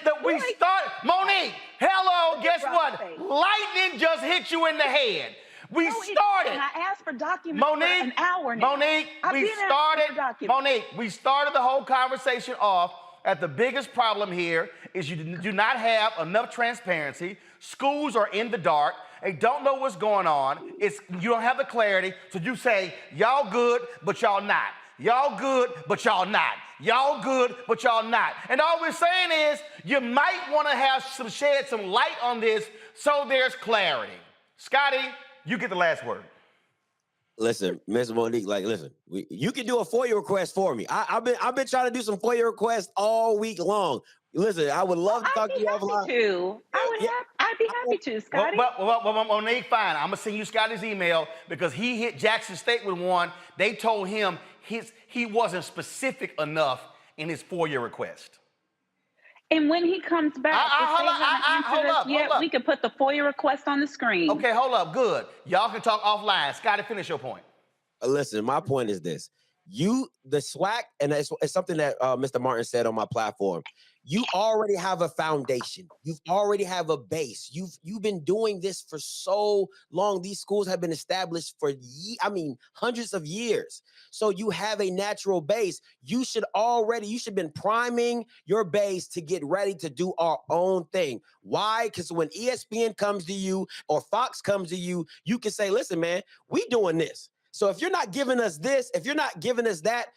that we started. Monique, hello, guess what? Lightning just hit you in the head. We started. And I asked for documents for an hour now. Monique, we started the whole conversation off at the biggest problem here is you do not have enough transparency. Schools are in the dark. They don't know what's going on. You don't have the clarity. So you say, y'all good, but y'all not. Y'all good, but y'all not. Y'all good, but y'all not. And all we're saying is you might want to shed some light on this so there's clarity. Scotty, you get the last word. Listen, Ms. Monique, you can do a FOIA request for me. I've been trying to do some FOIA requests all week long. Listen, I would love to talk to you offline. I'd be happy to, Scotty. Well, Monique, fine. I'm going to send you Scotty's email because he hit Jackson State with one. They told him he wasn't specific enough in his FOIA request. And when he comes back, we can put the FOIA request on the screen. Okay, hold up. Good. Y'all can talk offline. Scotty, finish your point. Listen, my point is this. The SWAC, and it's something that Mr. Martin said on my platform, you already have a foundation. You already have a base. You've been doing this for so long. These schools have been established for hundreds of years. So you have a natural base. You should been priming your base to get ready to do our own thing. Why? Because when ESPN comes to you or Fox comes to you, you can say, listen, man, we doing this. So if you're not giving us this, if you're not giving us that,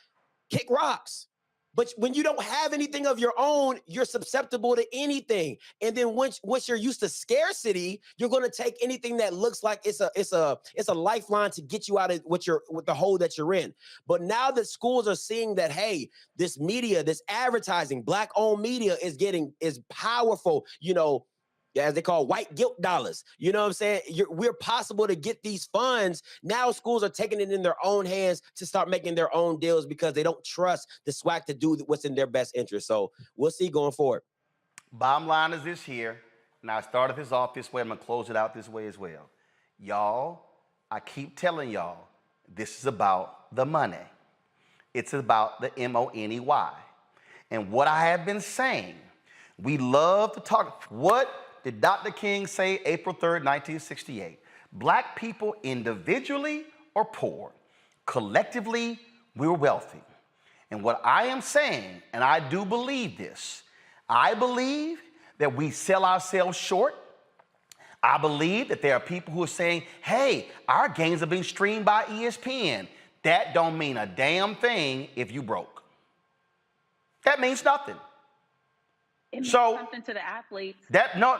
kick rocks. But when you don't have anything of your own, you're susceptible to anything. And then once you're used to scarcity, you're going to take anything that looks like it's a lifeline to get you out of with the hole that you're in. But now that schools are seeing that, hey, this media, this advertising, Black-owned media is powerful, as they call white guilt dollars. You know what I'm saying? We're possible to get these funds. Now schools are taking it in their own hands to start making their own deals because they don't trust the SWAC to do what's in their best interest. So we'll see going forward. Bottom line is this here, and I started this off this way. I'm going to close it out this way as well. Y'all, I keep telling y'all, this is about the money. It's about the money. And what I have been saying, we love to talk. What did Dr. King say April 3rd, 1968? Black people individually are poor. Collectively, we're wealthy. And what I am saying, and I do believe this, I believe that we sell ourselves short. I believe that there are people who are saying, hey, our games are being streamed by ESPN. That don't mean a damn thing if you broke. That means nothing. It means something to the athletes. No.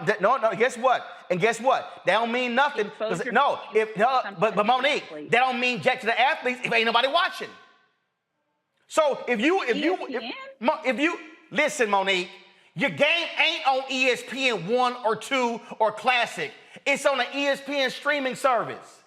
Guess what? And guess what? That don't mean nothing. But Monique, that don't mean jack to the athletes if ain't nobody watching. So if you listen, Monique, your game ain't on ESPN 1 or 2 or Classic. It's on the ESPN streaming service.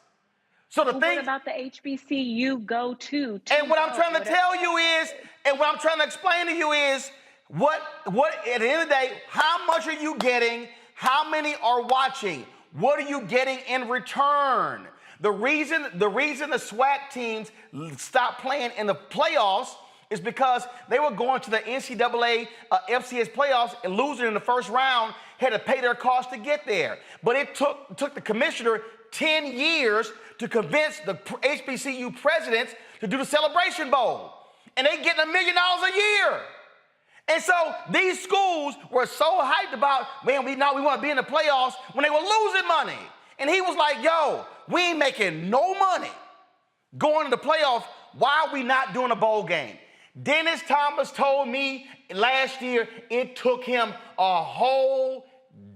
So the thing. What about the HBCU go to? And what I'm trying to tell you is, and what I'm trying to explain to you is, what at the end of the day, how much are you getting? How many are watching? What are you getting in return? The reason the SWAC teams stopped playing in the playoffs is because they were going to the NCAA FCS playoffs and losing in the first round, had to pay their cost to get there. But it took the commissioner 10 years to convince the HBCU presidents to do the Celebration Bowl. And they getting $1 million a year. And so these schools were so hyped about, man, we want to be in the playoffs when they were losing money. And he was like, yo, we ain't making no money going to the playoffs. Why are we not doing a bowl game? Dennis Thomas told me last year it took him a whole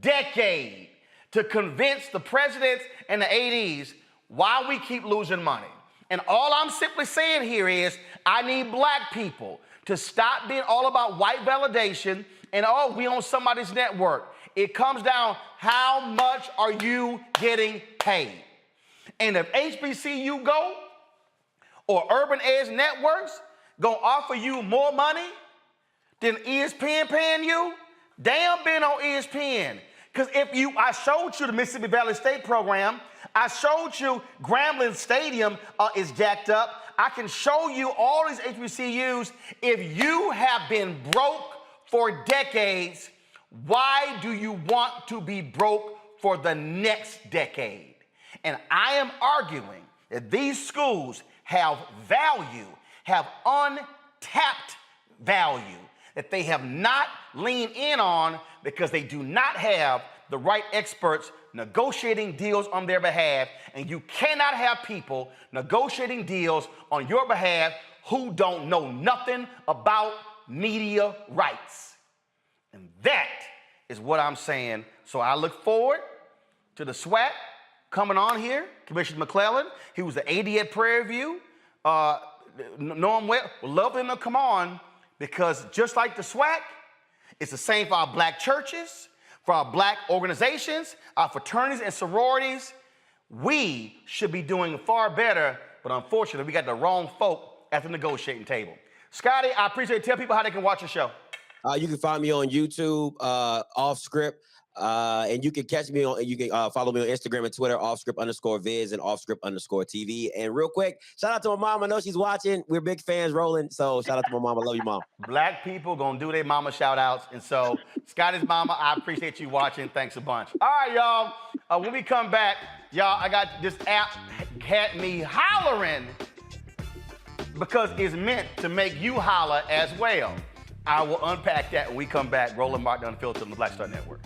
decade to convince the presidents and the ADs why we keep losing money. And all I'm simply saying here is I need black people to stop being all about white validation and, oh, we on somebody's network. It comes down, how much are you getting paid? And if HBCU Go or Urban Edge Networks gonna offer you more money than ESPN paying you, damn being on ESPN. Because I showed you the Mississippi Valley State program, I showed you Grambling Stadium is jacked up. I can show you all these HBCUs. If you have been broke for decades, why do you want to be broke for the next decade? And I am arguing that these schools have value, have untapped value that they have not leaned in on because they do not have the right experts negotiating deals on their behalf, and you cannot have people negotiating deals on your behalf who don't know nothing about media rights. And that is what I'm saying. So I look forward to the SWAC coming on here, Commissioner McClellan. He was the AD at Prairie View. Know him well. Would love him to come on because just like the SWAC, it's the same for our black churches, for our black organizations, our fraternities and sororities. We should be doing far better, but unfortunately, we got the wrong folk at the negotiating table. Scotty, I appreciate it. Tell people how they can watch the show. You can find me on YouTube, Off Script, and you can catch me on. You can follow me on Instagram and Twitter, offscript_viz and offscript_TV. And real quick, shout out to my mom. I know she's watching. We're big fans, Roland. So shout out to my mom. I love you, Mom. Black people gonna do their mama shout outs. And so Scotty's mama, I appreciate you watching. Thanks a bunch. All right, y'all. When we come back, y'all, I got this app had me hollering because it's meant to make you holler as well. I will unpack that when we come back. Roland Martin Unfiltered on the Black Star Network.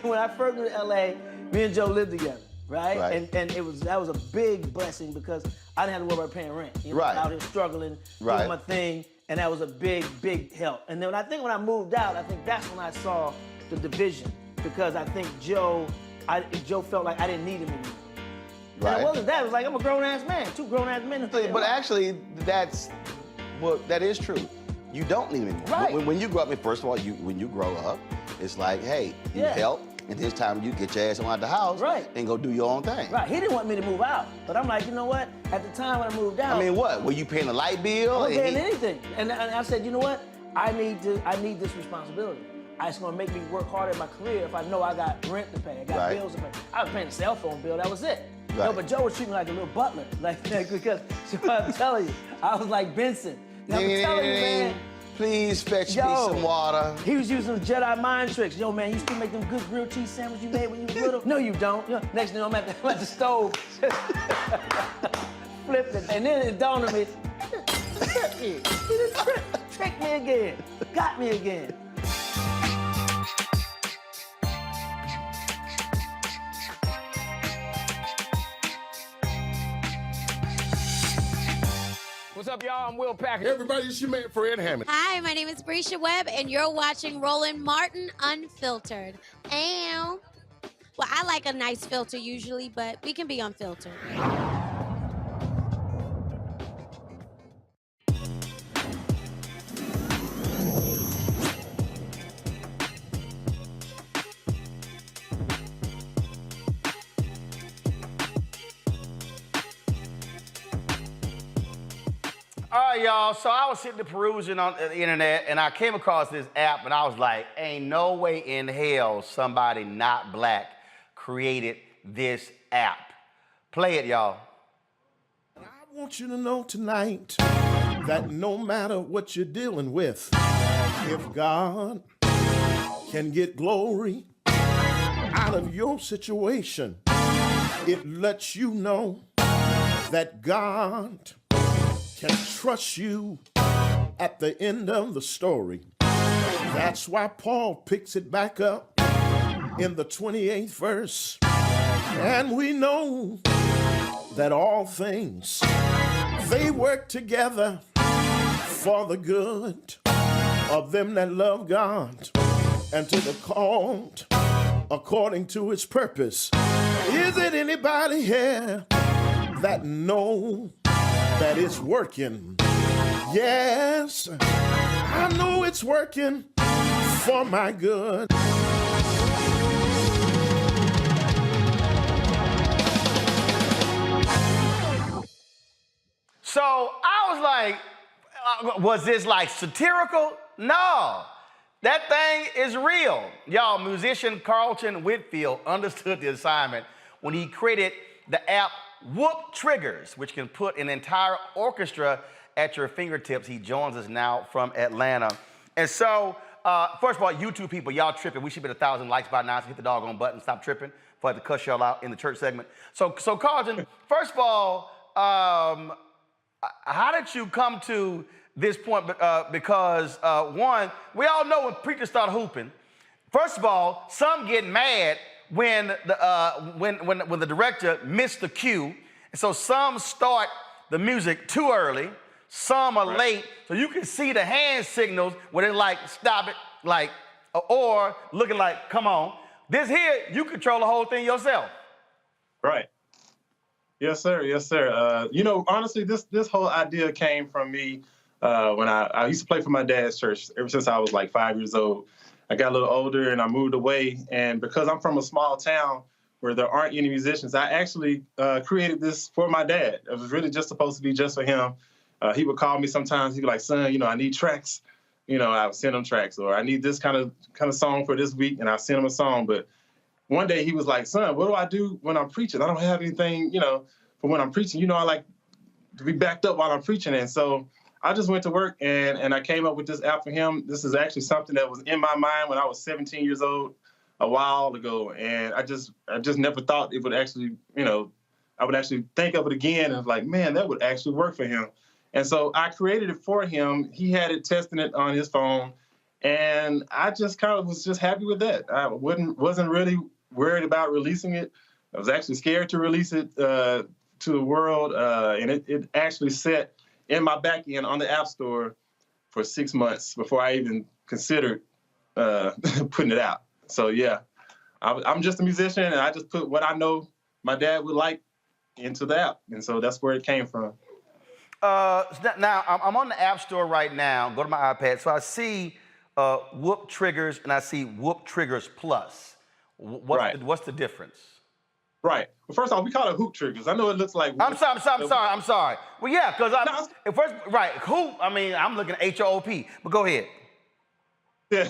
When I first moved to LA, me and Joe lived together, right? And that was a big blessing because I didn't have to worry about paying rent. You know, I was out here struggling, doing my thing, and that was a big, big help. And then when I moved out, I think that's when I saw the division because I think Joe felt like I didn't need him anymore. And it wasn't that. It was like, I'm a grown-ass man, two grown-ass men. But actually, Well, that is true. You don't need him anymore. Right. When you grow up, first of all, when you grow up, it's like, hey, you help, and this time you get your ass out the house and go do your own thing. Right. He didn't want me to move out, but I'm like, you know what? At the time when I moved out, I mean, what? Were you paying a light bill? I wasn't paying anything, and I said, you know what? I need this responsibility. It's gonna make me work harder in my career if I know I got rent to pay, I got bills to pay. I was paying a cell phone bill, that was it. Right. No, but Joe was treating me like a little butler, because so I'm telling you, I was like Benson. Now, I'm telling you, man. Please fetch me some water. He was using Jedi mind tricks. Yo, man, you still make them good grilled cheese sandwiches you made when you was little? No, you don't. Next thing I'm at the stove, flipped it, and then it dawned on me, he just tricked me again, got me again. What's up, y'all? I'm Will Packer. Everybody, it's your man, Fred Hammond. Hi, my name is Brescia Webb, and you're watching Roland Martin Unfiltered. And, well, I like a nice filter usually, but we can be unfiltered. All right, y'all. So I was sitting there perusing on the internet, and I came across this app, and I was like, ain't no way in hell somebody not black created this app. Play it, y'all. I want you to know tonight that no matter what you're dealing with, if God can get glory out of your situation, it lets you know that God can trust you at the end of the story. That's why Paul picks it back up in the 28th verse. And we know that all things, they work together for the good of them that love God and to the called according to his purpose. Is it anybody here that know that it's working? Yes, I know it's working for my good. So I was like, was this like satirical? No, that thing is real. Y'all, musician Carlton Whitfield understood the assignment when he created the app Triggerz, which can put an entire orchestra at your fingertips. He joins us now from Atlanta. And so, first of all, YouTube people, y'all tripping. We should be at 1,000 likes by now, so hit the doggone button, stop tripping, before I have to cuss y'all out in the church segment. So Carlton, first of all, how did you come to this point? Because one, we all know when preachers start hooping, first of all, some get mad when the director missed the cue. And so some start the music too early, some are late, so you can see the hand signals where they're like, stop it, like, or looking like, come on. This here, you control the whole thing yourself. Right. Yes, sir. Yes, sir. You know, honestly, this whole idea came from me when I used to play for my dad's church ever since I was like 5 years old. I got a little older and I moved away. And because I'm from a small town where there aren't any musicians, I actually created this for my dad. It was really just supposed to be just for him. He would call me sometimes. He'd be like, son, you know, I need tracks. You know, I would send him tracks, or I need this kind of song for this week, and I send him a song. But one day he was like, son, what do I do when I'm preaching? I don't have anything, you know, for when I'm preaching. You know, I like to be backed up while I'm preaching. And so I just went to work and I came up with this app for him. This is actually something that was in my mind when I was 17 years old a while ago. And I just never thought it would actually, you know, I would actually think of it again and was like, man, that would actually work for him. And so I created it for him. He had it, testing it on his phone. And I just kind of was just happy with that. I wasn't really worried about releasing it. I was actually scared to release it to the world. And it actually sat in my back end on the App Store for 6 months before I even considered putting it out. So, yeah, I'm just a musician, and I just put what I know my dad would like into the app. And so that's where it came from. Now, I'm on the App Store right now. Go to my iPad. So I see Whoop Triggerz and I see Whoop Triggerz Plus. What's the difference? Right. Well, first off, we call it hoop triggers. I know it looks like. I'm sorry. Well, yeah, because hoop. I mean, I'm looking at HOOP. But go ahead. Yeah.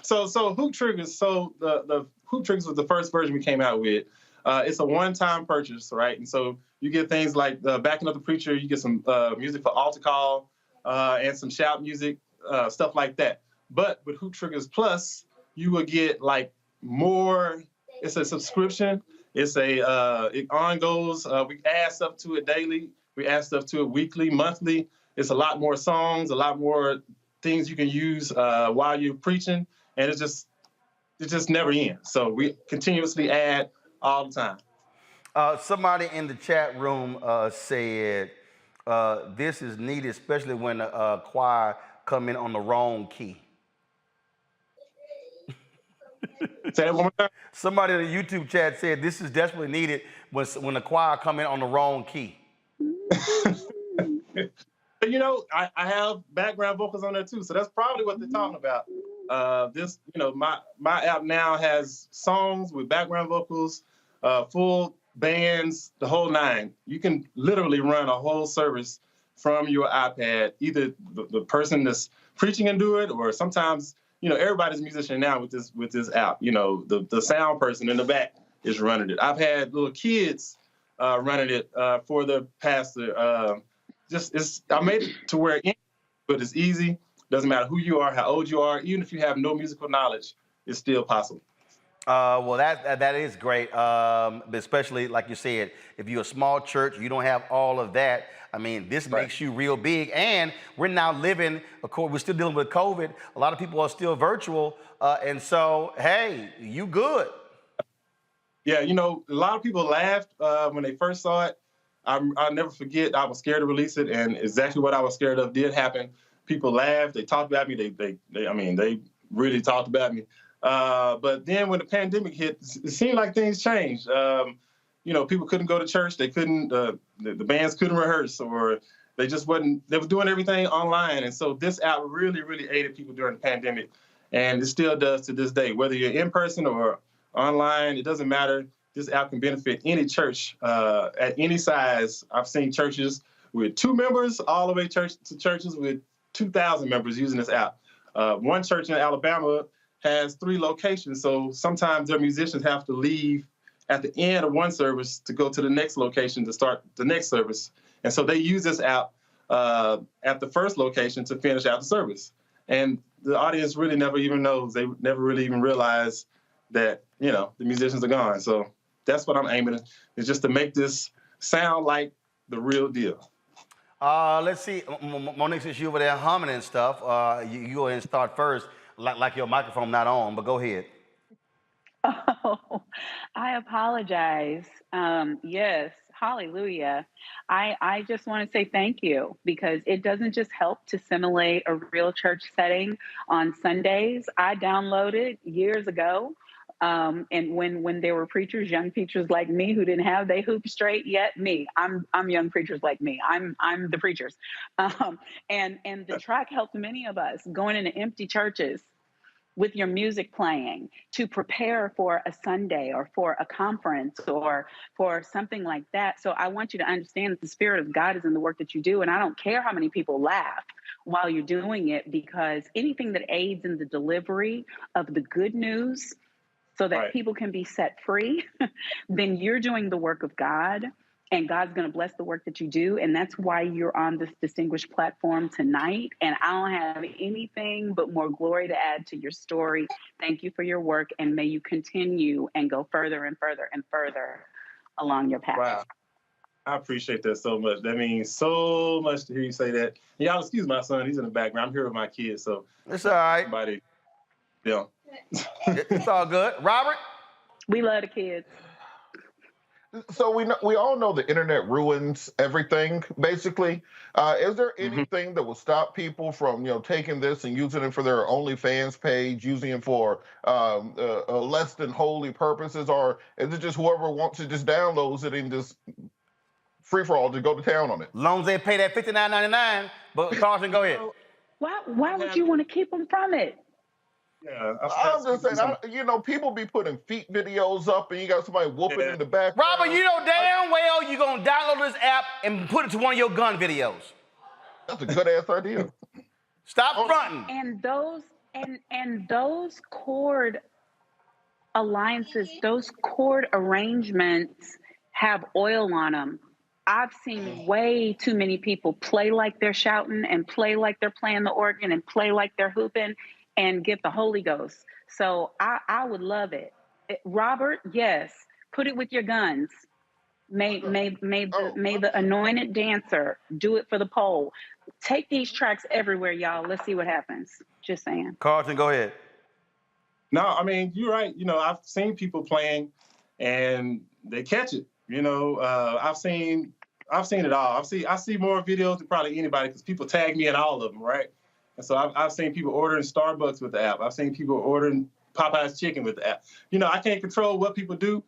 So hoop triggers. So the hoop triggers was the first version we came out with. It's a one-time purchase, right? And so you get things like backing up the preacher. You get some music for altar call and some shout music, stuff like that. But with Hoop Triggers Plus, you will get like more. It's a subscription. It's it on goes. We add stuff to it daily. We add stuff to it weekly, monthly. It's a lot more songs, a lot more things you can use while you're preaching, and it just never ends. So we continuously add all the time. Somebody in the chat room said this is needed, especially when the choir come in on the wrong key. Say that one more time. Somebody in the YouTube chat said this is desperately needed when the choir come in on the wrong key. You know, I have background vocals on there too, so that's probably what they're talking about. My app now has songs with background vocals, full bands, the whole nine. You can literally run a whole service from your iPad. Either the person that's preaching and do it, or sometimes, everybody's a musician now with this app. The sound person in the back is running it. I've had little kids running it for the pastor. I made it to where it's easy. Doesn't matter who you are, how old you are, even if you have no musical knowledge, it's still possible. Well, that is great, especially like you said, if you're a small church, you don't have all of that. I mean, this makes you real big, and we're now living. Of course, we're still dealing with COVID. A lot of people are still virtual, and so hey, you good? Yeah, a lot of people laughed when they first saw it. I'll never forget. I was scared to release it, and exactly what I was scared of did happen. People laughed. They talked about me. They really talked about me. But then when the pandemic hit, it seemed like things changed. People couldn't go to church. They couldn't, the bands couldn't rehearse, or they were doing everything online. And so this app really, really aided people during the pandemic. And it still does to this day. Whether you're in person or online, it doesn't matter. This app can benefit any church at any size. I've seen churches with 2 members all the way to churches with 2,000 members using this app. One church in Alabama has 3 locations, so sometimes their musicians have to leave at the end of one service to go to the next location to start the next service. And so they use this app at the first location to finish out the service. And the audience really never even knows. They never really even realize that, the musicians are gone. So that's what I'm aiming at, is just to make this sound like the real deal. Let's see. Monique, since you over there humming and stuff, you go ahead and start first, like your microphone not on, but go ahead. Oh, I apologize. Yes, hallelujah. I just want to say thank you, because it doesn't just help to simulate a real church setting on Sundays. I downloaded years ago. And when there were preachers, young preachers like me who didn't have they hoop straight yet, I'm young preachers like me. I'm the preachers. And the track helped many of us going into empty churches with your music playing to prepare for a Sunday or for a conference or for something like that. So I want you to understand that the Spirit of God is in the work that you do. And I don't care how many people laugh while you're doing it, because anything that aids in the delivery of the good news so that people can be set free, then you're doing the work of God, and God's going to bless the work that you do. And that's why you're on this distinguished platform tonight. And I don't have anything but more glory to add to your story. Thank you for your work, and may you continue and go further and further and further along your path. Wow. I appreciate that so much. That means so much to hear you say that. Y'all excuse my son. He's in the background. I'm here with my kids, so it's all right. Somebody, yeah. It's all good. Robert? We love the kids. So we all know the internet ruins everything, basically. Is there anything that will stop people from, taking this and using it for their OnlyFans page, using it for less than holy purposes, or is it just whoever wants to just downloads it and just free for all to go to town on it. As long as they pay that $59.99. But Carson, go ahead. Why would you want to keep them from it? Yeah, I'm just saying, people be putting feet videos up and you got somebody whooping in the back. Robert, you know damn well you're going to download this app and put it to one of your gun videos. That's a good ass idea. Stop fronting. And those chord alliances, those chord arrangements have oil on them. I've seen way too many people play like they're shouting and play like they're playing the organ and play like they're hooping and get the Holy Ghost. So I would love it. Robert, yes, put it with your guns. May the anointed dancer do it for the pole. Take these tracks everywhere, y'all. Let's see what happens. Just saying. Carlton, go ahead. No, I mean, you're right. I've seen people playing and they catch it. I've seen it all. I see more videos than probably anybody because people tag me in all of them, right? And so I've seen people ordering Starbucks with the app. I've seen people ordering Popeye's chicken with the app. I can't control what people do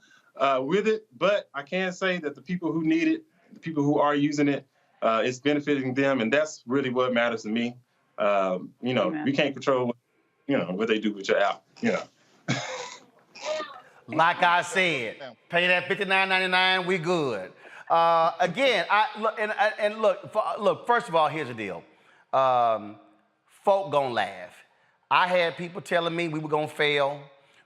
with it, but I can say that the people who need it, the people who are using it, it's benefiting them, and that's really what matters to me. We can't control what they do with your app. Like I said, pay that $59.99, we good. Again, look. First of all, here's the deal. Folk gonna laugh. I had people telling me we were gonna fail.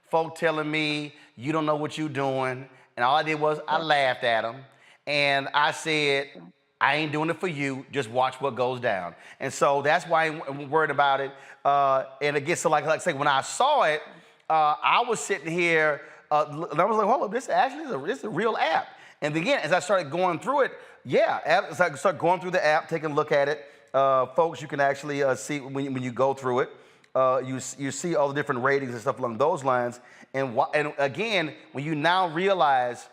Folk telling me you don't know what you're doing, and all I did was I laughed at them, and I said, I ain't doing it for you. Just watch what goes down. And so that's why I'm worried about it. And again, so like I say, when I saw it, I was sitting here. And I was like, hold up, this is a real app. And again, as I started going through it, as I started going through the app, taking a look at it, folks, you can actually see when you go through it, you see all the different ratings and stuff along those lines. And again, when you now realize,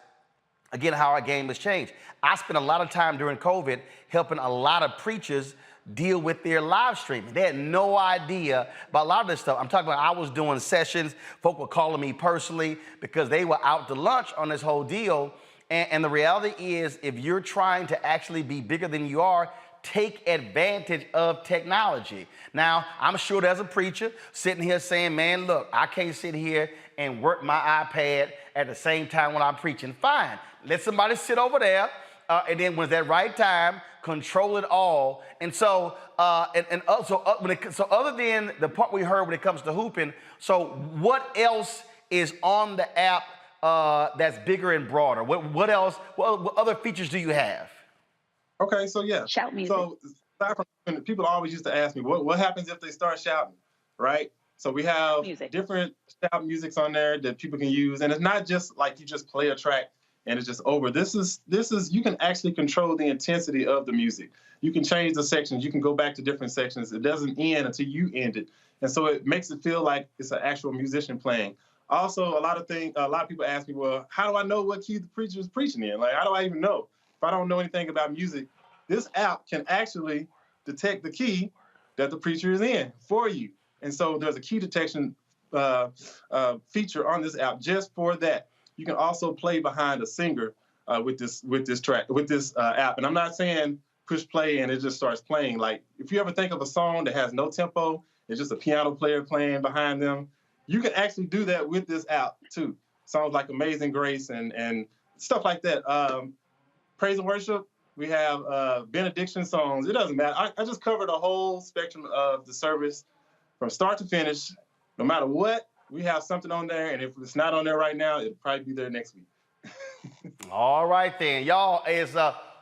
again, how our game has changed. I spent a lot of time during COVID helping a lot of preachers deal with their live streaming. They had no idea about a lot of this stuff. I'm talking about I was doing sessions. Folk were calling me personally because they were out to lunch on this whole deal. And the reality is, if you're trying to actually be bigger than you are, take advantage of technology. Now, I'm sure there's a preacher sitting here saying, man, look, I can't sit here and work my iPad at the same time when I'm preaching. Fine. Let somebody sit over there. And then when it's that right time, control it all. And so, so other than the part we heard when it comes to hooping, so what else is on the app that's bigger and broader? What else? What other features do you have? Okay, so yeah. Shout music. So aside from, people always used to ask me, what happens if they start shouting, right? So we have different shout musics on there that people can use, and it's not just like you just play a track and it's just over. This is you can actually control the intensity of the music. You can change the sections. You can go back to different sections. It doesn't end until you end it, and so it makes it feel like it's an actual musician playing. Also, a lot of people ask me, well, how do I know what key the preacher is preaching in? Like, how do I even know? If I don't know anything about music, this app can actually detect the key that the preacher is in for you. And so there's a key detection feature on this app just for that. You can also play behind a singer with this app. And I'm not saying push play and it just starts playing. Like, if you ever think of a song that has no tempo, it's just a piano player playing behind them, you can actually do that with this app too. Songs like Amazing Grace and stuff like that. Praise and worship, we have benediction songs. It doesn't matter. I just covered a whole spectrum of the service from start to finish. No matter what, we have something on there, and if it's not on there right now, it'll probably be there next week. All right then, y'all, it's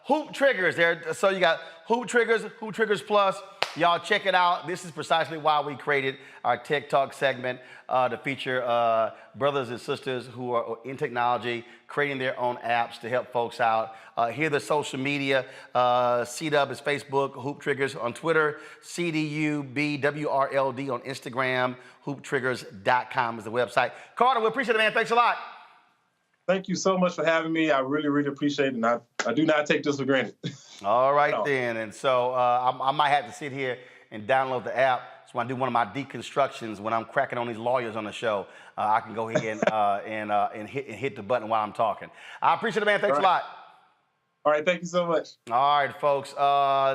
Hoop Triggerz there. So you got Hoop Triggerz Plus. Y'all check it out. This is precisely why we created our Tech Talk segment to feature brothers and sisters who are in technology, creating their own apps to help folks out. Here the social media. CW is Facebook, Hoop Triggerz on Twitter, CDUBWRLD on Instagram, hooptriggerz.com is the website. Carter, we appreciate it, man. Thanks a lot. Thank you so much for having me. I really, really appreciate it, and I do not take this for granted. All right then, and so I might have to sit here and download the app. So when I do one of my deconstructions, when I'm cracking on these lawyers on the show, I can go ahead and hit the button while I'm talking. I appreciate it, man. Thanks a lot. All right, thank you so much. All right, folks.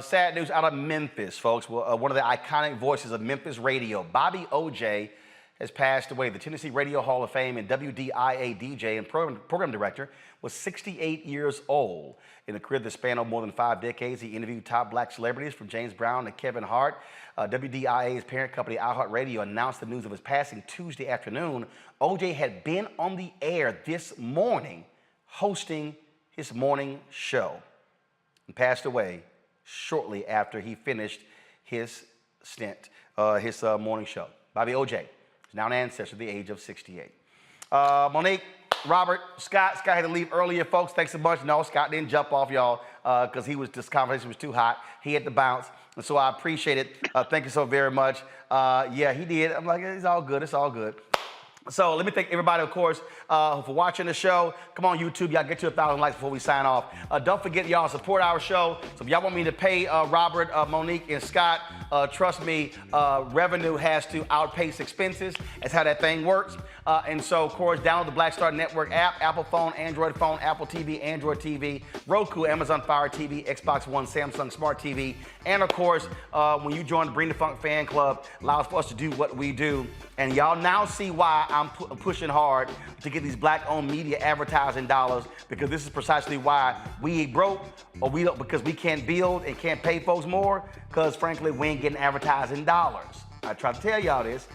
Sad news out of Memphis, folks. One of the iconic voices of Memphis radio, Bobby O.J., has passed away. The Tennessee Radio Hall of Fame and WDIA DJ and program director was 68 years old. In a career that spanned over more than 5 decades, he interviewed top black celebrities from James Brown to Kevin Hart. WDIA's parent company, iHeartRadio, announced the news of his passing Tuesday afternoon. O.J. had been on the air this morning hosting his morning show and passed away shortly after he finished his stint, his morning show. Bobby O.J. is now an ancestor at the age of 68. Monique, Robert, Scott had to leave earlier, folks. Thanks so much. No, Scott didn't jump off, y'all, because this conversation was too hot. He had to bounce, and so I appreciate it. Thank you so very much. Yeah, he did. I'm like, it's all good. It's all good. So let me thank everybody, of course, for watching the show. Come on, YouTube. Y'all get to 1,000 likes before we sign off. Don't forget, y'all, support our show. So if y'all want me to pay Robert, Monique, and Scott, trust me, revenue has to outpace expenses. That's how that thing works. And so, of course, download the Black Star Network app, Apple phone, Android phone, Apple TV, Android TV, Roku, Amazon Fire TV, Xbox One, Samsung Smart TV. And, of course, when you join the Bring the Funk fan club, allows for us to do what we do. And y'all now see why I'm pushing hard to get these black-owned media advertising dollars, because this is precisely why we ain't broke, or we don't, because we can't build and can't pay folks more, because frankly, we ain't getting advertising dollars. I try to tell y'all this.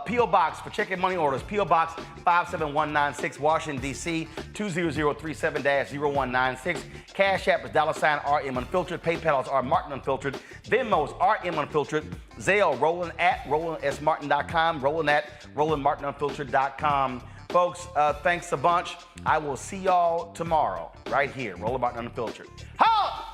P.O. Box for checking money orders. P.O. Box 57196, Washington, D.C. 20037-0196. Cash App is $RM Unfiltered. PayPal is R Martin Unfiltered. Venmo is RM Unfiltered. Zelle, Roland at RolandSMartin.com. Roland at RolandMartinUnfiltered.com. Folks, thanks a bunch. I will see y'all tomorrow right here. Roland Martin Unfiltered. Ha!